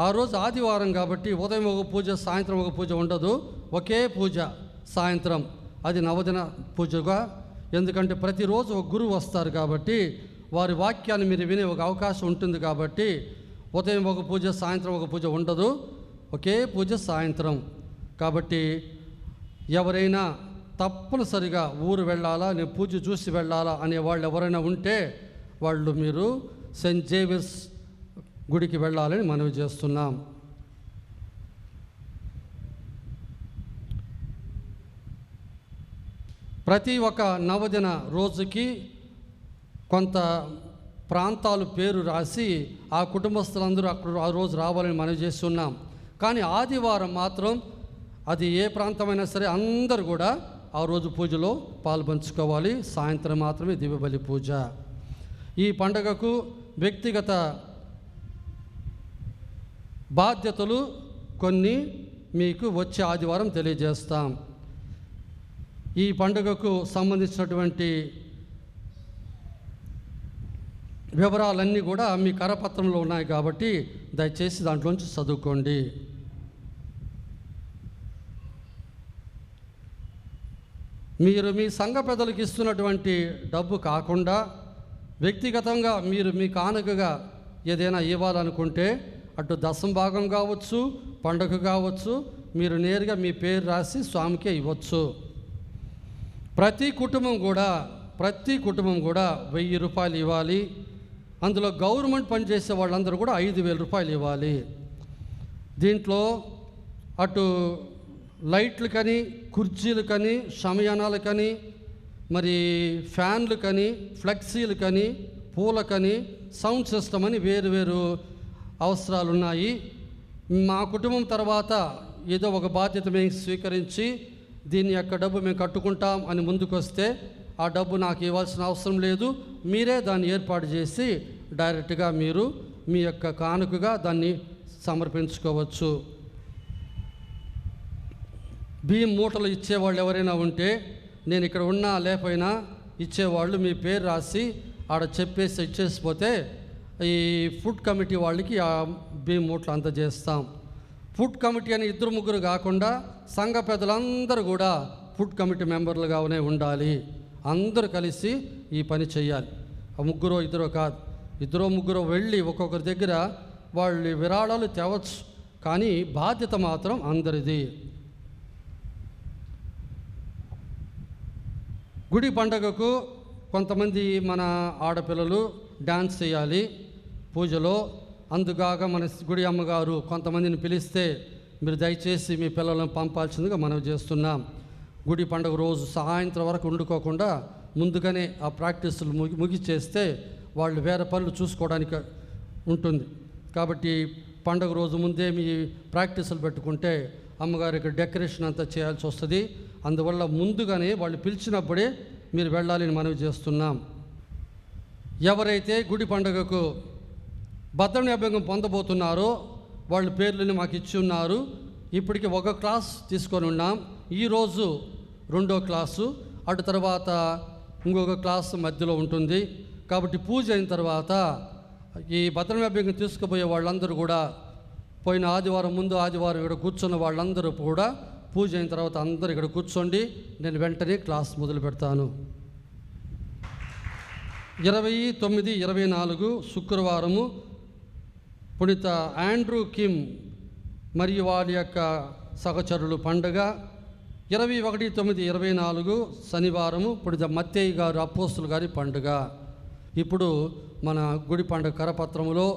ఆ రోజు ఆదివారం కాబట్టి ఉదయం ఒక పూజ సాయంత్రం ఒక పూజ ఉండదు. ఒకే పూజ సాయంత్రం, అది నవదిన పూజగా. ఎందుకంటే ప్రతిరోజు ఒక గురువు వస్తారు కాబట్టి వారి వాక్యాన్ని మీరు వినే ఒక అవకాశం ఉంటుంది. కాబట్టి ఉదయం ఒక పూజ సాయంత్రం ఒక పూజ ఉండదు, ఒకే పూజ సాయంత్రం. కాబట్టి ఎవరైనా తప్పనిసరిగా ఊరు వెళ్ళాలా, నేను పూజ చూసి వెళ్ళాలా అనే వాళ్ళు ఎవరైనా ఉంటే వాళ్ళు మీరు సెయింట్ జేవియర్స్ గుడికి వెళ్ళాలని మనవి చేస్తున్నాం. ప్రతి ఒక్క నవదిన రోజుకి కొంత ప్రాంతాలు పేరు రాసి ఆ కుటుంబస్తులందరూ అక్కడ ఆ రోజు రావాలని మనవి చేస్తున్నాం. కానీ ఆదివారం మాత్రం అది ఏ ప్రాంతమైనా సరే అందరూ కూడా ఆ రోజు పూజలో పాల్పంచుకోవాలి. సాయంత్రం మాత్రమే దివ్యబలి పూజ. ఈ పండగకు వ్యక్తిగత బాధ్యతలు కొన్ని మీకు వచ్చే ఆదివారం తెలియజేస్తాం. ఈ పండుగకు సంబంధించినటువంటి వివరాలన్నీ కూడా మీ కరపత్రంలో ఉన్నాయి కాబట్టి దయచేసి దాంట్లోంచి చదువుకోండి. మీరు మీ సంఘ పెద్దలకు ఇస్తున్నటువంటి డబ్బు కాకుండా వ్యక్తిగతంగా మీరు మీ కానుకగా ఏదైనా ఇవ్వాలనుకుంటే అటు దశం భాగం కావచ్చు, పండుగ కావచ్చు, మీరు నేరుగా మీ పేరు రాసి స్వామికే ఇవ్వచ్చు. ప్రతి కుటుంబం కూడా 1000 రూపాయలు ఇవ్వాలి. అందులో గవర్నమెంట్ పనిచేసే వాళ్ళందరూ కూడా 5000 రూపాయలు ఇవ్వాలి. దీంట్లో అటు లైట్లకని, కుర్చీలకని, షమయానాలకని, మరి ఫ్యాన్లకని, ఫ్లెక్సీలకని, పూలకని, సౌండ్ సిస్టమ్ అని వేరు అవసరాలు ఉన్నాయి. మా కుటుంబం తర్వాత ఏదో ఒక బాధ్యత మేము స్వీకరించి దీని యొక్క డబ్బు మేము కట్టుకుంటాం అని ముందుకొస్తే ఆ డబ్బు నాకు ఇవ్వాల్సిన అవసరం లేదు. మీరే దాన్ని ఏర్పాటు చేసి డైరెక్ట్గా మీరు మీ యొక్క కానుకగా దాన్ని సమర్పించుకోవచ్చు. బియ్యం మూటలు ఇచ్చేవాళ్ళు ఎవరైనా ఉంటే, నేను ఇక్కడ ఉన్నా లేకపోయినా ఇచ్చేవాళ్ళు మీ పేరు రాసి ఆడ చెప్పేసి ఇచ్చేసిపోతే ఈ ఫుడ్ కమిటీ వాళ్ళకి ఆ బియ్యం మూటలు అందజేస్తాం. ఫుడ్ కమిటీ అని 2-3 కాకుండా సంఘ పెద్దలందరూ కూడా ఫుడ్ కమిటీ మెంబర్లుగానే ఉండాలి. అందరూ కలిసి ఈ పని చేయాలి. 3-2 కాదు, 2-3 వెళ్ళి ఒక్కొక్కరి దగ్గర వాళ్ళు విరాళాలు తేవచ్చు, కానీ బాధ్యత మాత్రం అందరిది. గుడి పండగకు కొంతమంది మన ఆడపిల్లలు డ్యాన్స్ చేయాలి పూజలో. అందుకాక మన గుడి అమ్మగారు కొంతమందిని పిలిస్తే మీరు దయచేసి మీ పిల్లలను పంపాల్సిందిగా మనం చేస్తున్నాం. గుడి పండుగ రోజు సాయంత్రం వరకు వండుకోకుండా ముందుగానే ఆ ప్రాక్టీసులు ముగిచేస్తే వాళ్ళు వేరే పనులు చూసుకోవడానికి ఉంటుంది. కాబట్టి పండుగ రోజు ముందే మీ ప్రాక్టీసులు పెట్టుకుంటే అమ్మగారికి డెకరేషన్ అంతా చేయాల్సి వస్తుంది. అందువల్ల ముందుగానే వాళ్ళు పిలిచినప్పుడే మీరు వెళ్ళాలని మనవి చేస్తున్నాం. ఎవరైతే గుడి పండుగకు భద్రని అభ్యంగం పొందబోతున్నారో వాళ్ళ పేర్లను మాకు ఇచ్చి ఉన్నారు. ఇప్పటికి 1 క్లాస్ తీసుకొని ఉన్నాం. ఈరోజు 2వ క్లాసు, అటు తర్వాత ఇంకొక క్లాస్ మధ్యలో ఉంటుంది. కాబట్టి పూజ అయిన తర్వాత ఈ భద్రని అభ్యంగం తీసుకుపోయే వాళ్ళందరూ కూడా పోయిన ఆదివారం ముందు ఆదివారం ఇక్కడ కూర్చున్న వాళ్ళందరూ కూడా పూజ అయిన తర్వాత అందరూ ఇక్కడ కూర్చోండి. నేను వెంటనే క్లాస్ మొదలు పెడతాను. 29-24 శుక్రవారము పునీత ఆండ్రూ కిమ్ మరియు వారి యొక్క సహచరులు పండుగ. 21-9-24 శనివారము పునీత మత్తేయి గారు అపోస్తులు గారి పండుగ. ఇప్పుడు మన గుడి పండుగ కరపత్రములో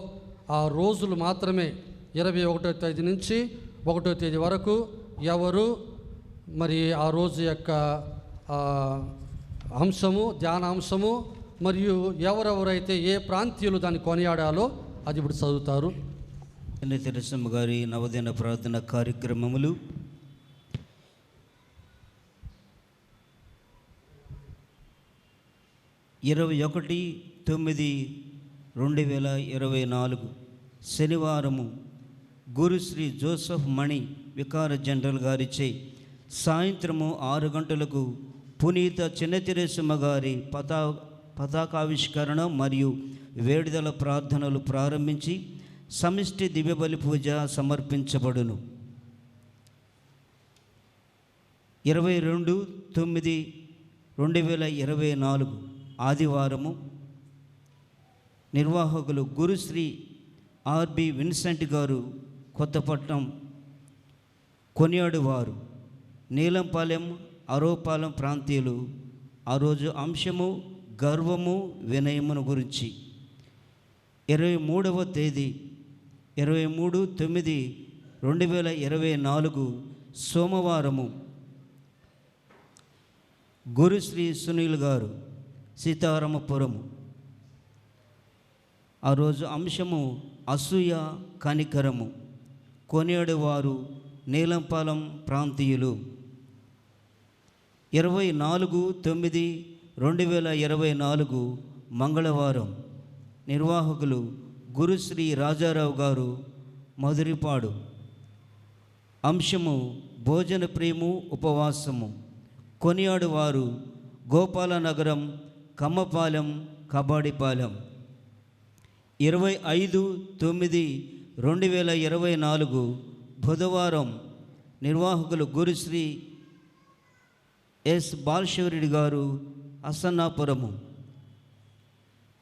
ఆ రోజులు మాత్రమే 21వ తేదీ నుంచి 1వ తేదీ వరకు ఎవరు మరి ఆ రోజు యొక్క అంశము, ధ్యానాంశము మరియు ఎవరెవరైతే ఏ ప్రాంతీయులు దాన్ని కొనియాడాలో అది ఇప్పుడు చదువుతారు. తెరసమ్మ గారి నవదిన ప్రార్థన కార్యక్రమములు 21/9/2024 శనివారము గురుశ్రీ జోసెఫ్ మణి వికార జనరల్ గారిచే సాయంత్రము 6 గంటలకు పునీత చిన్న తెరసమ్మ గారి పతాకావిష్కరణ మరియు వేడుదల ప్రార్థనలు ప్రారంభించి సమిష్టి దివ్యబలి పూజ సమర్పించబడును. 22/9/2024 ఆదివారము నిర్వాహకులు గురుశ్రీ ఆర్బి విన్సెంట్ గారు కొత్తపట్నం కొనియాడువారు. నీలంపాలెం అరోపాలెం ప్రాంతీయులు ఆ రోజు అంశము గర్వము వినయమును గురించి. 23వ తేదీ 23/9/2024 సోమవారము గురుశ్రీ సునీల్ గారు సీతారామపురము. ఆ రోజు అంశము అసూయ కనికరము. కొనియాడువారు నీలంపాలెం ప్రాంతీయులు. 24/9/2024 మంగళవారం నిర్వాహకులు గురుశ్రీ రాజారావు గారు మధురిపాడు. అంశము భోజన ప్రేము ఉపవాసము. కొనియాడువారు గోపాలనగరం, కమ్మపాలెం, కబాడిపాలెం. 25/9/2024 బుధవారం నిర్వాహకులు గురుశ్రీ ఎస్ బాలశివరెడ్డి గారు, అసన్నాపురము.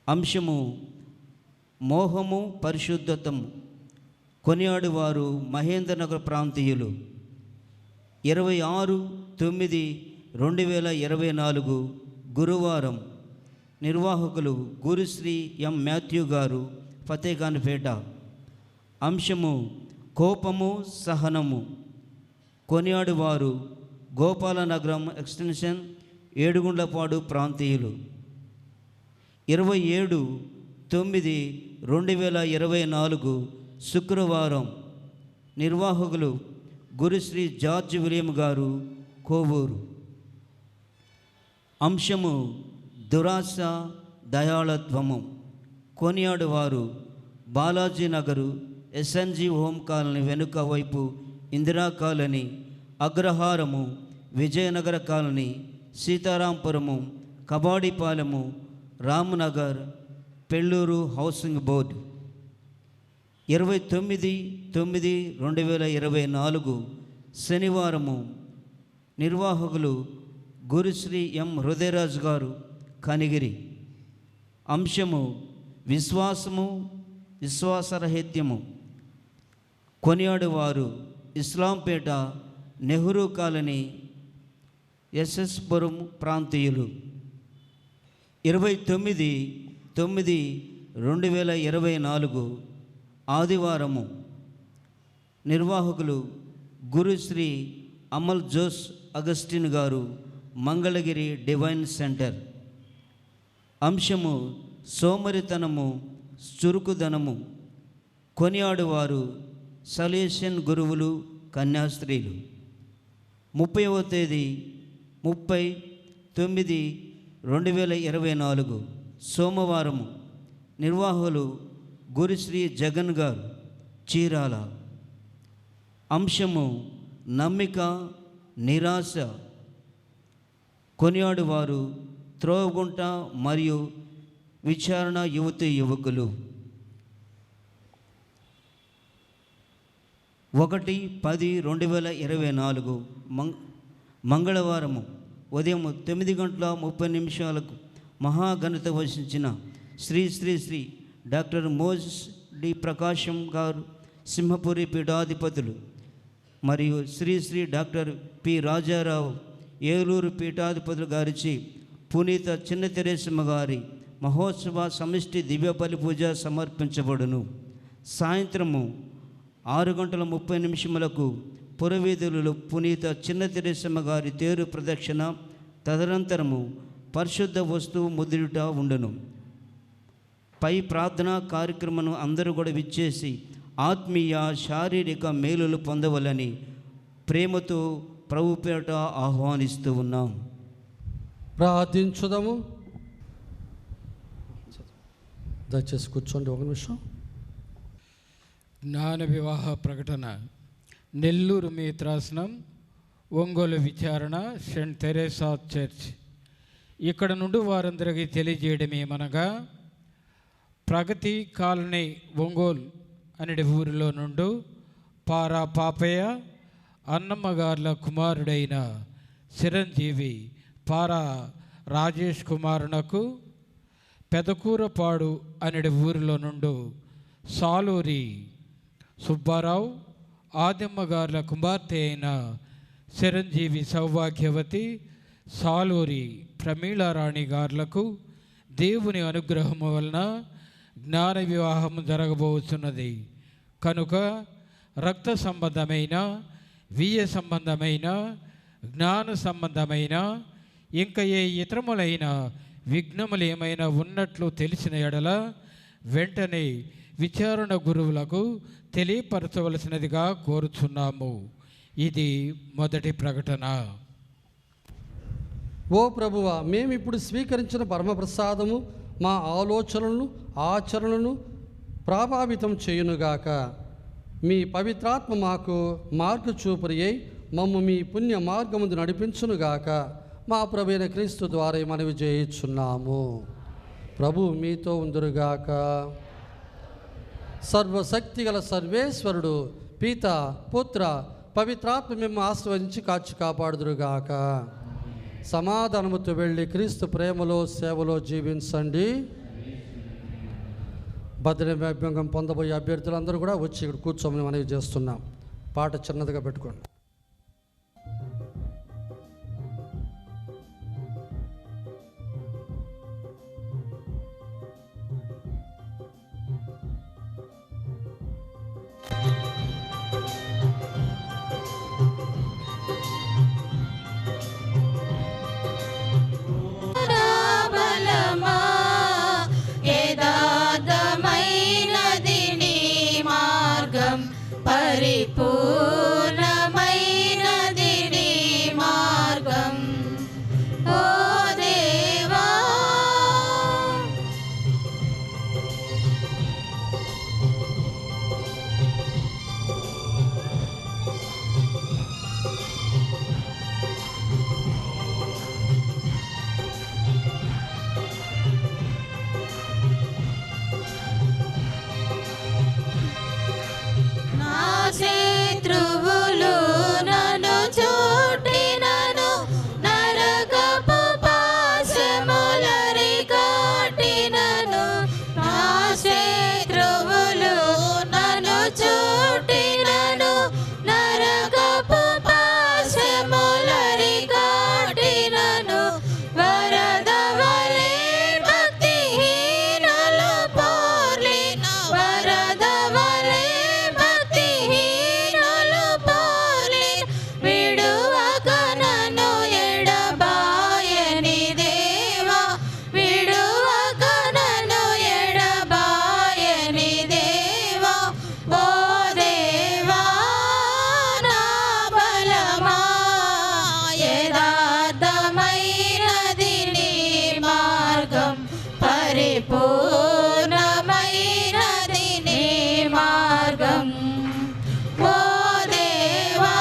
అంశము మోహము పరిశుద్ధతము. కొనియాడువారు మహేంద్రనగర్ ప్రాంతీయులు. 26/9/2024 గురువారం నిర్వాహకులు గురుశ్రీ ఎం మాథ్యూ గారు, ఫతేఖాన్పేట. అంశము కోపము సహనము. కొనియాడువారు గోపాలనగరం ఎక్స్టెన్షన్, ఏడుగుండ్లపాడు ప్రాంతీయులు. 27/9/2024 శుక్రవారం నిర్వాహకులు గురుశ్రీ జార్జ్ విలియం గారు, కోవూరు. అంశము దురాశ దయాళత్వము. కొనియాడువారు Balaji Nagar, SNG home colony వెనుక వైపు ఇందిరా కాలనీ, అగ్రహారము, విజయనగర కాలనీ, సీతారాంపురము, కబాడిపాలెము, రామ్నగర్, పెళ్ళూరు హౌసింగ్ బోర్డు. 29/9/2024 శనివారము నిర్వాహకులు గురుశ్రీ ఎం హృదయరాజు గారు, కనిగిరి. అంశము విశ్వాసము విశ్వాసరహిత్యము. కొనియాడువారు ఇస్లాంపేట, నెహ్రూ కాలనీ, ఎస్ఎస్పురం ప్రాంతీయులు. 29/9/2024 ఆదివారము నిర్వాహకులు గురుశ్రీ అమల్ జోస్ అగస్టిన్ గారు, మంగళగిరి డివైన్ సెంటర్. అంశము సోమరితనము చురుకుదనము. కొనియాడువారు సలేషన్ గురువులు, కన్యాస్త్రీలు. 30వ తేదీ 30/9/2024 సోమవారము నిర్వాహకులు గురుశ్రీ జగన్ గారు, చీరాల. అంశము నమ్మిక నిరాశ. కొనియాడువారు త్రోవగుంట మరియు విచారణ యువతి యువకులు. 1/10/2024 మంగళవారము ఉదయం 9:30 మహాఘనత వహించిన Shri Shri Shri doctor Moses D Prakasam గారు, సింహపురి పీఠాధిపతులు, మరియు శ్రీ శ్రీ డాక్టర్ పి రాజారావు, ఏలూరు పీఠాధిపతులు గారిచి పునీత చిన్న తెరేసమ్మ గారి మహోత్సవ సమిష్టి దివ్య బలి పూజ సమర్పించబడును. సాయంత్రము 6:30 పురవీధులలో పునీత చిన్న తెరేసమ్మ గారి తేరు ప్రదక్షిణ, తదనంతరము పరిశుద్ధ వస్తువు ముద్రిట ఉండును. పై ప్రార్థనా కార్యక్రమను అందరూ కూడా విచ్చేసి ఆత్మీయ శారీరక మేలులు పొందవలని ప్రేమతో ప్రభుపేట ఆహ్వానిస్తూ ఉన్నాం. ప్రార్థించుదాము. దయచేసి కూర్చోండి ఒక నిమిషం. జ్ఞాన వివాహ ప్రకటన. నెల్లూరు మేత్రాసనం, ఒంగోలు విచారణ, సెయింట్ తెరేసా చర్చ్. ఇక్కడ నుండి వారందరికీ తెలియజేయడమేమనగా, ప్రగతి కాలనీ ఒంగోలు అనే ఊరిలో నుండి పారా పాపయ్య అన్నమ్మగార్ల కుమారుడైన చిరంజీవి పారా రాజేష్ కుమారునకు పెదకూరపాడు అనే ఊరిలో నుండి సాలూరి సుబ్బారావు ఆదిమ్మగార్ల కుమార్తె అయిన చిరంజీవి సౌభాగ్యవతి సాలూరి ప్రమీళారాణి గార్లకు దేవుని అనుగ్రహము వలన జ్ఞాన వివాహం జరగబోతున్నది కనుక రక్త సంబంధమైన, వీయ సంబంధమైన, జ్ఞాన సంబంధమైన, ఇంకా ఏ ఇతరములైన విఘ్నములు ఏమైనా ఉన్నట్లు తెలిసిన ఎడల వెంటనే విచారణ గురువులకు తెలియపరచవలసినదిగా కోరుచున్నాము. ఇది మొదటి ప్రకటన. ఓ ప్రభువా, మేమిప్పుడు స్వీకరించిన పరమప్రసాదము మా ఆలోచనలను ఆచరణను ప్రభావితం చేయునుగాక. మీ పవిత్రాత్మ మాకు మార్గచూపురి అయి మమ్ము మీ పుణ్య మార్గముందు నడిపించునుగాక. మా ప్రభు అయిన క్రీస్తు ద్వారా మనవి చేయుచున్నాము. ప్రభు మీతో ఉందురుగాక. సర్వశక్తి గల సర్వేశ్వరుడు పిత పుత్ర పవిత్రాత్మ మేము ఆశ్రయించి కాచి కాపాడుదురుగాక. సమాధానముతో వెళ్ళి క్రీస్తు ప్రేమలో సేవలో జీవించండి. భద్రభ్యంగం పొందబోయే అభ్యర్థులందరూ కూడా వచ్చి ఇక్కడ కూర్చోమని మనవి చేస్తున్నాం. పాట చిన్నదిగా పెట్టుకోండి. పరిపూర్ణమైనది నీ మార్గం ఓ దేవా. నా శత్రువులు నన్ను చుట్టినను, నరకపు పాశములరి కట్టినను. నా శత్రువులు నన్ను చుట్టినను, నరకపు పాశములరి కట్టినను. వరద వలె భక్తిహీనులు పోర్లిన, వరద వలె భక్తిహీనులు పోర్లిన. విడువక నన్ను ఎడబాయని దేవా, విడువక నన్ను ఎడబాయని దేవా. ఓ దేవా నా బలమా, యథార్థమైనది నీ మార్గం, పరిపూర్ణమైనది నీ మార్గం ఓ దేవా.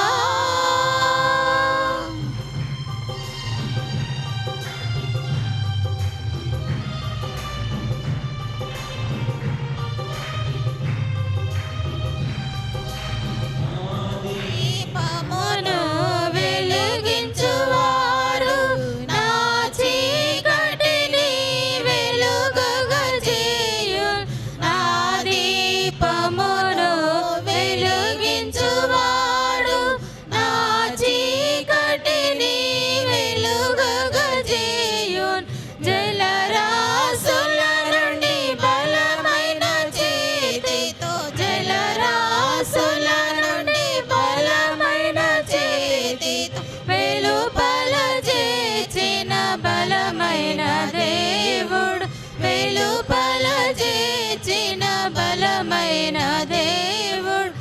దీపమును వెలిగించువారు నా చీకటిని వెలుగుగా చేయు. నా దీపమును వెలిగించువాడు నా చీకటిని వెలుగుగా చేయు. జలరాశుల నుండి బలమైన చేతితో, జలరాశుల నుండి బలమైన చేతితో వెలుపల చేసిన బలమైన దేవుడు, వెలుపల చేసిన బలమైన దేవుడు.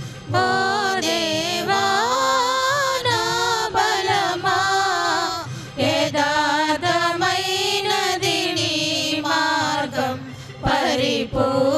ఓ దేవా నా బలమా, యథార్థమైనది నీ మార్గం, పరిపూర్ణ